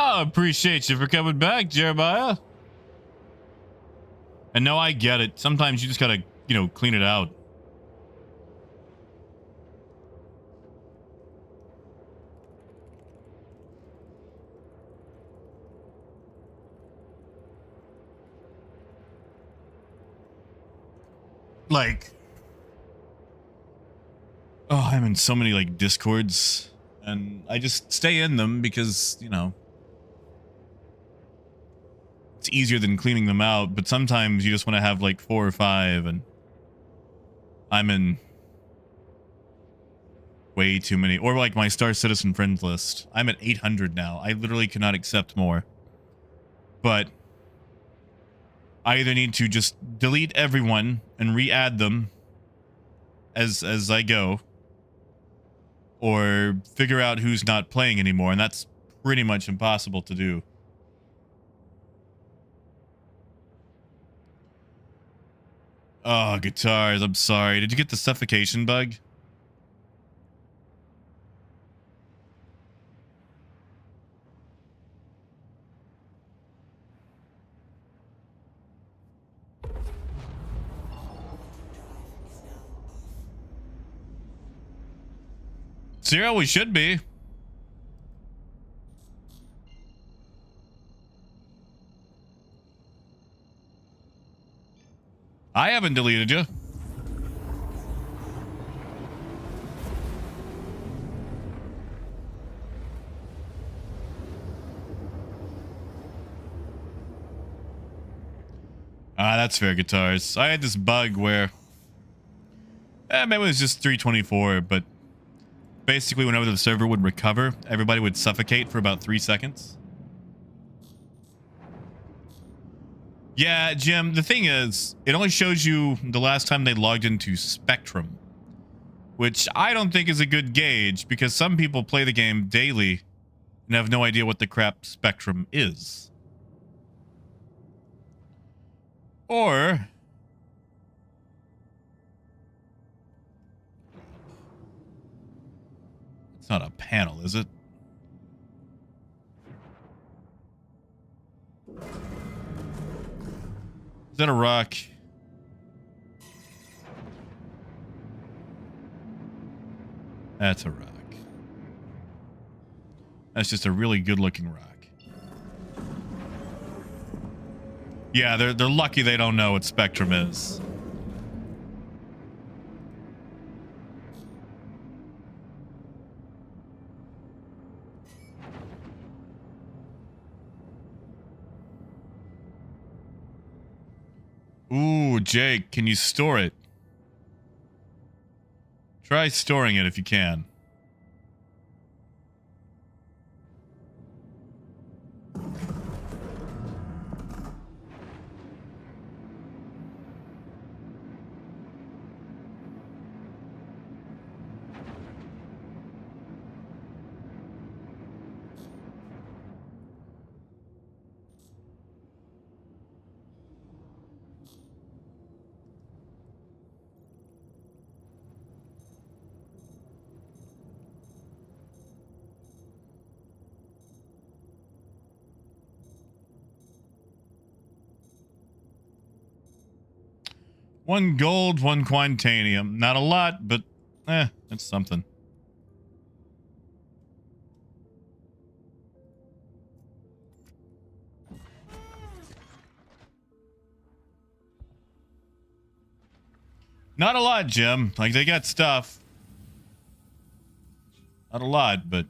Oh, appreciate you for coming back, Jeremiah. And no, I get it. Sometimes you just gotta, clean it out. Like, oh, I'm in so many like Discords, and I just stay in them because, it's easier than cleaning them out. But sometimes you just want to have like 4 or 5, and I'm in way too many. Or like my Star Citizen friends list, I'm at 800 now. I literally cannot accept more. But I either need to just delete everyone and re-add them as I go, or figure out who's not playing anymore, and that's pretty much impossible to do. Oh, guitars, I'm sorry. Did you get the suffocation bug? Zero, we should be. I haven't deleted you. That's fair, guitars. I had this bug where maybe it was just 324, but basically whenever the server would recover, everybody would suffocate for about 3 seconds. Yeah, Jim, the thing is, it only shows you the last time they logged into Spectrum, which I don't think is a good gauge because some people play the game daily and have no idea what the crap Spectrum is. Or it's not a panel, is it? Is that a rock? That's a rock. That's just a really good looking rock. Yeah, they're lucky they don't know what Spectrum is. Ooh, Jake, can you store it? Try storing it if you can. One gold, one quantanium. Not a lot, but it's something. Not a lot, Jim. Like, they got stuff. Not a lot, but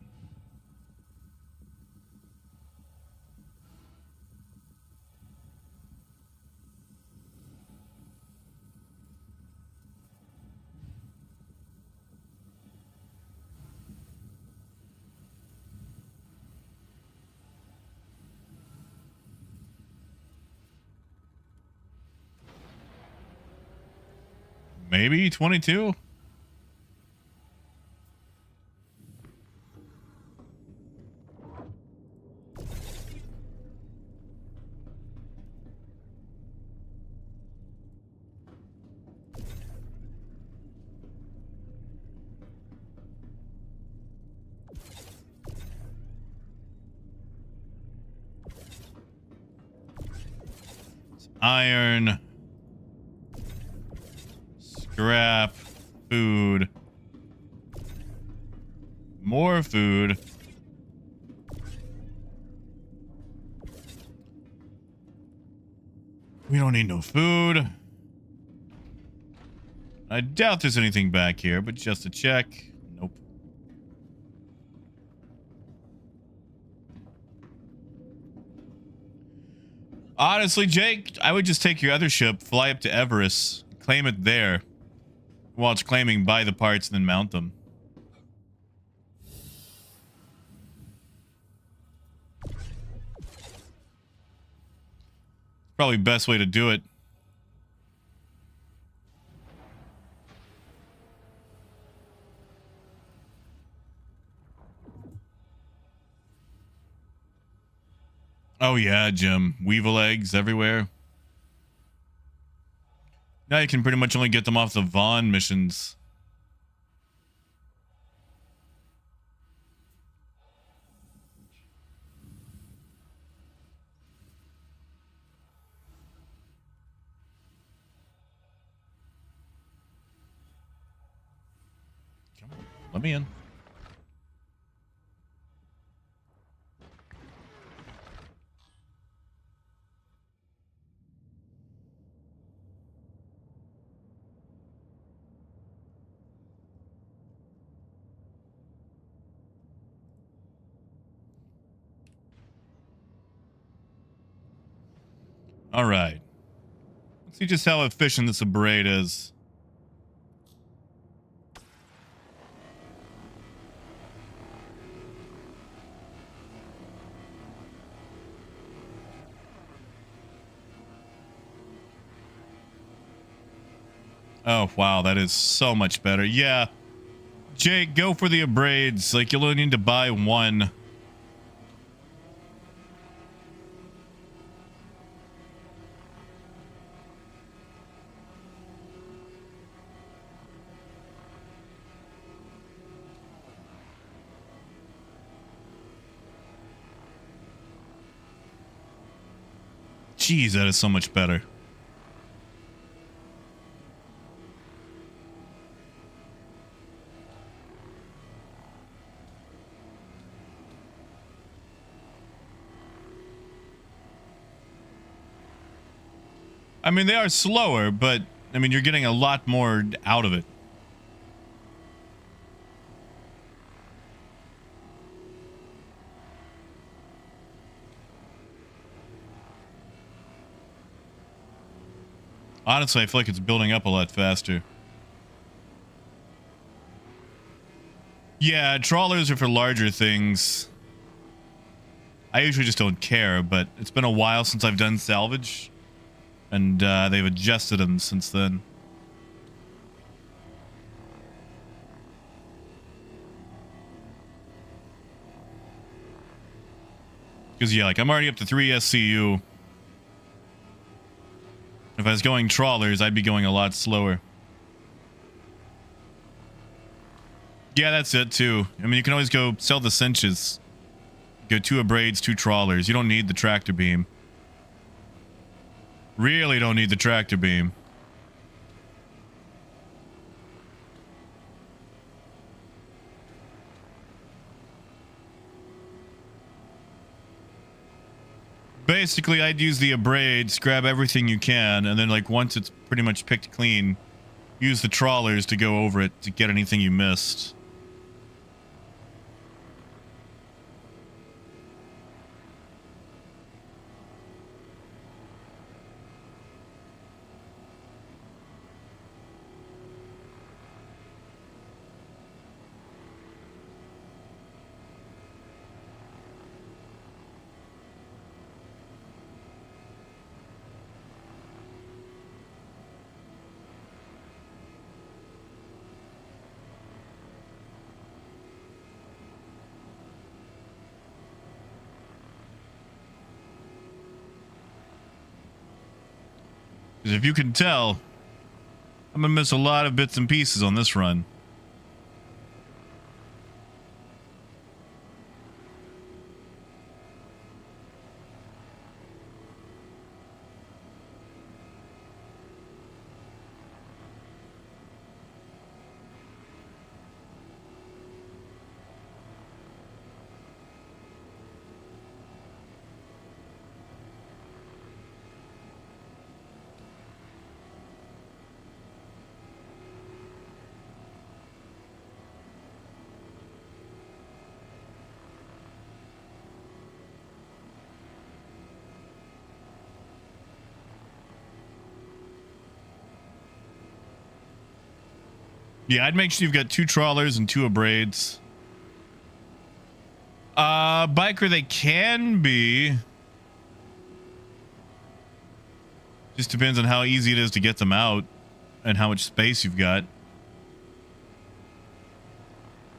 maybe 22. Iron. Scrap. Food. More food. We don't need no food. I doubt there's anything back here, but just to check. Nope. Honestly, Jake, I would just take your other ship, fly up to Everest, claim it there, while it's claiming, buy the parts, and then mount them. Probably best way to do it. Oh yeah, Jim. Weevil eggs everywhere. Now you can pretty much only get them off the Vaughn missions. Come on, let me in. All right. Let's see just how efficient this abrade is. Oh, wow. That is so much better. Yeah. Jake, go for the abrades. Like, you'll only need to buy one. Jeez, that is so much better. I mean, they are slower, but I mean, you're getting a lot more out of it. Honestly, I feel like it's building up a lot faster. Yeah, trawlers are for larger things. I usually just don't care, but it's been a while since I've done salvage. And they've adjusted them since then. Because, yeah, like, I'm already up to 3 SCU. If I was going trawlers, I'd be going a lot slower. Yeah, that's it, too. I mean, you can always go sell the cinches. Go 2 abrades, 2 trawlers. You don't need the tractor beam. Really don't need the tractor beam. Basically, I'd use the abrades, grab everything you can, and then, like, once it's pretty much picked clean, use the trawlers to go over it to get anything you missed. Because if you can tell, I'm going to miss a lot of bits and pieces on this run. Yeah, I'd make sure you've got 2 trawlers and 2 abrades. Biker, they can be. Just depends on how easy it is to get them out and how much space you've got.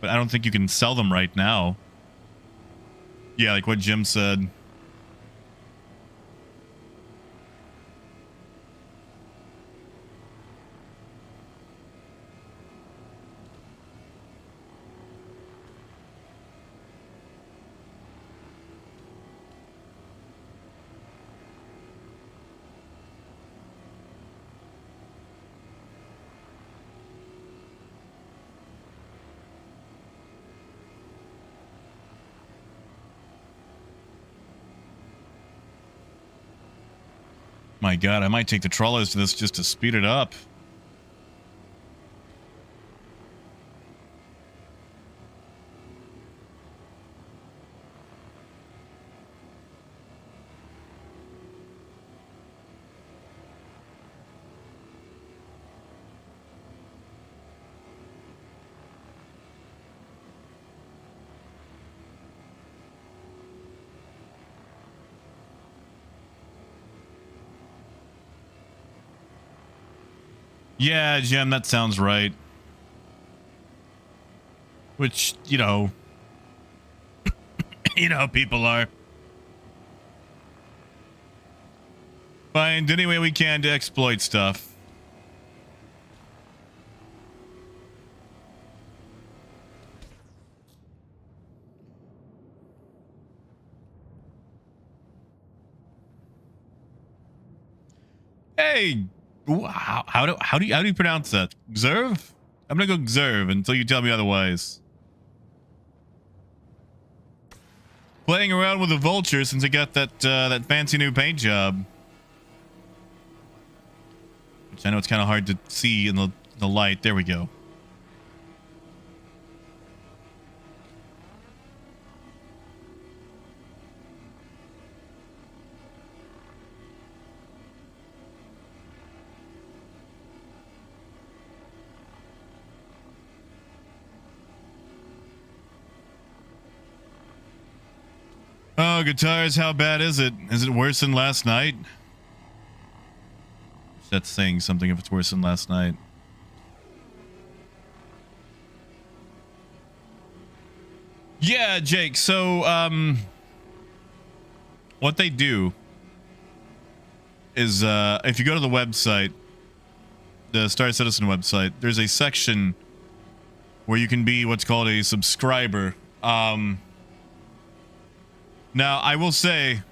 But I don't think you can sell them right now. Yeah, like what Jim said. My God, I might take the trawlers to this just to speed it up. Yeah, Jim, that sounds right. Which, you know, you know how people are. Find any way we can to exploit stuff. Hey, how do you pronounce that? Xerv? I'm gonna go Xerv until you tell me otherwise. Playing around with the Vulture since I got that that fancy new paint job. Which I know it's kind of hard to see in the light. There we go. Oh, guitars, how bad is it? Is it worse than last night? That's saying something if it's worse than last night. Yeah, Jake, so, what they do is, if you go to the website, the Star Citizen website, there's a section where you can be what's called a subscriber. Now, I will say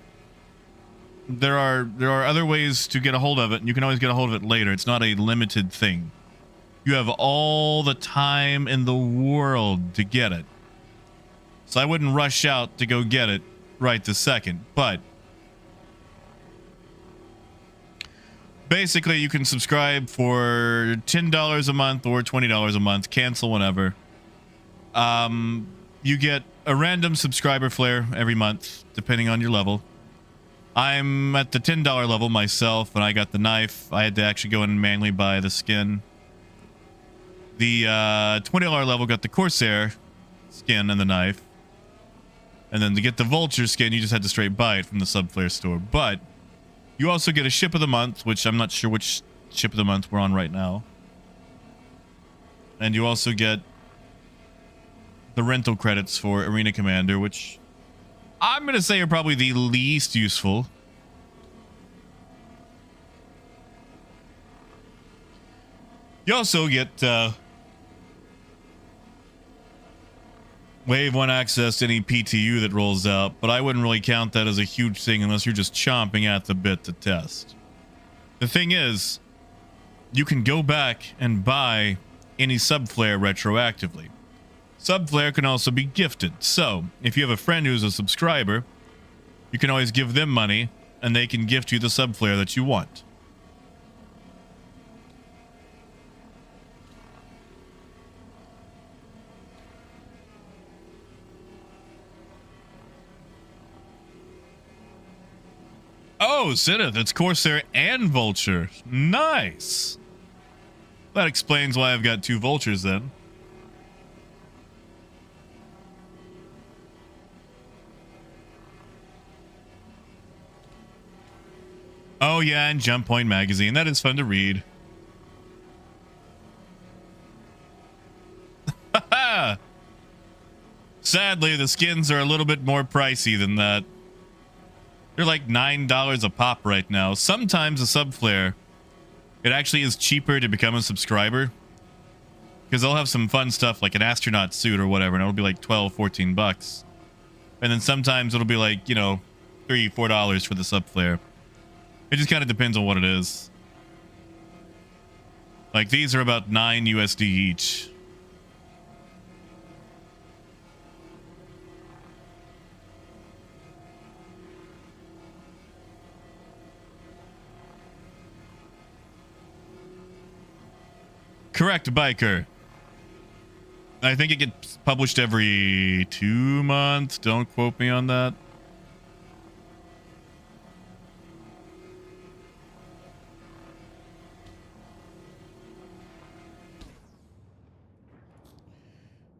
there are other ways to get a hold of it, and you can always get a hold of it later. It's not a limited thing. You have all the time in the world to get it. So I wouldn't rush out to go get it right this second. But basically, you can subscribe for $10 a month or $20 a month. Cancel whenever. You get a random subscriber flare every month, depending on your level. I'm at the $10 level myself, and I got the knife. I had to actually go in and manually buy the skin. The $20 level got the Corsair skin and the knife. And then to get the Vulture skin, you just had to straight buy it from the Subflare store. But you also get a ship of the month, which I'm not sure which ship of the month we're on right now. And you also get the rental credits for Arena Commander, which I'm going to say are probably the least useful. You also get Wave 1 access to any PTU that rolls out, but I wouldn't really count that as a huge thing unless you're just chomping at the bit to test. The thing is, you can go back and buy any Subflare retroactively. Subflare can also be gifted, so if you have a friend who's a subscriber, you can always give them money and they can gift you the Subflare that you want. Oh, Zenith, it's Corsair and Vulture. Nice. That explains why I've got 2 vultures then. Oh yeah, and Jump Point magazine. That is fun to read. Sadly, the skins are a little bit more pricey than that. They're like $9 a pop right now. Sometimes a sub flare, it actually is cheaper to become a subscriber, because they'll have some fun stuff like an astronaut suit or whatever, and it'll be like 12, 14 bucks. And then sometimes it'll be like, you know, $3, $4 for the sub flare. It just kind of depends on what it is. Like these are about 9 USD each. Correct, Biker. I think it gets published every 2 months. Don't quote me on that.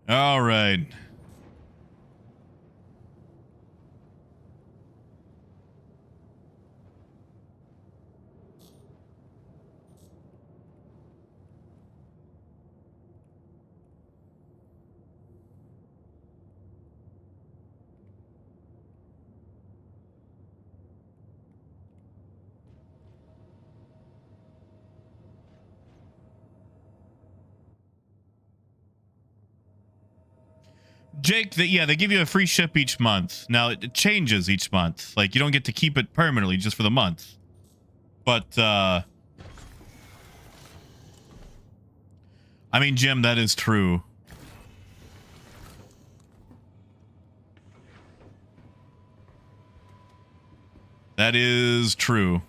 All right. Jake, they give you a free ship each month. Now, it changes each month. Like, you don't get to keep it permanently just for the month. But, I mean, Jim, that is true. That is true.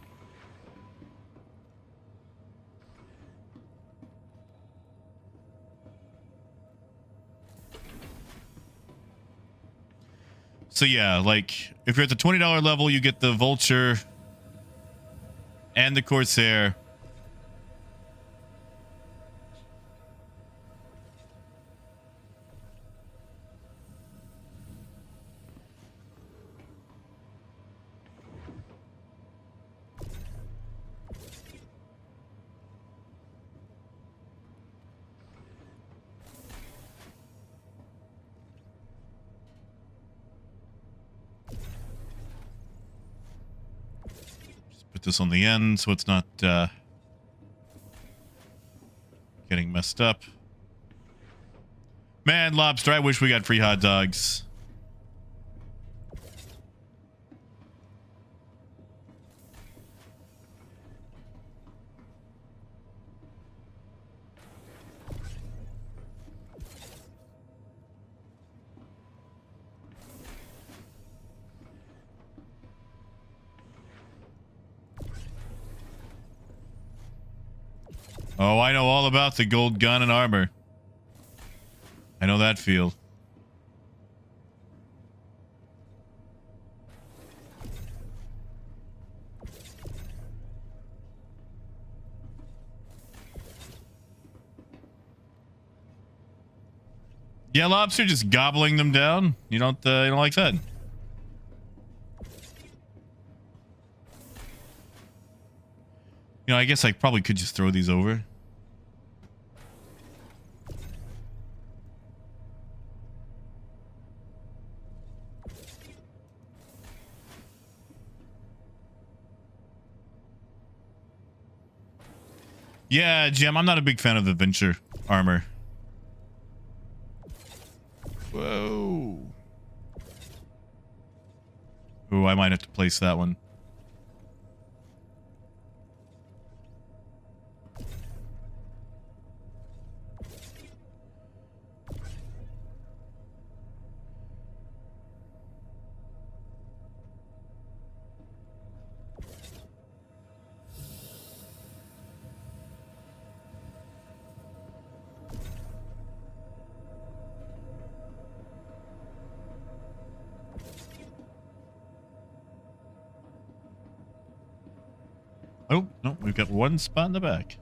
So yeah, like if you're at the $20 level, you get the Vulture and the Corsair. Put this on the end so it's not getting messed up. Man, Lobster, I wish we got free hot dogs. Oh, I know all about the gold gun and armor. I know that feel. Yeah, Lobster, just gobbling them down. You don't like that. You know, I guess I probably could just throw these over. Yeah, Jim, I'm not a big fan of the Vulture armor. Whoa. Ooh, I might have to place that one. Oh, no, we've got one spot in the back.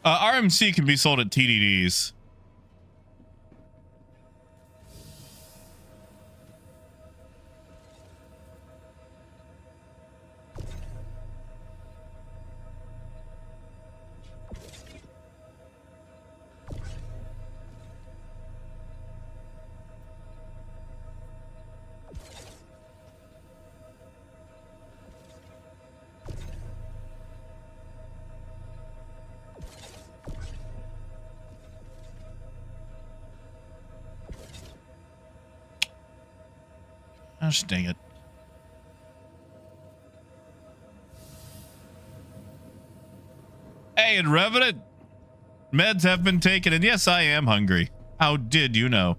RMC can be sold at TDDs. Gosh dang it. Hey, and Revenant, meds have been taken, and yes, I am hungry. How did you know?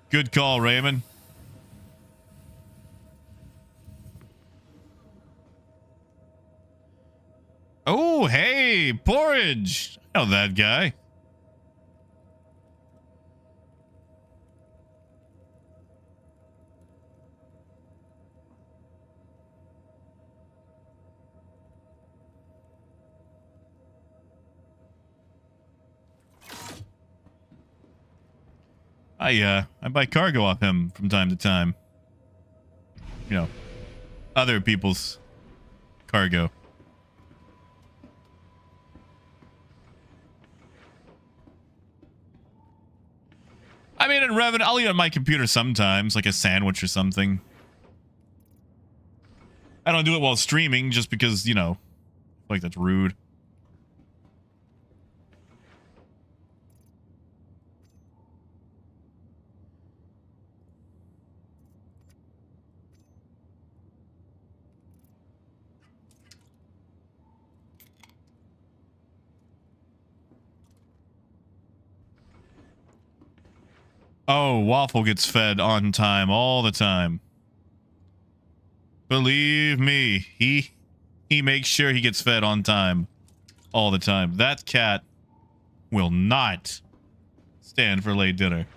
Good call, Raymond. Oh, hey, Porridge. I know that guy. I buy cargo off him from time to time. You know, other people's cargo. I mean, in Revenant, I'll eat on my computer sometimes, like a sandwich or something. I don't do it while streaming just because, you know, like that's rude. Oh, Waffle gets fed on time all the time. Believe me, he makes sure he gets fed on time all the time. That cat will not stand for late dinner.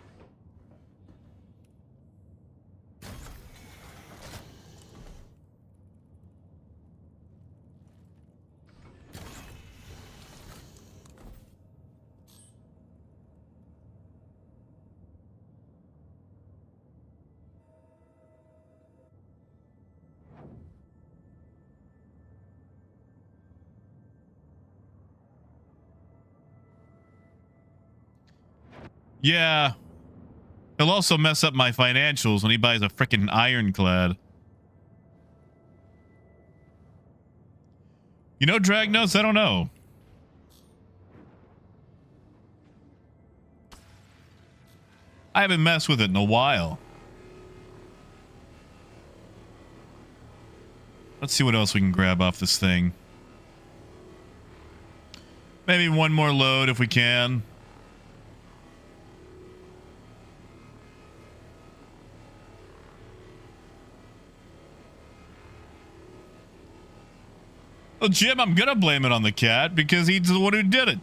Yeah. He'll also mess up my financials when he buys a frickin' ironclad. You know, Dragnos? I don't know. I haven't messed with it in a while. Let's see what else we can grab off this thing. Maybe one more load if we can. Well, Jim, I'm gonna blame it on the cat because he's the one who did it.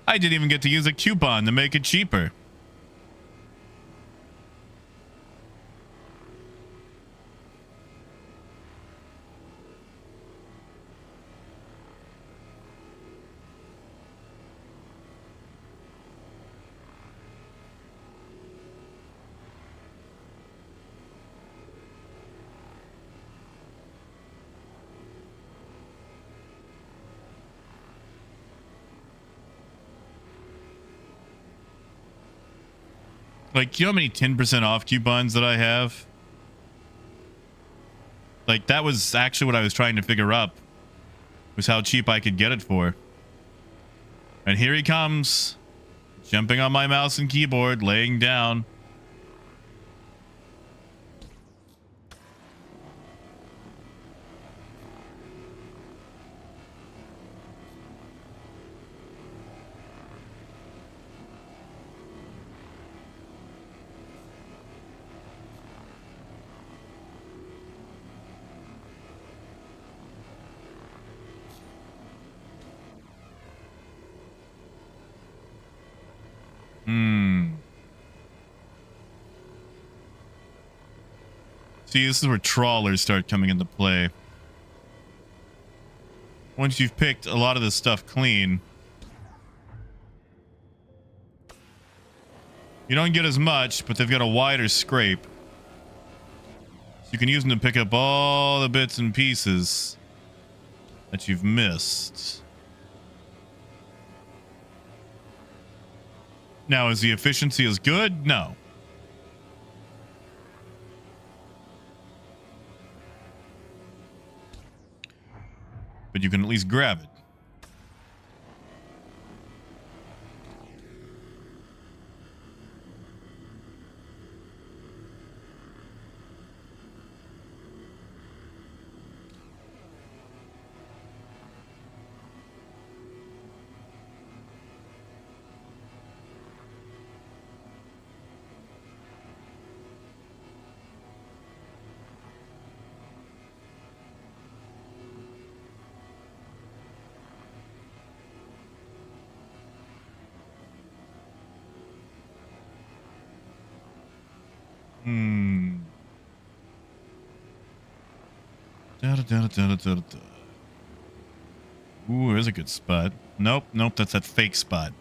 I didn't even get to use a coupon to make it cheaper. Like, you know how many 10% off coupons that I have? Like, that was actually what I was trying to figure up. Was how cheap I could get it for. And here he comes. Jumping on my mouse and keyboard, laying down. See, this is where trawlers start coming into play. Once you've picked a lot of this stuff clean, you don't get as much, but they've got a wider scrape. So you can use them to pick up all the bits and pieces that you've missed. Now, is the efficiency as good? No. But you can at least grab it. Ooh, there's a good spot. Nope, that's that fake spot.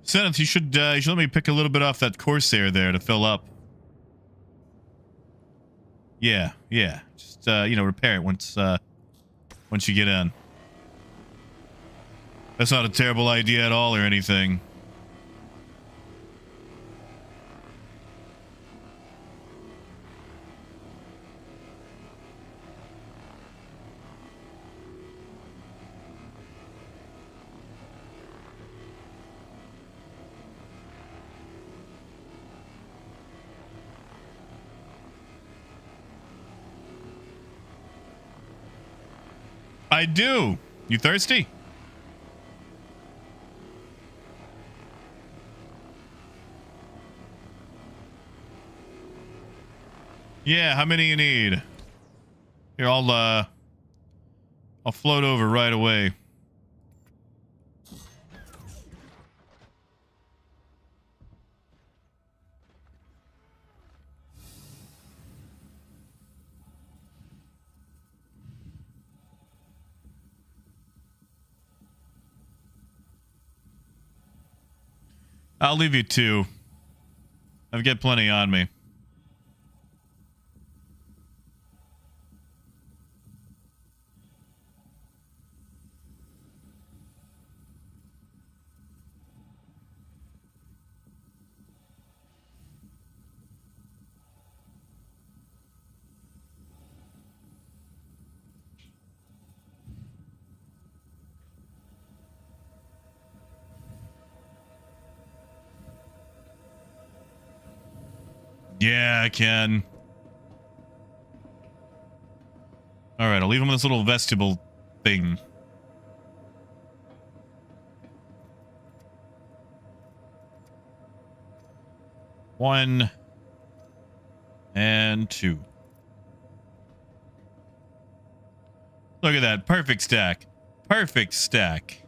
Senate, you should let me pick a little bit off that Corsair there to fill up. Yeah. Just repair it once you get in. That's not a terrible idea at all or anything. I do. You thirsty? Yeah, how many you need? Here, I'll float over right away. I'll leave you two. I've got plenty on me. Yeah, I can. All right, I'll leave him in this little vestibule thing. One and two. Look at that. Perfect stack. Perfect stack.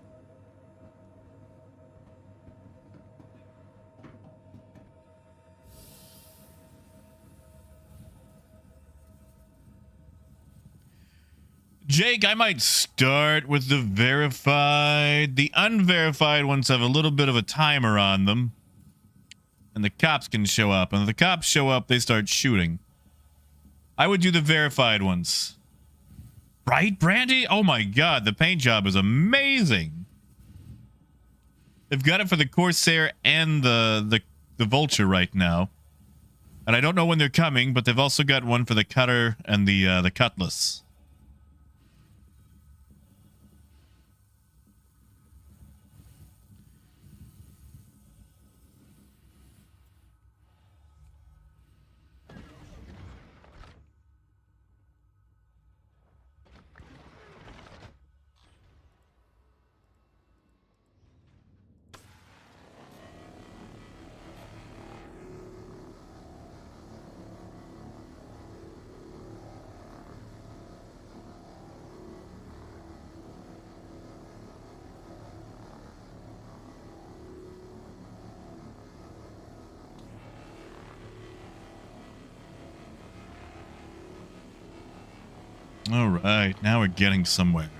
Jake, I might start with the verified. The unverified ones have a little bit of a timer on them. And the cops can show up. And if the cops show up, they start shooting. I would do the verified ones. Right, Brandy? Oh my god, the paint job is amazing. They've got it for the Corsair and the Vulture right now. And I don't know when they're coming, but they've also got one for the Cutter and the Cutlass. All right, now we're getting somewhere.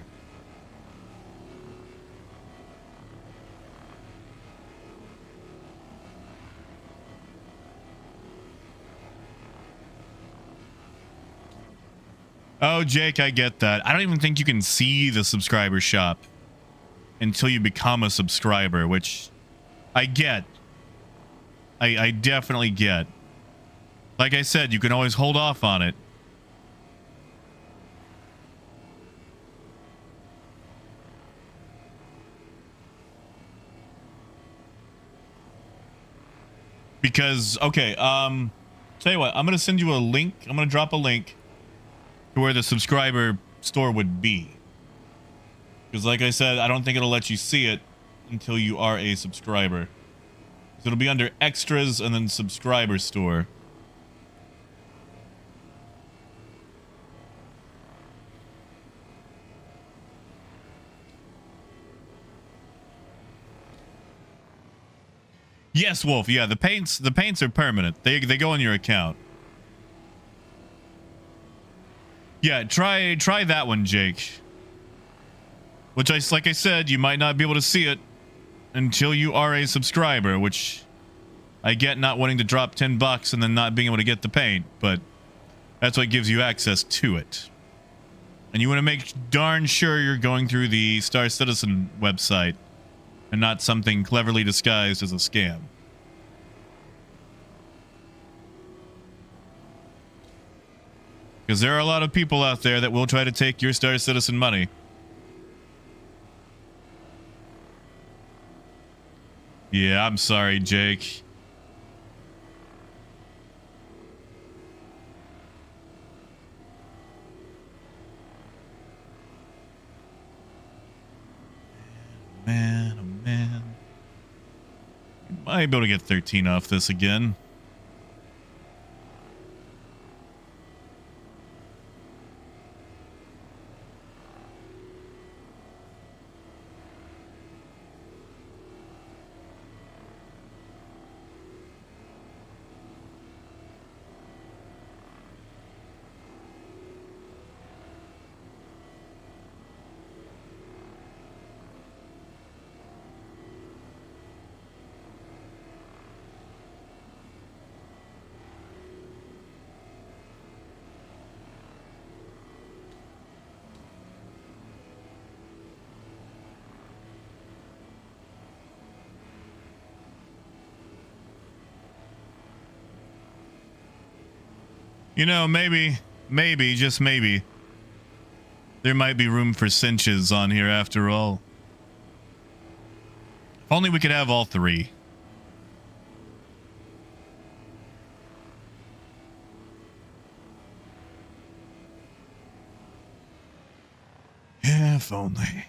Oh, Jake, I get that. I don't even think you can see the subscriber shop until you become a subscriber, which I get. I definitely get. Like I said, you can always hold off on it. Because, okay, tell you what, I'm going to send you a link. I'm going to drop a link to where the subscriber store would be. Because like I said, I don't think it'll let you see it until you are a subscriber. So it'll be under extras and then subscriber store. Yes, Wolf. Yeah, the paints are permanent. They go in your account. Yeah, try that one, Jake. Which like I said, you might not be able to see it until you are a subscriber, which I get not wanting to drop $10 and then not being able to get the paint, but that's what gives you access to it. And you want to make darn sure you're going through the Star Citizen website and not something cleverly disguised as a scam. Because there are a lot of people out there that will try to take your Star Citizen money. Yeah, I'm sorry, Jake. Man, oh man. You might be able to get 13 off this again. You know, maybe, just maybe, there might be room for cinches on here after all. If only we could have all three. Yeah, if only.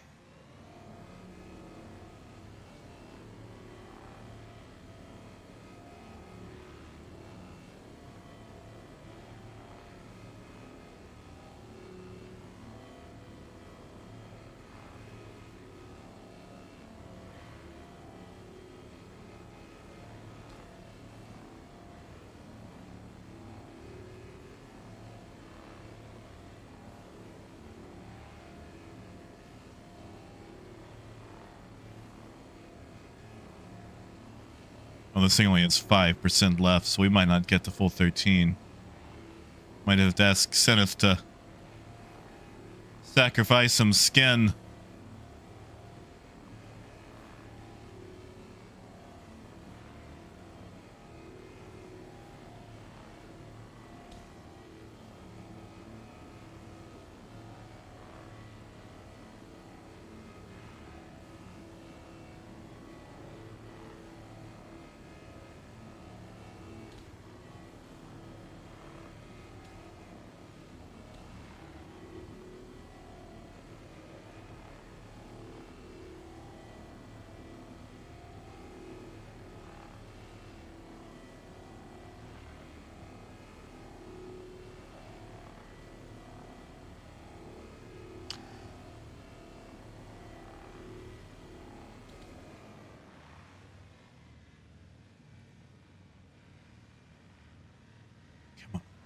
Well, this thing only has 5% left, so we might not get the full 13. Might have to ask Seneth to sacrifice some skin.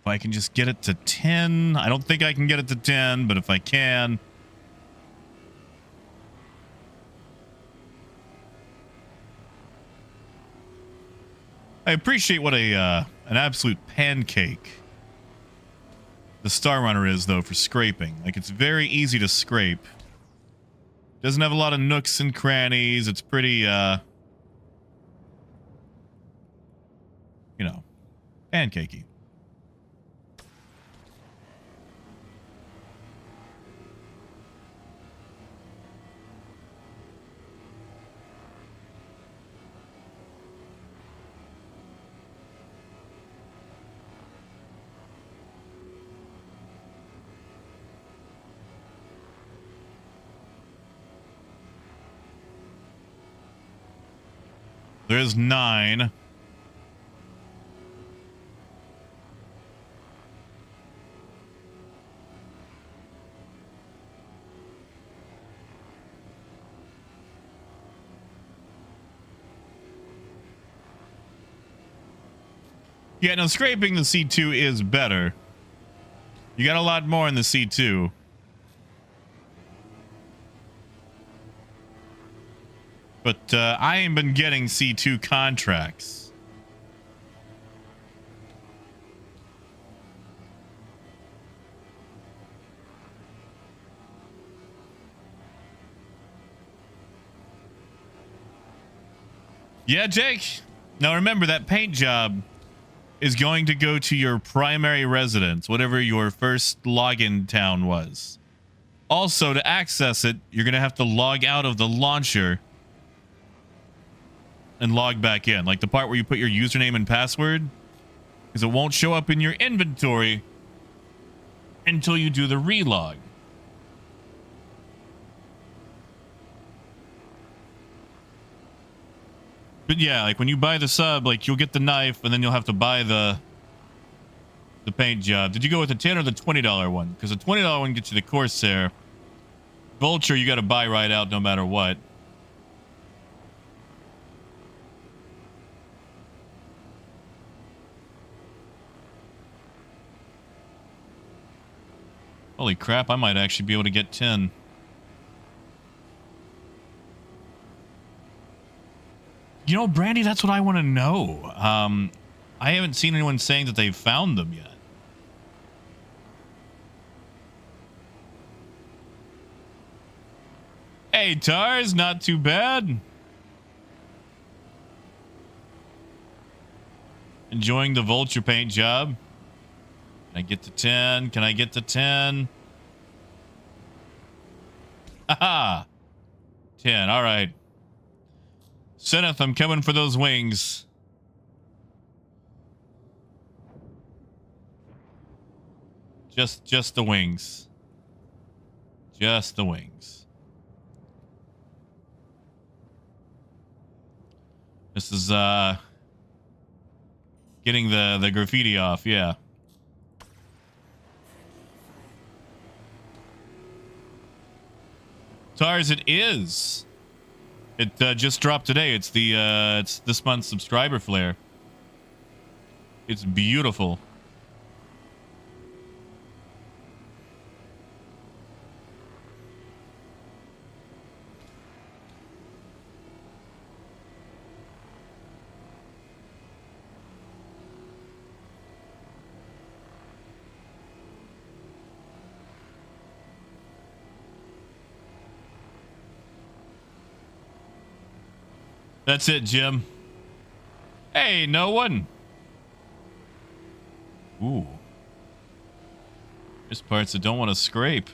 If I can just get it to 10. I don't think I can get it to 10, but if I can. I appreciate what an absolute pancake the Star Runner is, though, for scraping. Like, it's very easy to scrape. Doesn't have a lot of nooks and crannies. It's pretty, you know, pancakey. There's 9. Yeah, no, scraping the C2 is better. You got a lot more in the C2. But I ain't been getting C2 contracts. Yeah, Jake. Now remember, that paint job is going to go to your primary residence, whatever your first login town was. Also, to access it, you're going to have to log out of the launcher and log back in, like the part where you put your username and password, because it won't show up in your inventory until you do the relog. But yeah, like when you buy the sub, like you'll get the knife and then you'll have to buy the paint job. Did you go with the $10 or the $20 one? Because the $20 one gets you the Corsair. Vulture you got to buy right out no matter what. Holy crap, I might actually be able to get 10. You know, Brandy, that's what I want to know. I haven't seen anyone saying that they've found them yet. Hey, Tars, not too bad. Enjoying the Vulture paint job. Can I get to 10? Can I get to 10? Aha! 10, all right. Seneth, I'm coming for those wings. Just the wings. Just the wings. This is getting the graffiti off, yeah. Tars, it is. It just dropped today. It's the it's this month's subscriber flare. It's beautiful. That's it, Jim. Hey, no one. Ooh. There's parts that don't want to scrape.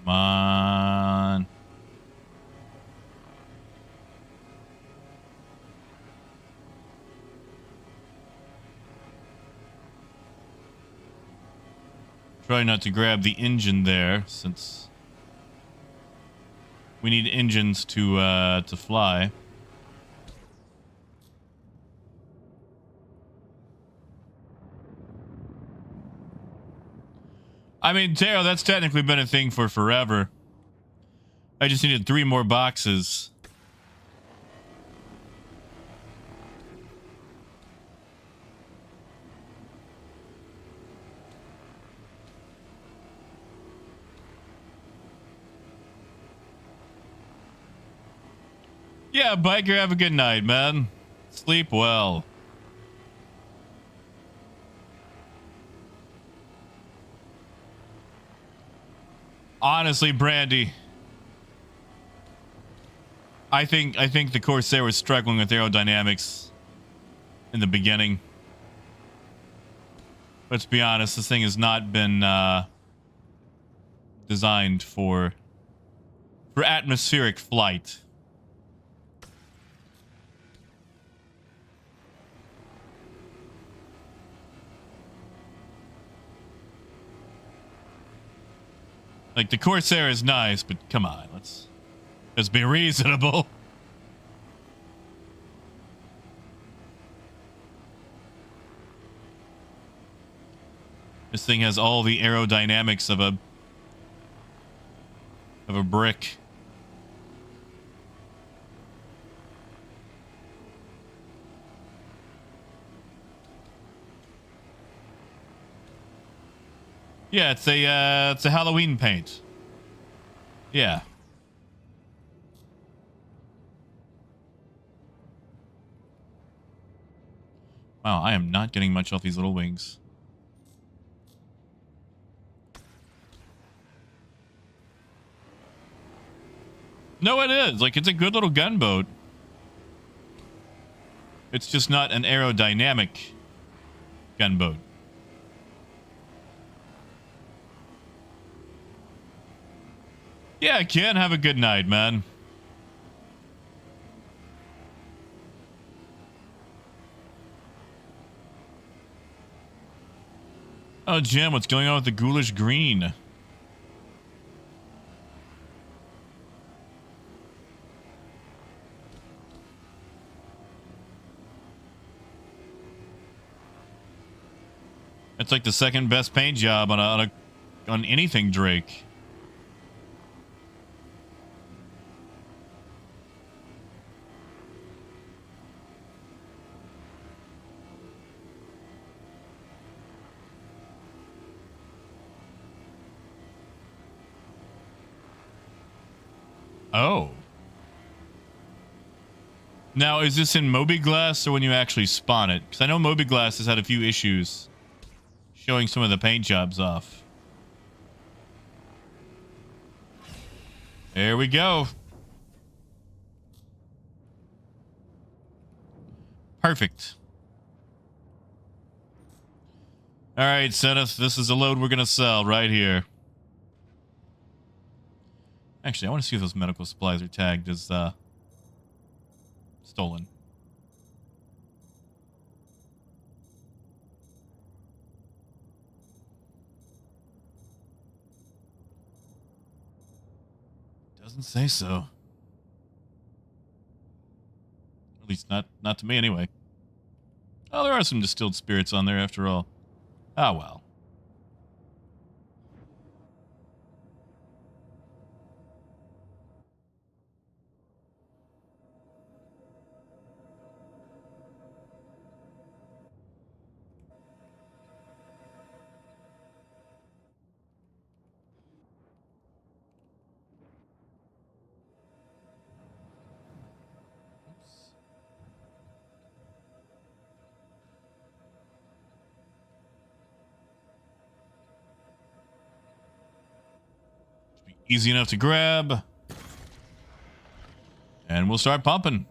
Come on. Try not to grab the engine there, since we need engines to fly. I mean, Taro, that's technically been a thing for forever. I just needed 3 more boxes. Yeah, biker, have a good night, man. Sleep well. Honestly, Brandy, I think the Corsair was struggling with aerodynamics in the beginning. Let's be honest, this thing has not been designed for atmospheric flight. Like, the Corsair is nice, but come on, let's be reasonable. This thing has all the aerodynamics of a brick. Yeah, it's a Halloween paint. Yeah. Wow, I am not getting much off these little wings. No, it is. Like, it's a good little gunboat. It's just not an aerodynamic gunboat. Yeah, Ken, have a good night, man. Oh, Jim, what's going on with the ghoulish green? It's like the second best paint job on anything Drake. Oh. Now, is this in Moby-Glass or when you actually spawn it? Because I know Moby-Glass has had a few issues showing some of the paint jobs off. There we go. Perfect. All right, Zenith, this is a load we're going to sell right here. Actually, I want to see if those medical supplies are tagged as stolen. Doesn't say so. At least not to me anyway. Oh, there are some distilled spirits on there after all. Ah, well. Easy enough to grab. And we'll start pumping.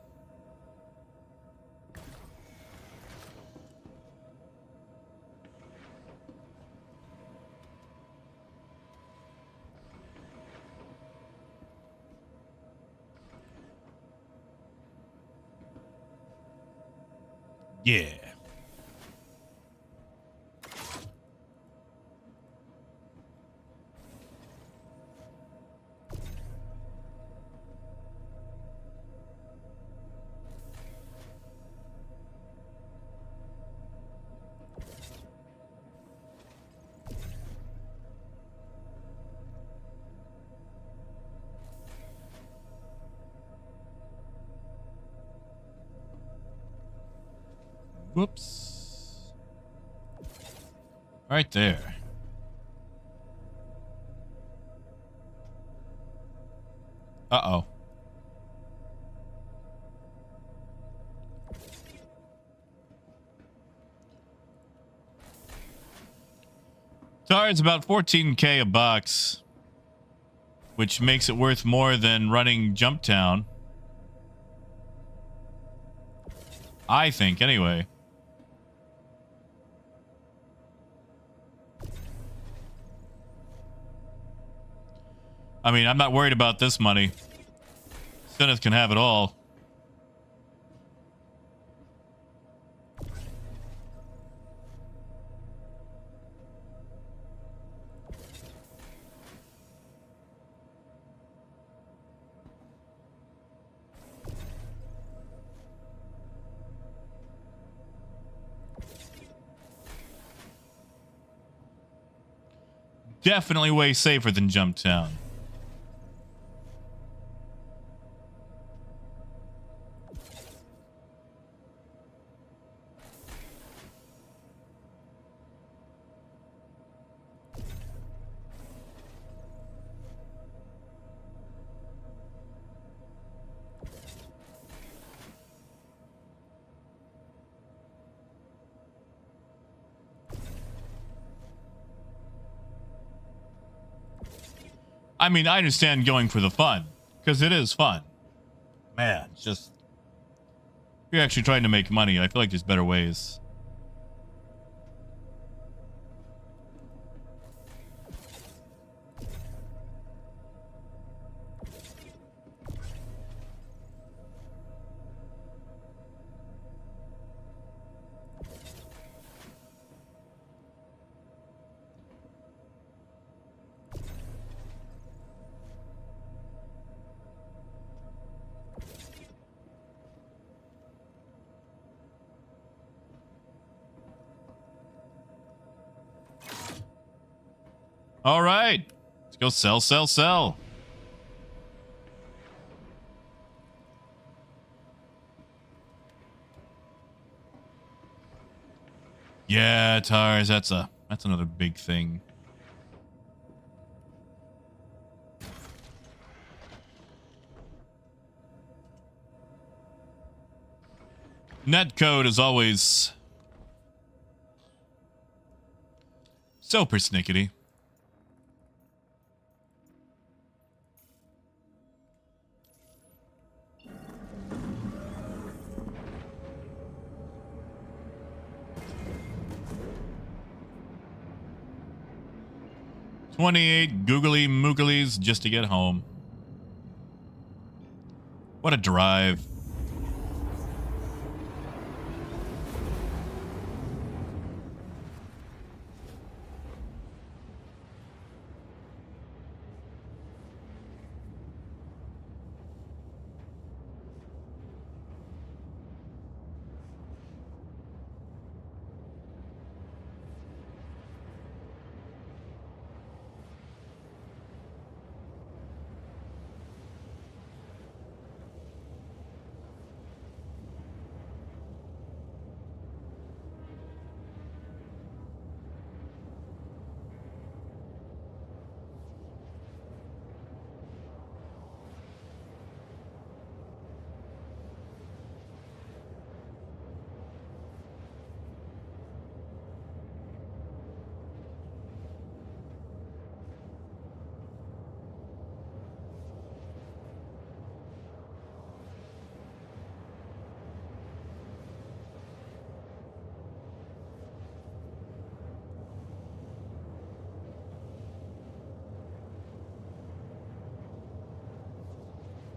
Yeah. Whoops. Right there. Uh-oh. It's about 14K a box, which makes it worth more than running Jumptown. I think, anyway. I mean, I'm not worried about this money. Sinneth can have it all. Definitely way safer than Jumptown. I mean, I understand going for the fun, because it is fun. Man, just... If you're actually trying to make money, I feel like there's better ways. All right. Let's go sell, sell, sell. Yeah, tires, that's another big thing. Netcode is always so persnickety. $28 googly mooglies just to get home. What a drive.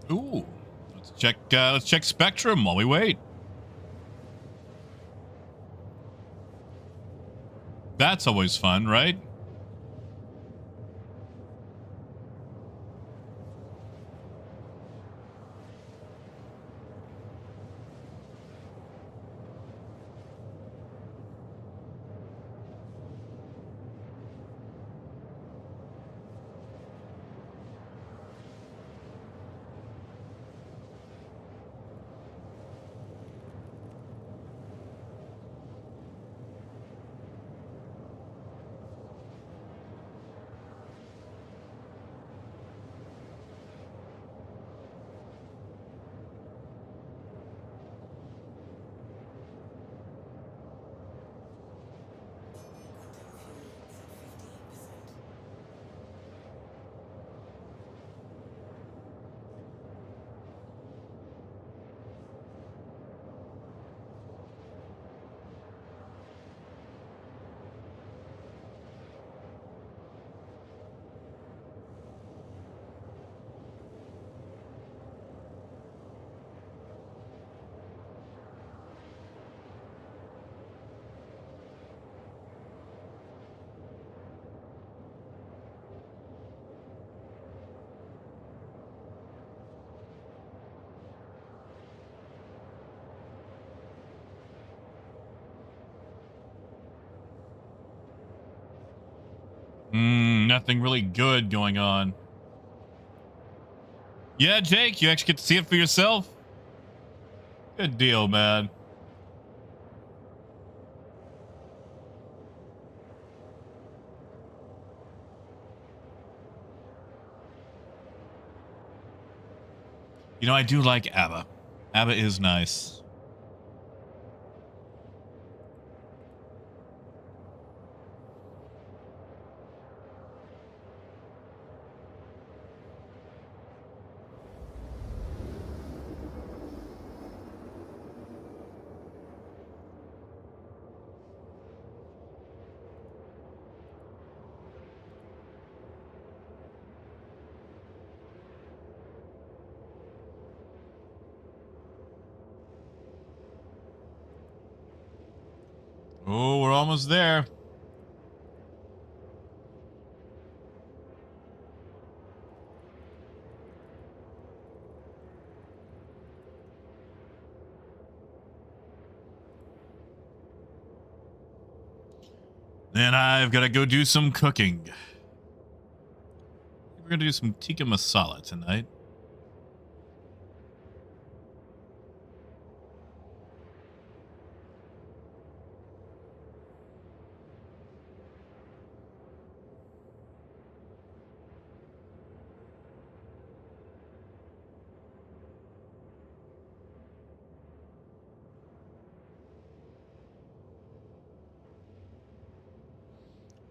Ooh, let's check Spectrum while we wait. That's always fun, right? nothing really good going on. Yeah, Jake, you actually get to see it for yourself? Good deal, man. You know, I do like ABBA. ABBA is nice. Oh, we're almost there. Then I've got to go do some cooking. We're going to do some tikka masala tonight.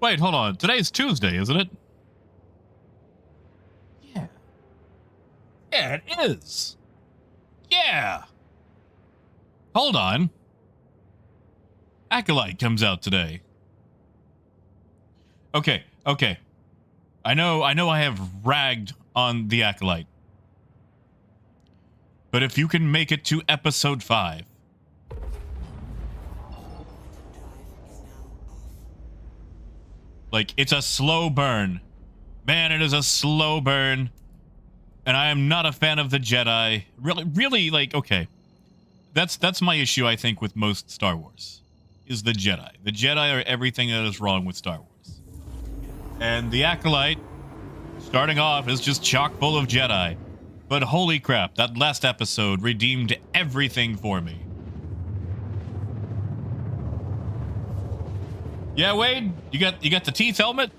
Wait, hold on. Today's Tuesday, isn't it? Yeah. Yeah, it is. Yeah. Hold on. Acolyte comes out today. Okay. I know I have ragged on the Acolyte. But if you can make it to episode 5. Like, it's a slow burn. Man, it is a slow burn. And I am not a fan of the Jedi. Really, like, okay. That's my issue, I think, with most Star Wars. Is the Jedi. The Jedi are everything that is wrong with Star Wars. And the Acolyte, starting off, is just chock full of Jedi. But holy crap, that last episode redeemed everything for me. Yeah, Wade, you got the teeth helmet?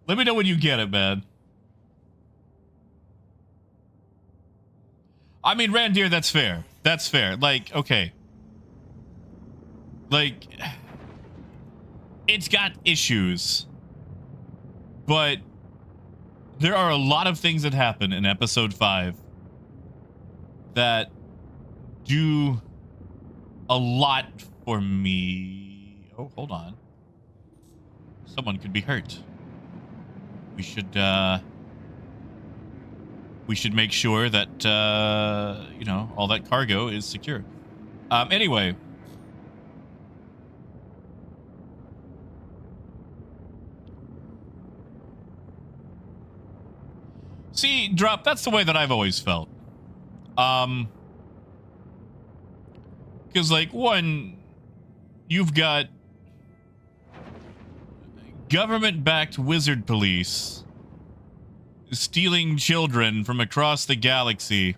Let me know when you get it, man. I mean, Randir, that's fair. That's fair. Like, okay. Like, it's got issues. But there are a lot of things that happen in episode 5 that do a lot for me. Oh, hold on. Someone could be hurt. We should make sure that, you know, all that cargo is secure. Anyway. See, Drop, that's the way that I've always felt. Because, like, one, you've got government-backed wizard police stealing children from across the galaxy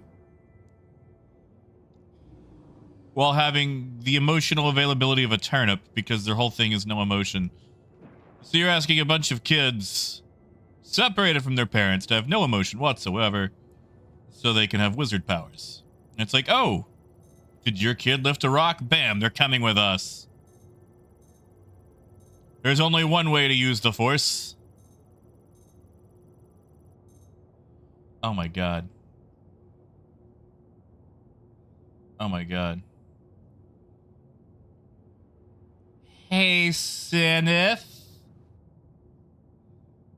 while having the emotional availability of a turnip because their whole thing is no emotion. So you're asking a bunch of kids separated from their parents to have no emotion whatsoever so they can have wizard powers. And it's like, oh, did your kid lift a rock? Bam, they're coming with us. There's only one way to use the Force. Oh my god. Oh my god. Hey, Sinith.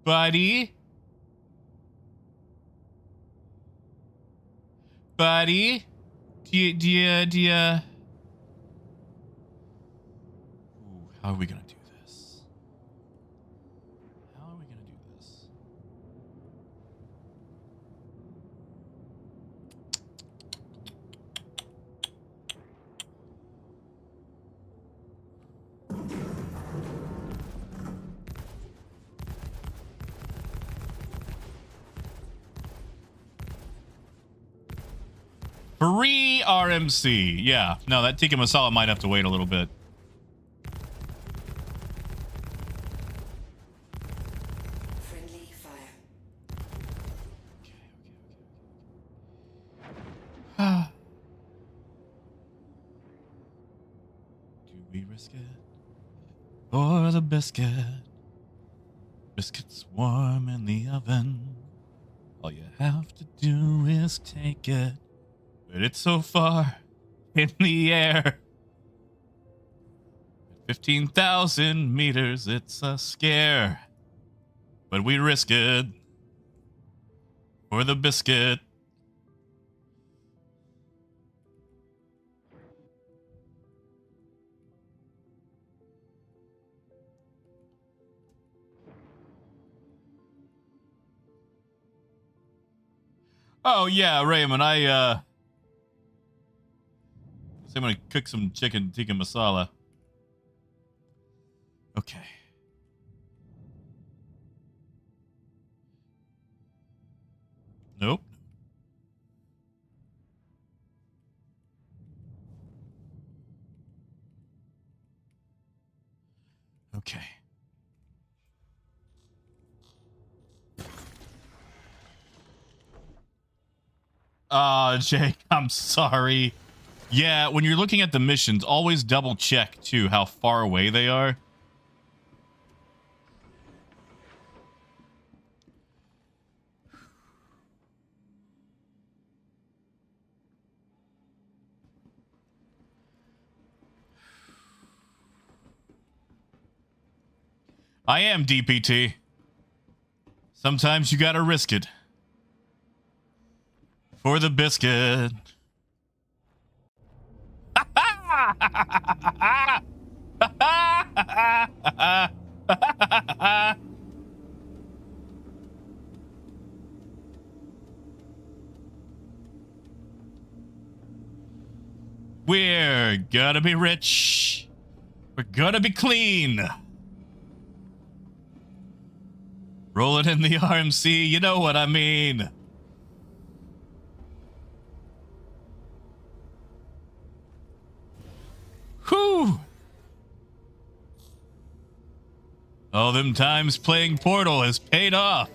Buddy? Buddy? Do you... Ooh, how are we gonna do this? How are we gonna do this? Free RMC. Yeah. No, that tikka masala might have to wait a little bit. Friendly fire. Do we risk it? For the biscuit. Biscuits warm in the oven. All you have to do is take it. But it's so far in the air. At 15,000 meters, it's a scare. But we risk it for the biscuit. Oh yeah, Raymond, I'm gonna cook some chicken tikka masala. Okay. Nope. Okay. Jake, I'm sorry. Yeah, when you're looking at the missions, always double check too how far away they are. I am DPT. Sometimes you gotta risk it. For the biscuit. We're gonna be rich. We're gonna be clean. Roll it in the RMC, you know what I mean. Whew. All them times playing Portal has paid off.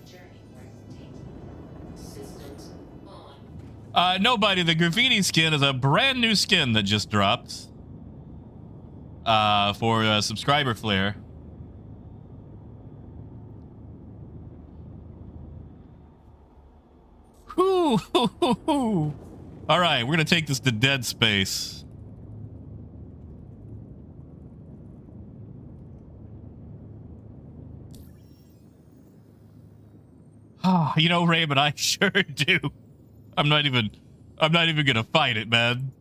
Nobody, the graffiti skin is a brand new skin that just dropped. For subscriber flare. Whew. All right, we're gonna take this to dead space. Ah, you know, Raymond, I sure do. I'm not even gonna fight it, man.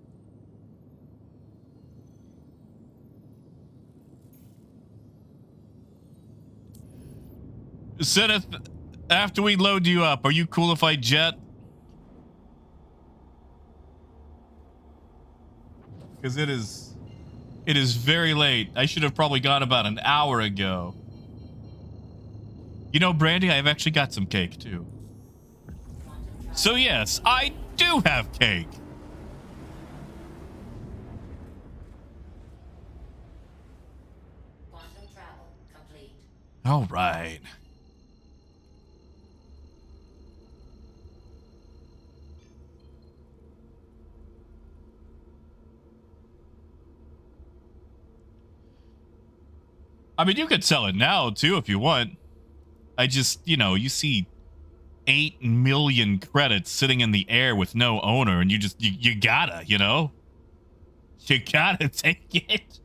Senneth, after we load you up, are you cool if I jet? Because it is very late. I should have probably gone about an hour ago. You know, Brandy, I've actually got some cake too. So yes, I do have cake. Quantum travel complete. All right. I mean, you could sell it now too if you want. I just, you know, you see 8 million credits sitting in the air with no owner, and you gotta, you know? You gotta take it.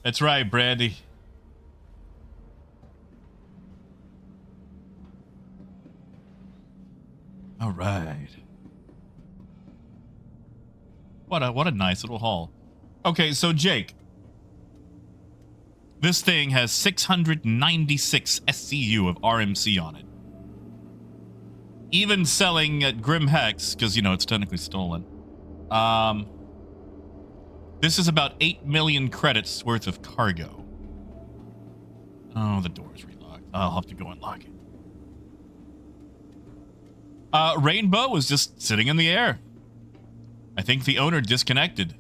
That's right, Brandy. All right. What a nice little haul. Okay, so Jake, This thing has 696 SCU of RMC on it. Even selling at Grim Hex, because, you know, it's technically stolen. This is about 8 million credits worth of cargo. Oh, the door is relocked. I'll have to go unlock it. Rainbow was just sitting in the air. I think the owner disconnected.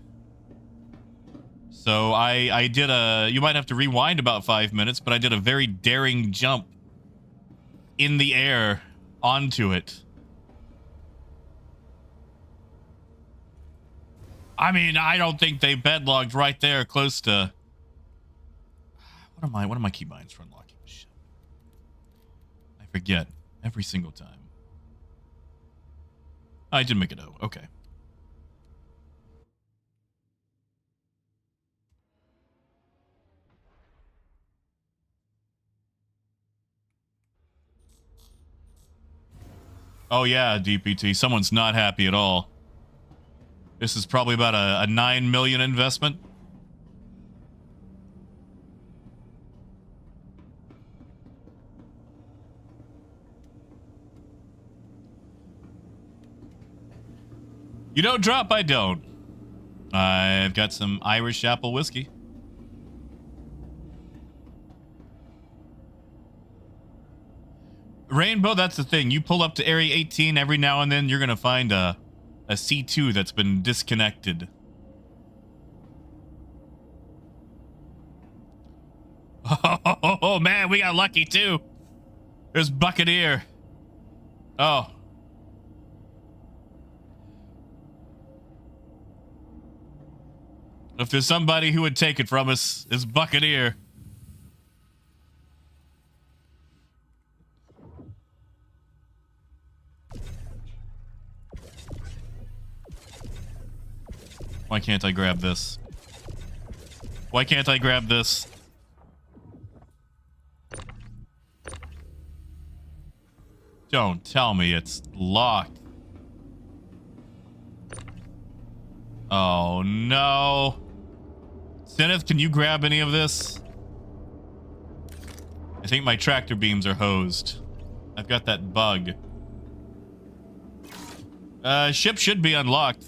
So I did you might have to rewind about 5 minutes, but I did a very daring jump in the air onto it. I mean, I don't think they bedlogged right there close to... What are my keybinds for unlocking this shit? I forget every single time. I did make it O. Okay. Oh yeah, DPT. Someone's not happy at all. This is probably about a 9 million investment. You don't drop, I don't. I've got some Irish apple whiskey. Rainbow, that's the thing. You pull up to Area 18 every now and then, you're going to find a C2 that's been disconnected. Oh, man, we got lucky too. There's Buccaneer. Oh. If there's somebody who would take it from us, it's Buccaneer. Why can't I grab this? Why can't I grab this? Don't tell me it's locked. Oh no. Zenith, can you grab any of this? I think my tractor beams are hosed. I've got that bug. Ship should be unlocked.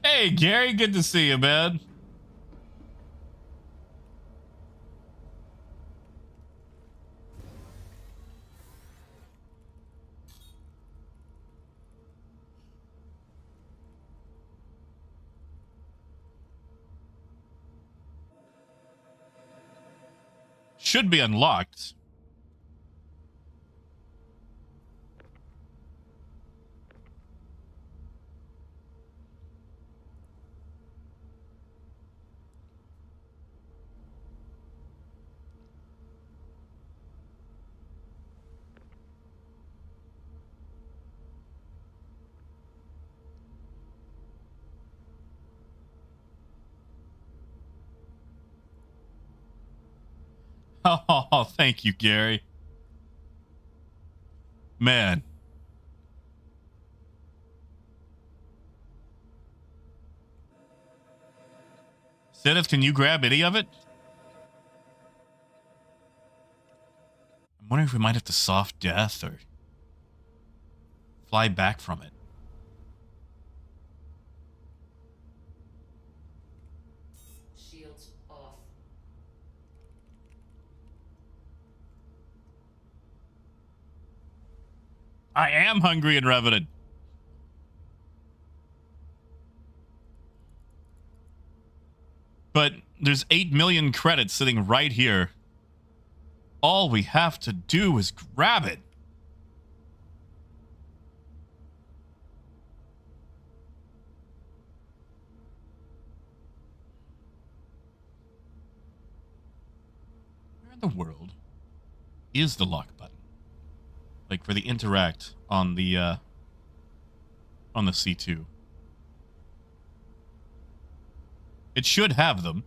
Hey, Gary, good to see you, man. Should be unlocked. Oh, thank you, Gary. Man. Zenith, can you grab any of it? I'm wondering if we might have to soft death or fly back from it. Shields off. I am hungry and revenant. But there's 8 million credits sitting right here. All we have to do is grab it. Where in the world is the lock button? Like for the interact on the C2. It should have them.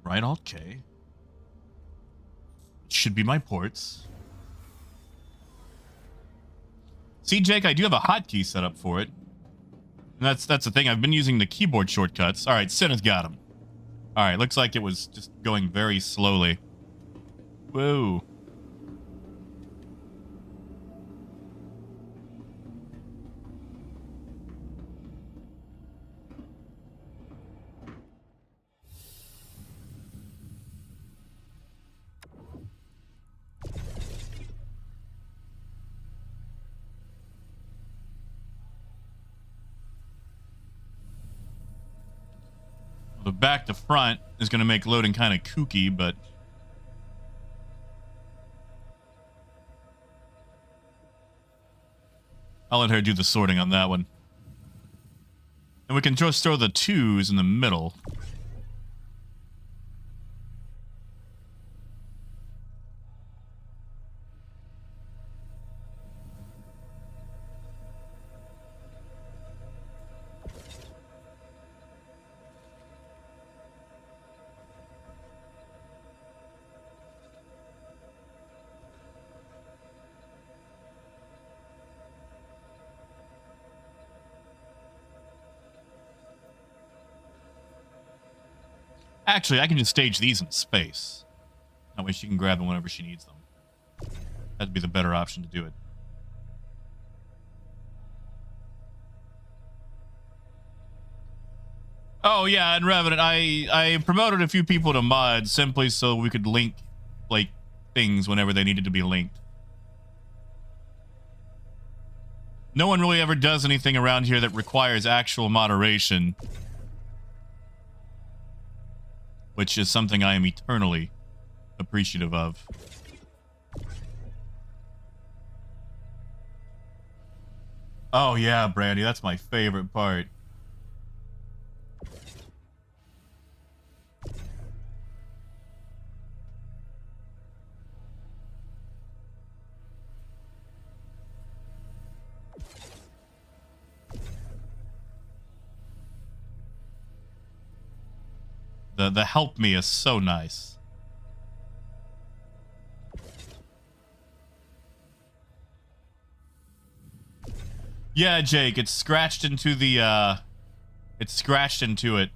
Right, okay. Should be my ports. See, Jake, I do have a hotkey set up for it. And that's the thing. I've been using the keyboard shortcuts. All right, Sinna's got him. All right, looks like it was just going very slowly. Whoa. The back to front is going to make loading kind of kooky, but I'll let her do the sorting on that one. And we can just throw the 2s in the middle. Actually, I can just stage these in space. That way she can grab them whenever she needs them. That'd be the better option to do it. Oh, yeah, and Revenant, I promoted a few people to mods simply so we could link, like, things whenever they needed to be linked. No one really ever does anything around here that requires actual moderation. Which is something I am eternally appreciative of. Oh yeah, Brandy, that's my favorite part. The help me is so nice. Yeah, Jake, it's scratched into the it's scratched into it.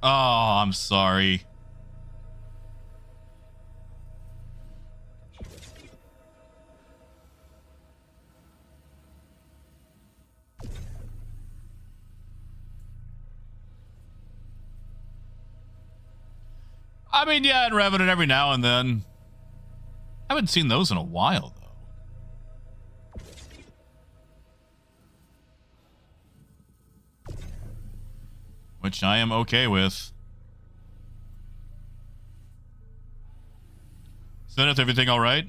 Oh, I'm sorry. I mean, yeah, in Revenant every now and then. I haven't seen those in a while, though. Which I am okay with. Zenith, everything all right?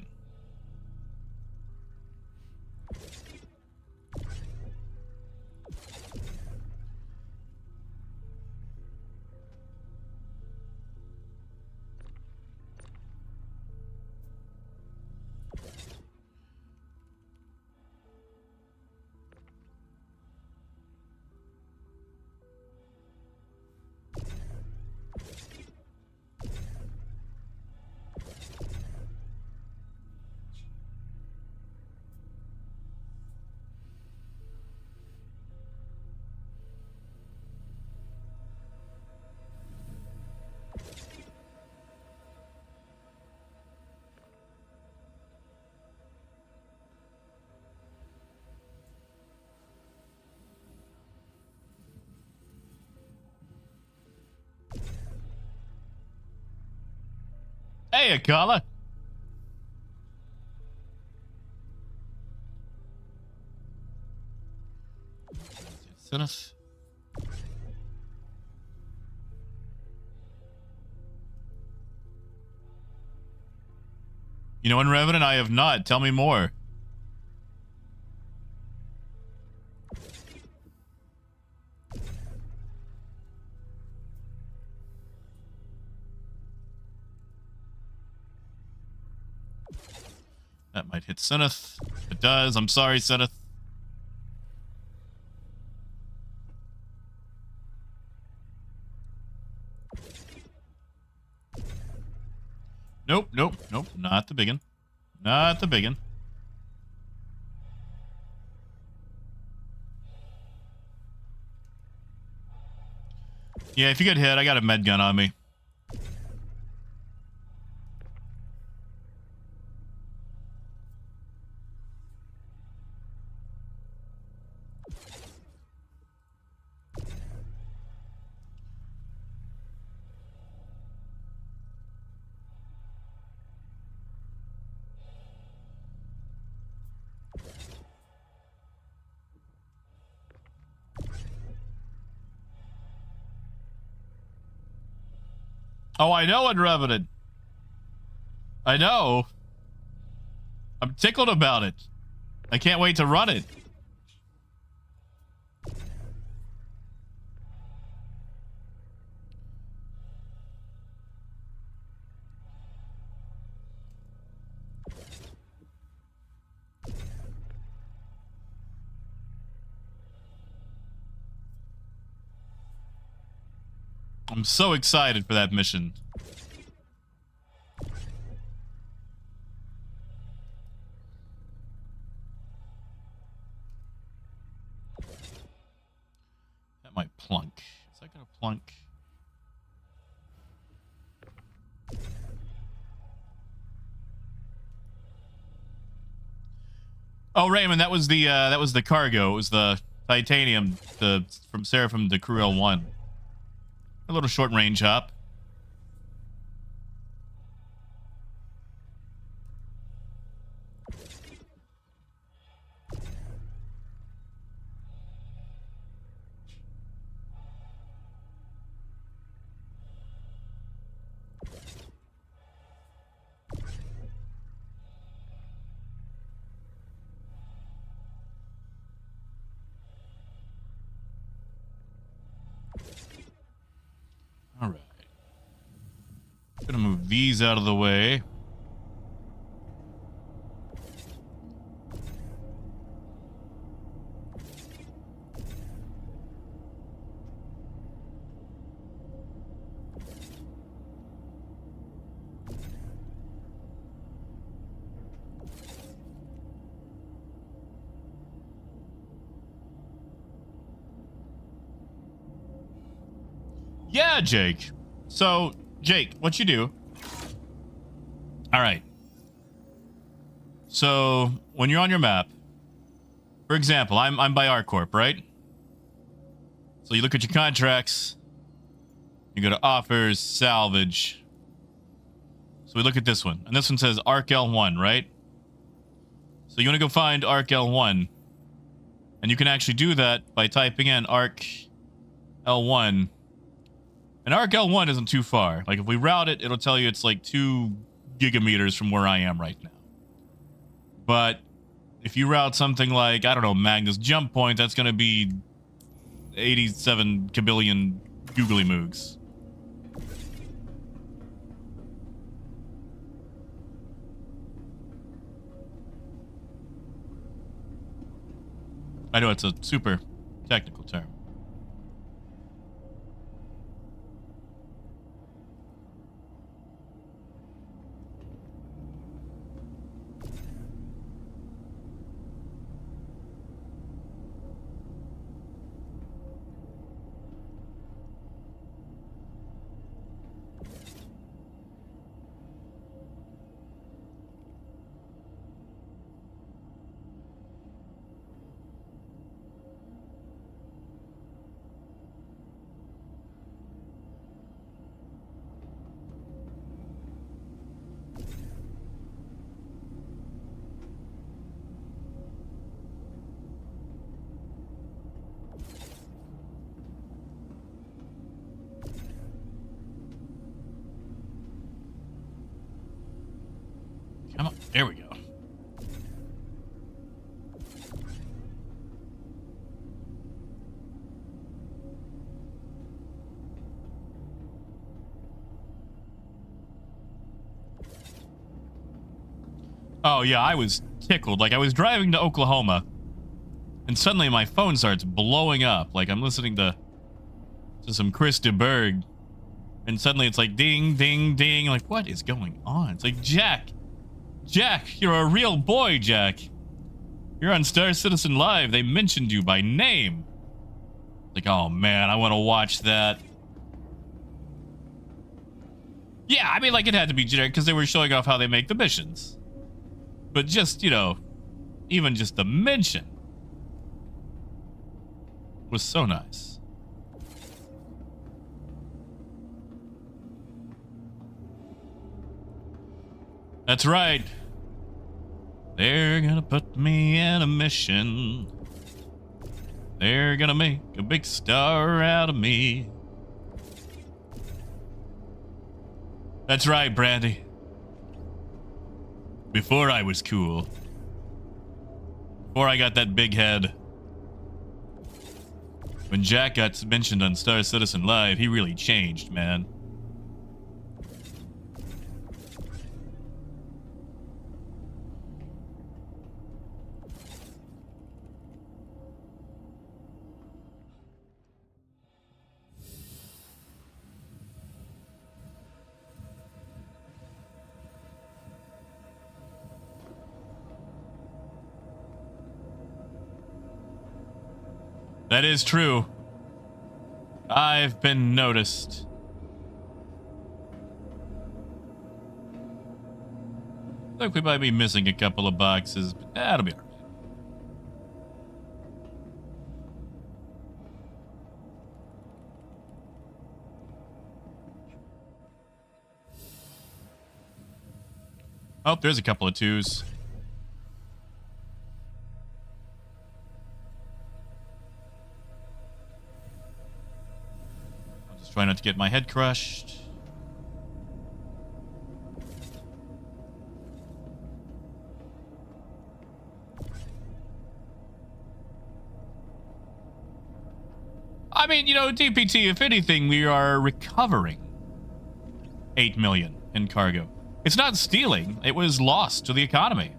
Hey, Akala. Zenith. You know, in Revenant, I have not. Tell me more. That might hit Zenith. It does. I'm sorry, Zenith. Nope, not the big one. Not the big one. Yeah, if you get hit, I got a med gun on me. Oh, I know it, Revenant. I know. I'm tickled about it. I can't wait to run it. I'm so excited for that mission. That might plunk. Is that gonna plunk? Oh, Raymond, that was the cargo. It was the titanium, from Seraphim to Crew L1. A little short range hop. All right. Gonna move these out of the way. Yeah, Jake. So, Jake, what you do? All right. So, when you're on your map, for example, I'm by ArcCorp, right? So you look at your contracts. You go to offers, salvage. So we look at this one, and this one says Arc L1, right? So you want to go find Arc L1, and you can actually do that by typing in Arc L1. And Arc L1 isn't too far. Like, if we route it, it'll tell you it's like 2 gigameters from where I am right now. But if you route something like, I don't know, Magnus Jump Point, that's going to be 87 kabillion googly moogs. I know it's a super technical term. Come on, there we go. Oh yeah, I was tickled. Like, I was driving to Oklahoma, and suddenly my phone starts blowing up. Like, I'm listening to some Chris de Burgh, And suddenly it's like ding, ding, ding. Like, what is going on? It's like, Jack, you're a real boy, Jack. You're on Star Citizen Live. They mentioned you by name. Like, oh man, I want to watch that. Yeah, I mean, like, it had to be generic because they were showing off how they make the missions. But just, you know, even just the mention was so nice. That's right. They're gonna put me in a mission. They're gonna make a big star out of me. That's right, Brandy. Before I was cool. Before I got that big head. When Jack got mentioned on Star Citizen Live, he really changed, man. That is true. I've been noticed. Look, we might be missing a couple of boxes, but that'll be all right. Oh, there's a couple of twos. Try not to get my head crushed. I mean, you know, DPT, if anything, we are recovering 8 million in cargo. It's not stealing. It was lost to the economy.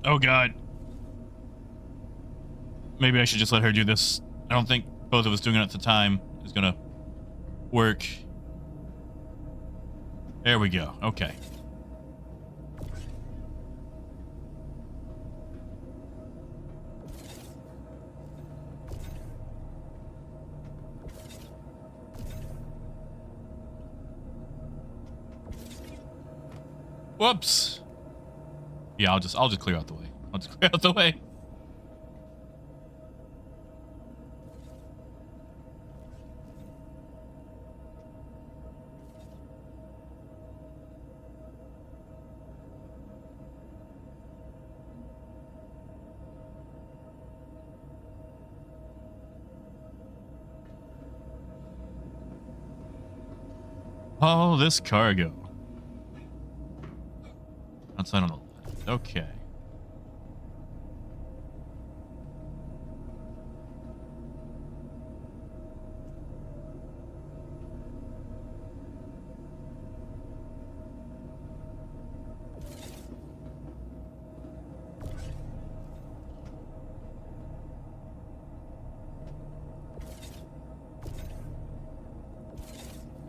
Oh god. Maybe I should just let her do this. I don't think both of us doing it at the time is gonna work. There we go. Okay. Whoops. Yeah, I'll just clear out the way. I'll just clear out the way. Oh, this cargo. Outside on the left. Okay.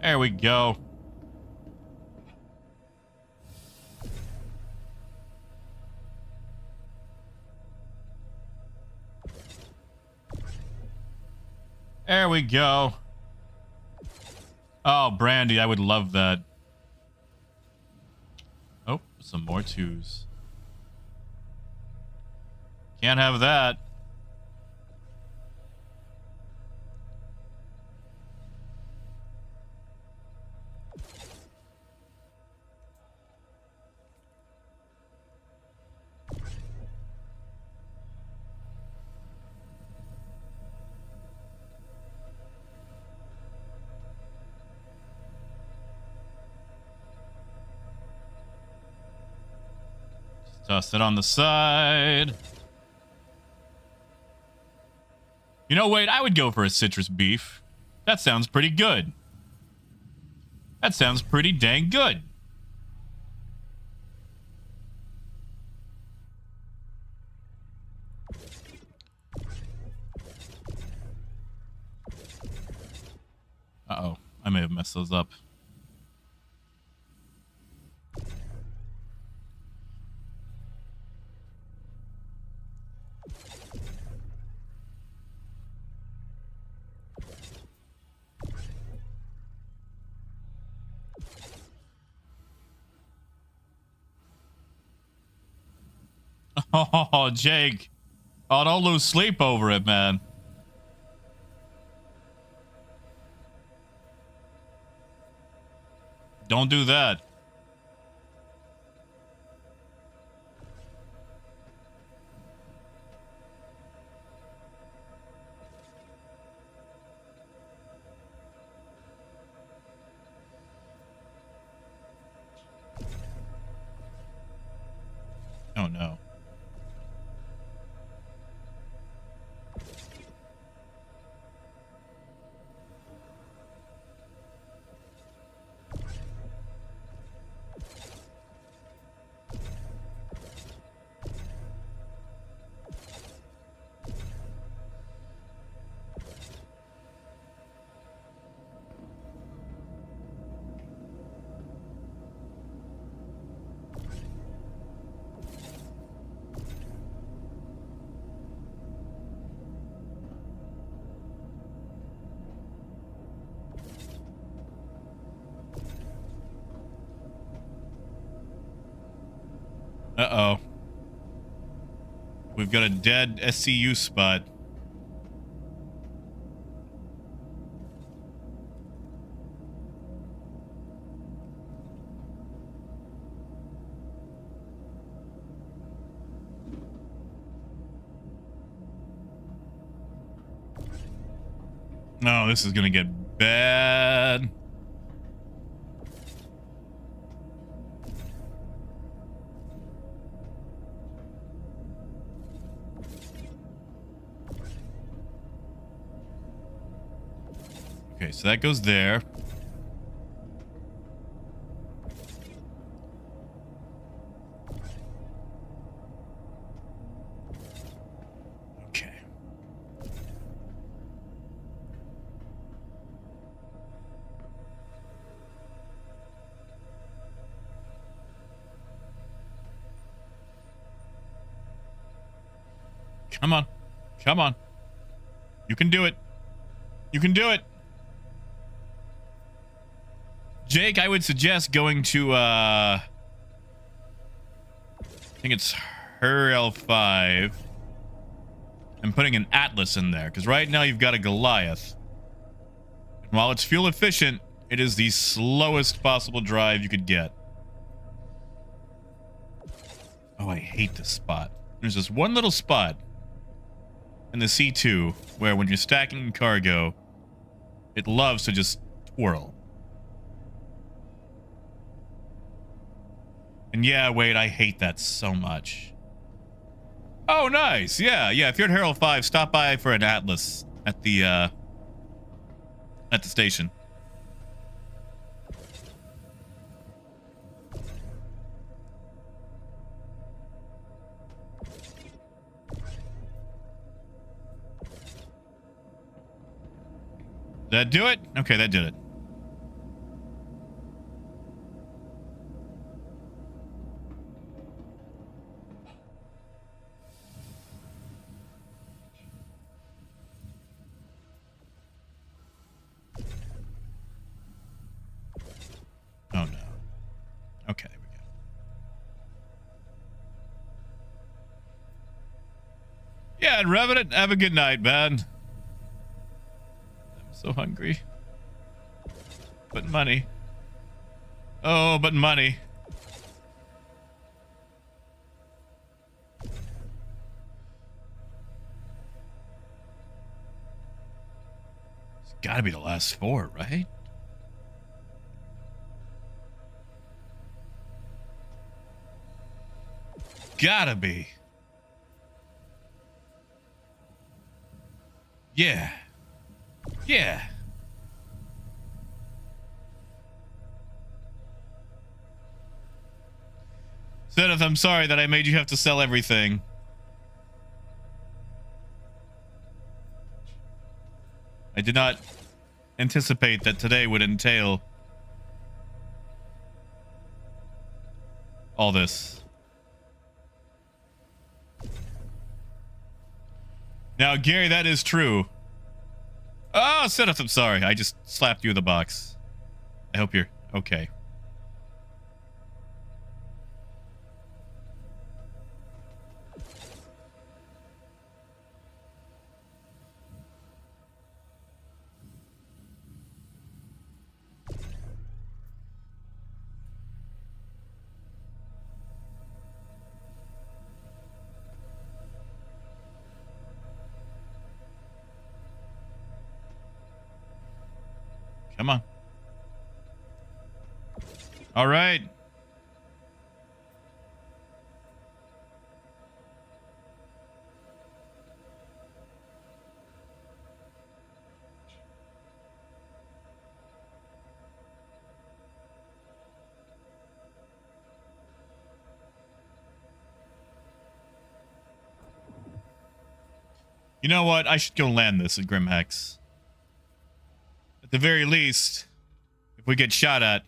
There we go. There we go. Oh, Brandy, I would love that. Oh, some more twos. Can't have that. Toss it on the side. You know, wait, I would go for a citrus beef. That sounds pretty good. That sounds pretty dang good. Uh-oh, I may have messed those up. Oh, Jake. Oh, don't lose sleep over it, man. Don't do that. Oh, no. Uh-oh. We've got a dead SCU spot. No, this is gonna get bad. Okay, so that goes there. Okay. Come on. Come on. You can do it. You can do it. Jake, I would suggest going to, I think it's her L5 and putting an Atlas in there. Because right now you've got a Goliath. And while it's fuel efficient, it is the slowest possible drive you could get. Oh, I hate this spot. There's this one little spot in the C2 where when you're stacking cargo, it loves to just twirl. And yeah, wait, I hate that so much. Oh, nice. Yeah. If you're at Herald 5, stop by for an Atlas at the station. Did that do it? Okay, that did it. Oh, no. Okay, there we go. Yeah, Revenant, have a good night, man. I'm so hungry. But money. Oh, but money. It's gotta be the last 4, right? gotta be. Yeah. Yeah. Zenith, I'm sorry that I made you have to sell everything. I did not anticipate that today would entail all this. Now, Gary, that is true. Oh, Zenith, I'm sorry. I just slapped you in the box. I hope you're okay. Come on. All right. You know what? I should go land this at Grimhex. At the very least, if we get shot at,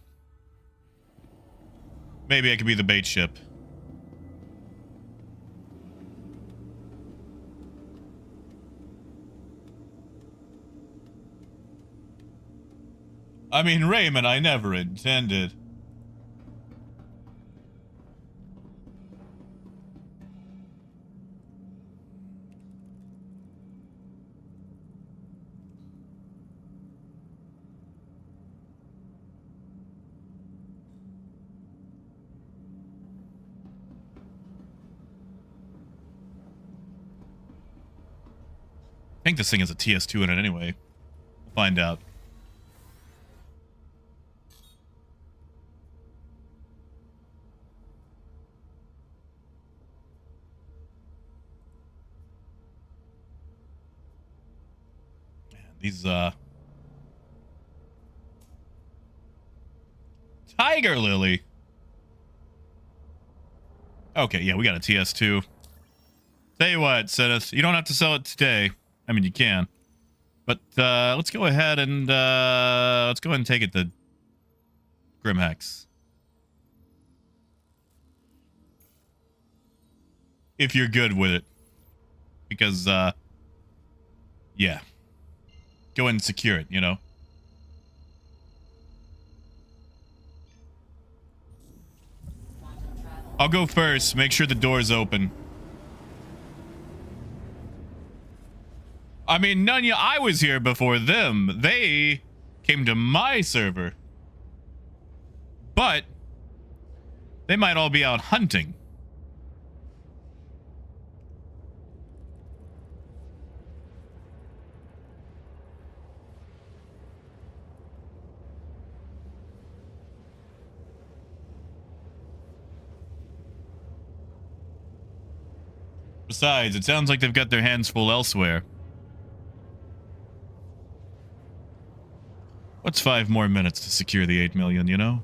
maybe I could be the bait ship. I mean, Raymond, I never intended. I think this thing has a TS2 in it anyway. We'll find out. Man, these, Tiger Lily. Okay, yeah, we got a TS2. Tell you what, Zenith, you don't have to sell it today. I mean, you can. But let's go ahead and take it to Grimhex. If you're good with it. Because, yeah. Go ahead and secure it, you know? I'll go first. Make sure the door's open. I mean, Nunya, I was here before them. They came to my server. But they might all be out hunting. Besides, it sounds like they've got their hands full elsewhere. What's 5 more minutes to secure the 8 million, you know?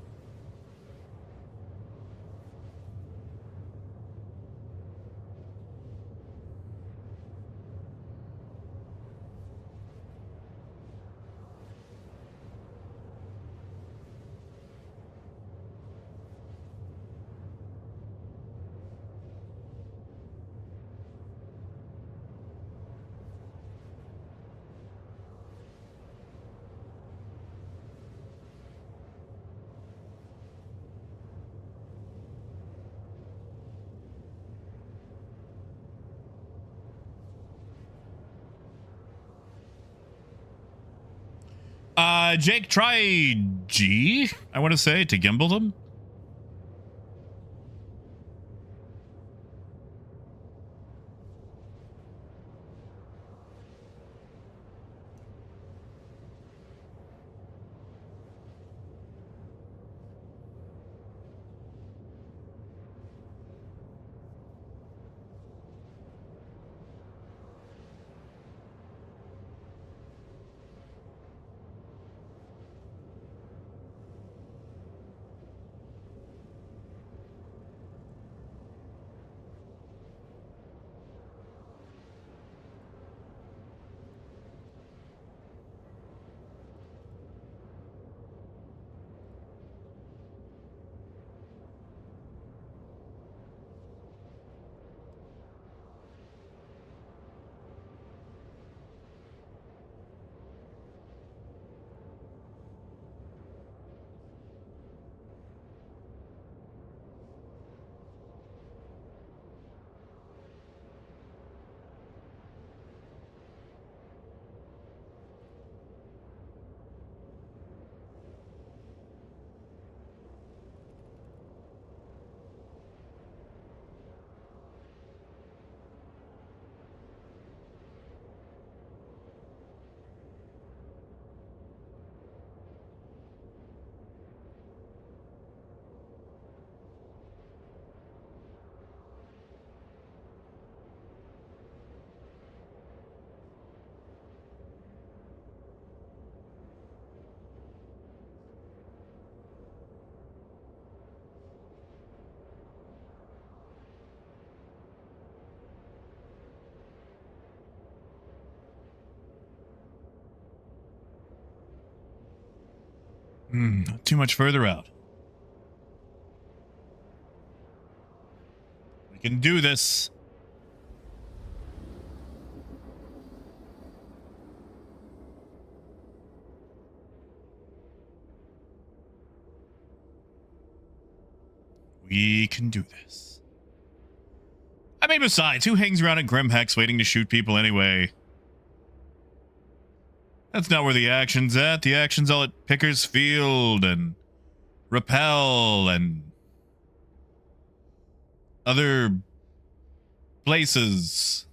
Jake, try G, I want to say, to gimbal them. Too much further out. We can do this. We can do this. I mean, besides, who hangs around at Grimhex waiting to shoot people anyway? That's not where the action's at. The action's all at Picker's Field and Repel and other places.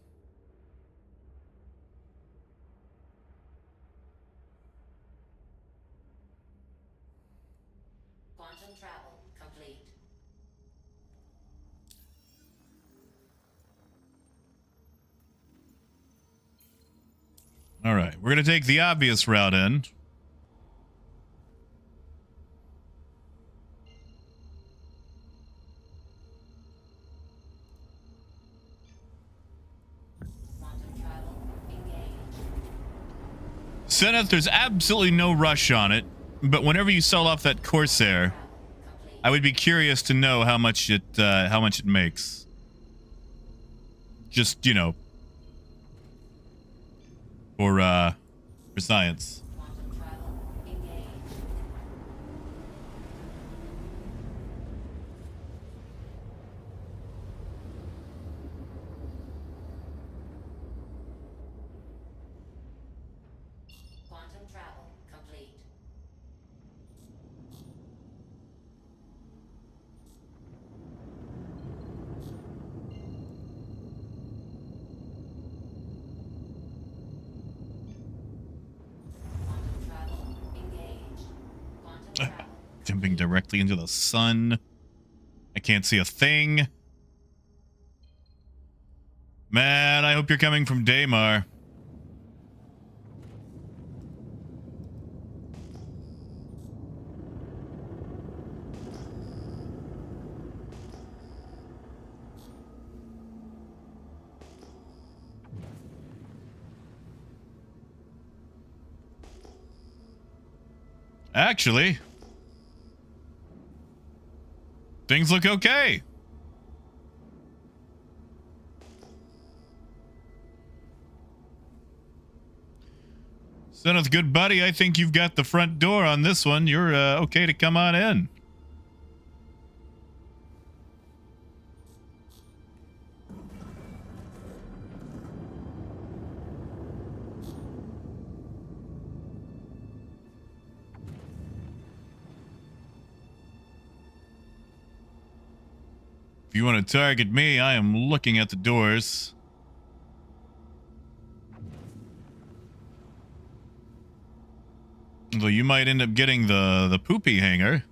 Quantum travel complete. All right, we're going to take the obvious route in. Quantum travel engaged. Zenith, there's absolutely no rush on it, but whenever you sell off that Corsair, Complete. I would be curious to know how much it makes. Just, you know, for science. Quantum travel engaged. Quantum travel complete. Quantum travel engaged. Quantum travel Jumping directly into the sun. I can't see a thing. Man, I hope you're coming from Daymar. Actually, things look okay. Zenith, good buddy, I think you've got the front door on this one. You're okay to come on in. If you want to target me, I am looking at the doors. Although you might end up getting the poopy hanger.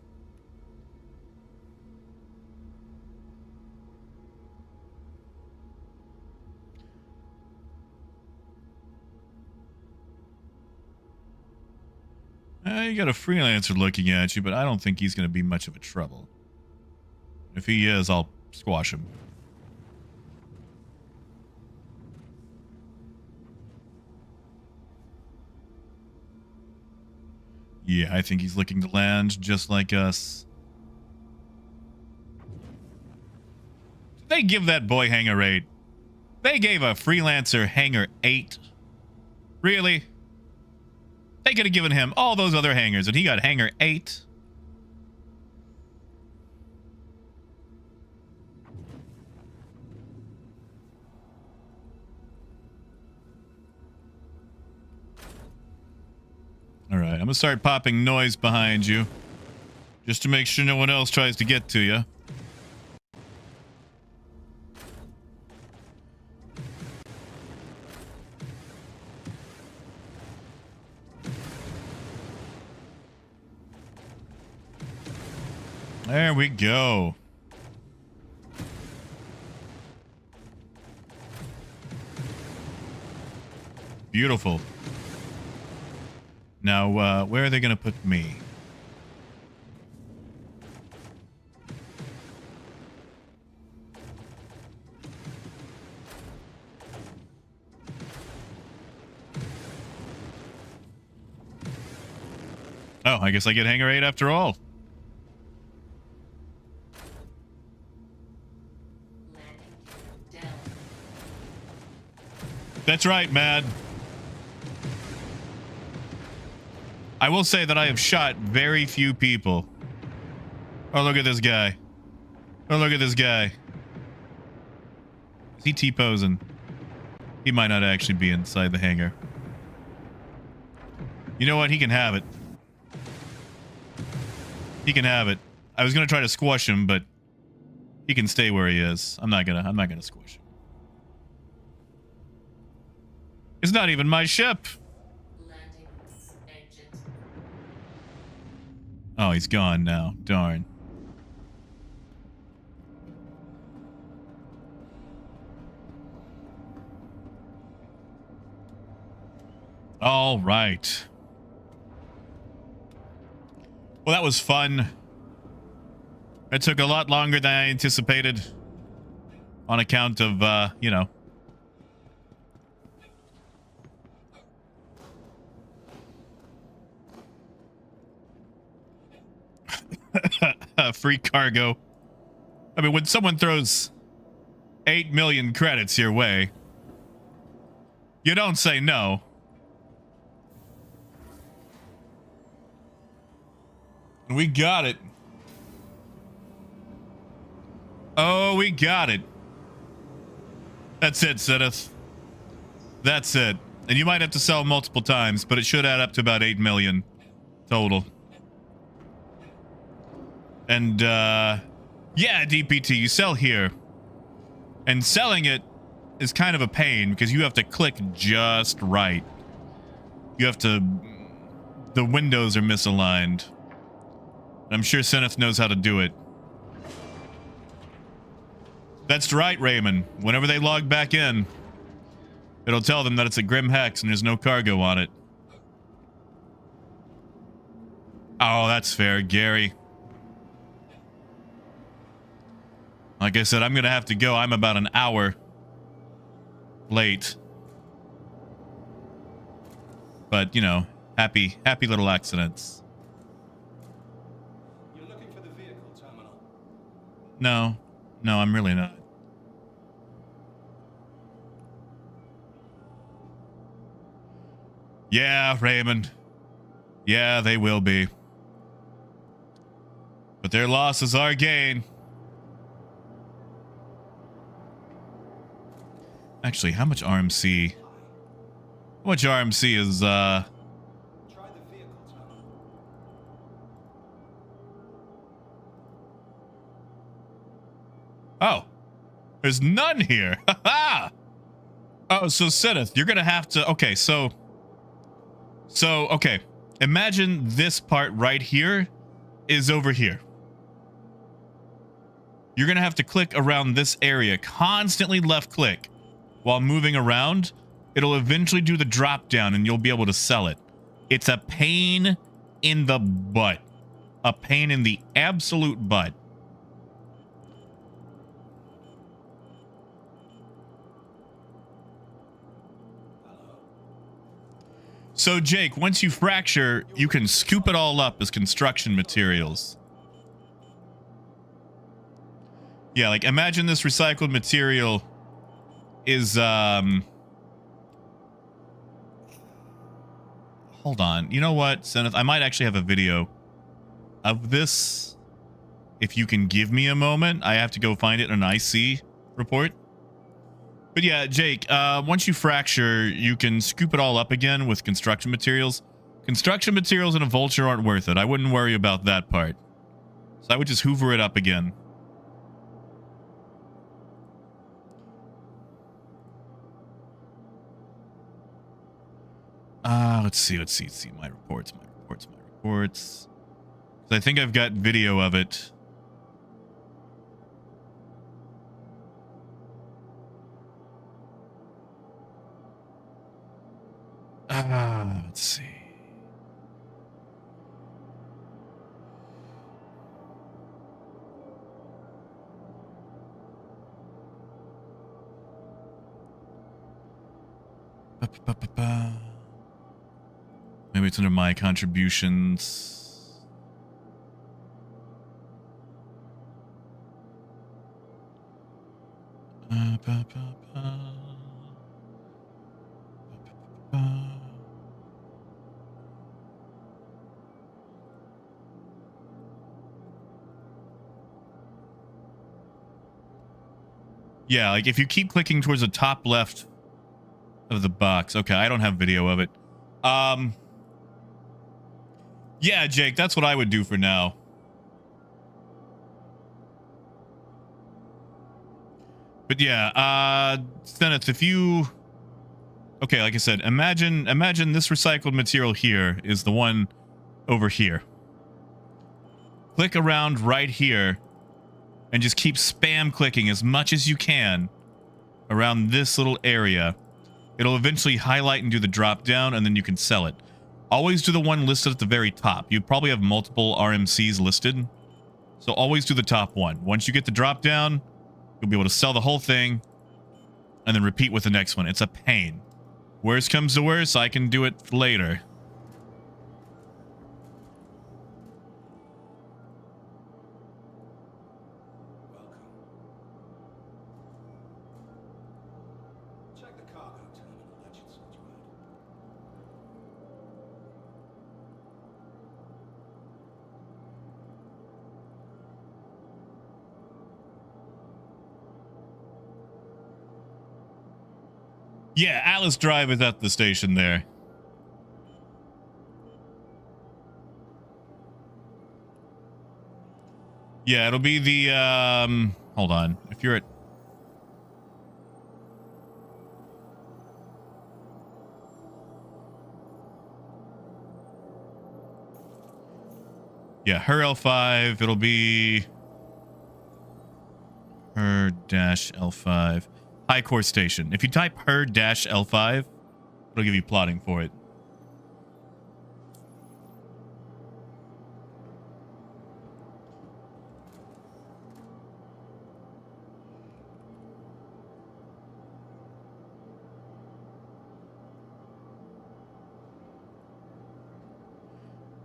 You got a freelancer looking at you, but I don't think he's going to be much of a trouble. If he is, I'll squash him. Yeah, I think he's looking to land just like us. Did they give that boy hanger 8? They gave a freelancer hanger 8? Really? They could have given him all those other hangers and he got hanger 8? All right, I'm gonna start popping noise behind you, just to make sure no one else tries to get to you. There we go. Beautiful. Now, where are they going to put me? Oh, I guess I get Hangar 8 after all. That's right, Mad. I will say that I have shot very few people. Oh, look at this guy. Oh, look at this guy. Is he T-posing? He might not actually be inside the hangar. You know what? He can have it. He can have it. I was gonna try to squash him, but he can stay where he is. I'm not gonna squish him. It's not even my ship. Oh, he's gone now. Darn. All right. Well, that was fun. It took a lot longer than I anticipated on account of, you know. Free cargo. I mean, when someone throws 8 million credits your way, you don't say no. We got it. Oh, we got it. That's it, Zenith. That's it. And you might have to sell multiple times, but it should add up to about 8 million total. And, yeah, DPT, you sell here. And selling it is kind of a pain because you have to click just right. You have to... The windows are misaligned. I'm sure Zenith knows how to do it. That's right, Raymond. Whenever they log back in, it'll tell them that it's a Grim Hex and there's no cargo on it. Oh, that's fair, Gary. Like I said, I'm gonna have to go. I'm about an hour late. But, you know, happy little accidents. You're looking for the vehicle terminal. No, I'm really not. Yeah, Raymond. Yeah, they will be. But their loss is our gain. Actually, how much RMC? How much RMC is, Try the vehicle terminal. Oh. There's none here. Haha! Oh, so Zenith, you're gonna have to... Okay, so, okay. Imagine this part right here is over here. You're gonna have to click around this area. Constantly left click. While moving around, it'll eventually do the drop down and you'll be able to sell it. It's a pain in the butt. A pain in the absolute butt. So, Jake, once you fracture, you can scoop it all up as construction materials. Yeah, like, imagine this recycled material is, hold on. You know what, Zenith? I might actually have a video of this. If you can give me a moment. I have to go find it in an IC report. But yeah, Jake, once you fracture, you can scoop it all up again with construction materials. Construction materials in a Vulture aren't worth it. I wouldn't worry about that part. So I would just hoover it up again. Let's see. My reports. So I think I've got video of it. Let's see. Maybe it's under my contributions. Ba, ba, ba. Yeah, like if you keep clicking towards the top left of the box. Okay, I don't have video of it. Yeah, Jake, that's what I would do for now. But yeah, Zenith, if you... Okay, like I said, imagine this recycled material here is the one over here. Click around right here and just keep spam clicking as much as you can around this little area. It'll eventually highlight and do the drop down, and then you can sell it. Always do the one listed at the very top. You probably have multiple RMCs listed, so always do the top one. Once you get the drop down, you'll be able to sell the whole thing and then repeat with the next one. It's a pain. Worst comes to worst, I can do it later. Welcome. Check the cargo terminal. That should sort you out. Yeah, Alice Drive is at the station there. Yeah, it'll be the, hold on. If you're at... Yeah, her L5, it'll be... her dash L5. High Core Station. If you type her dash L5, it'll give you plotting for it.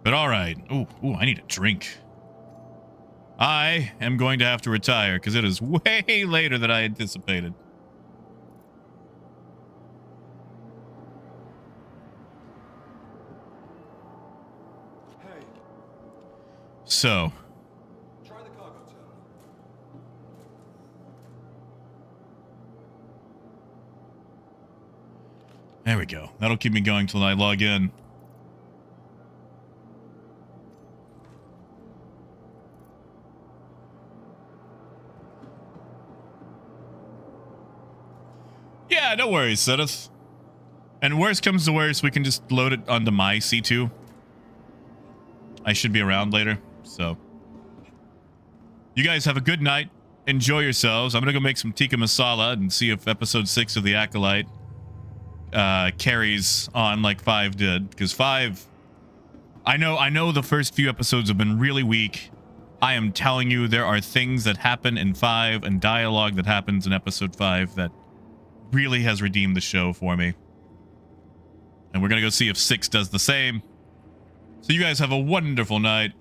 But all right. Ooh, I need a drink. I am going to have to retire because it is way later than I anticipated. Hey, So, try the cargo terminal. there we go. That'll keep me going till I log in. Yeah, no worries, Zenith. And worst comes to worst, we can just load it onto my C2. I should be around later, so. You guys have a good night. Enjoy yourselves. I'm gonna go make some tikka masala and see if episode 6 of The Acolyte carries on like 5 did. Because 5... I know the first few episodes have been really weak. I am telling you, there are things that happen in 5 and dialogue that happens in episode 5 that really has redeemed the show for me. And we're gonna go see if 6 does the same. So you guys have a wonderful night.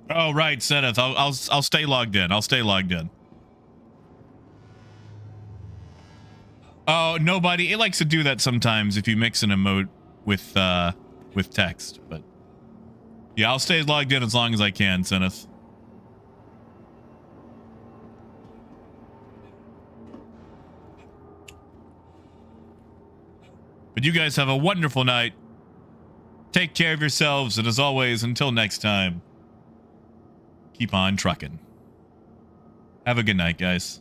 Oh right, Zenith. I'll stay logged in. I'll stay logged in. Oh, nobody. It likes to do that sometimes if you mix an emote with text. But yeah, I'll stay logged in as long as I can, Zenith. But you guys have a wonderful night. Take care of yourselves, and as always, until next time, keep on trucking. Have a good night, guys.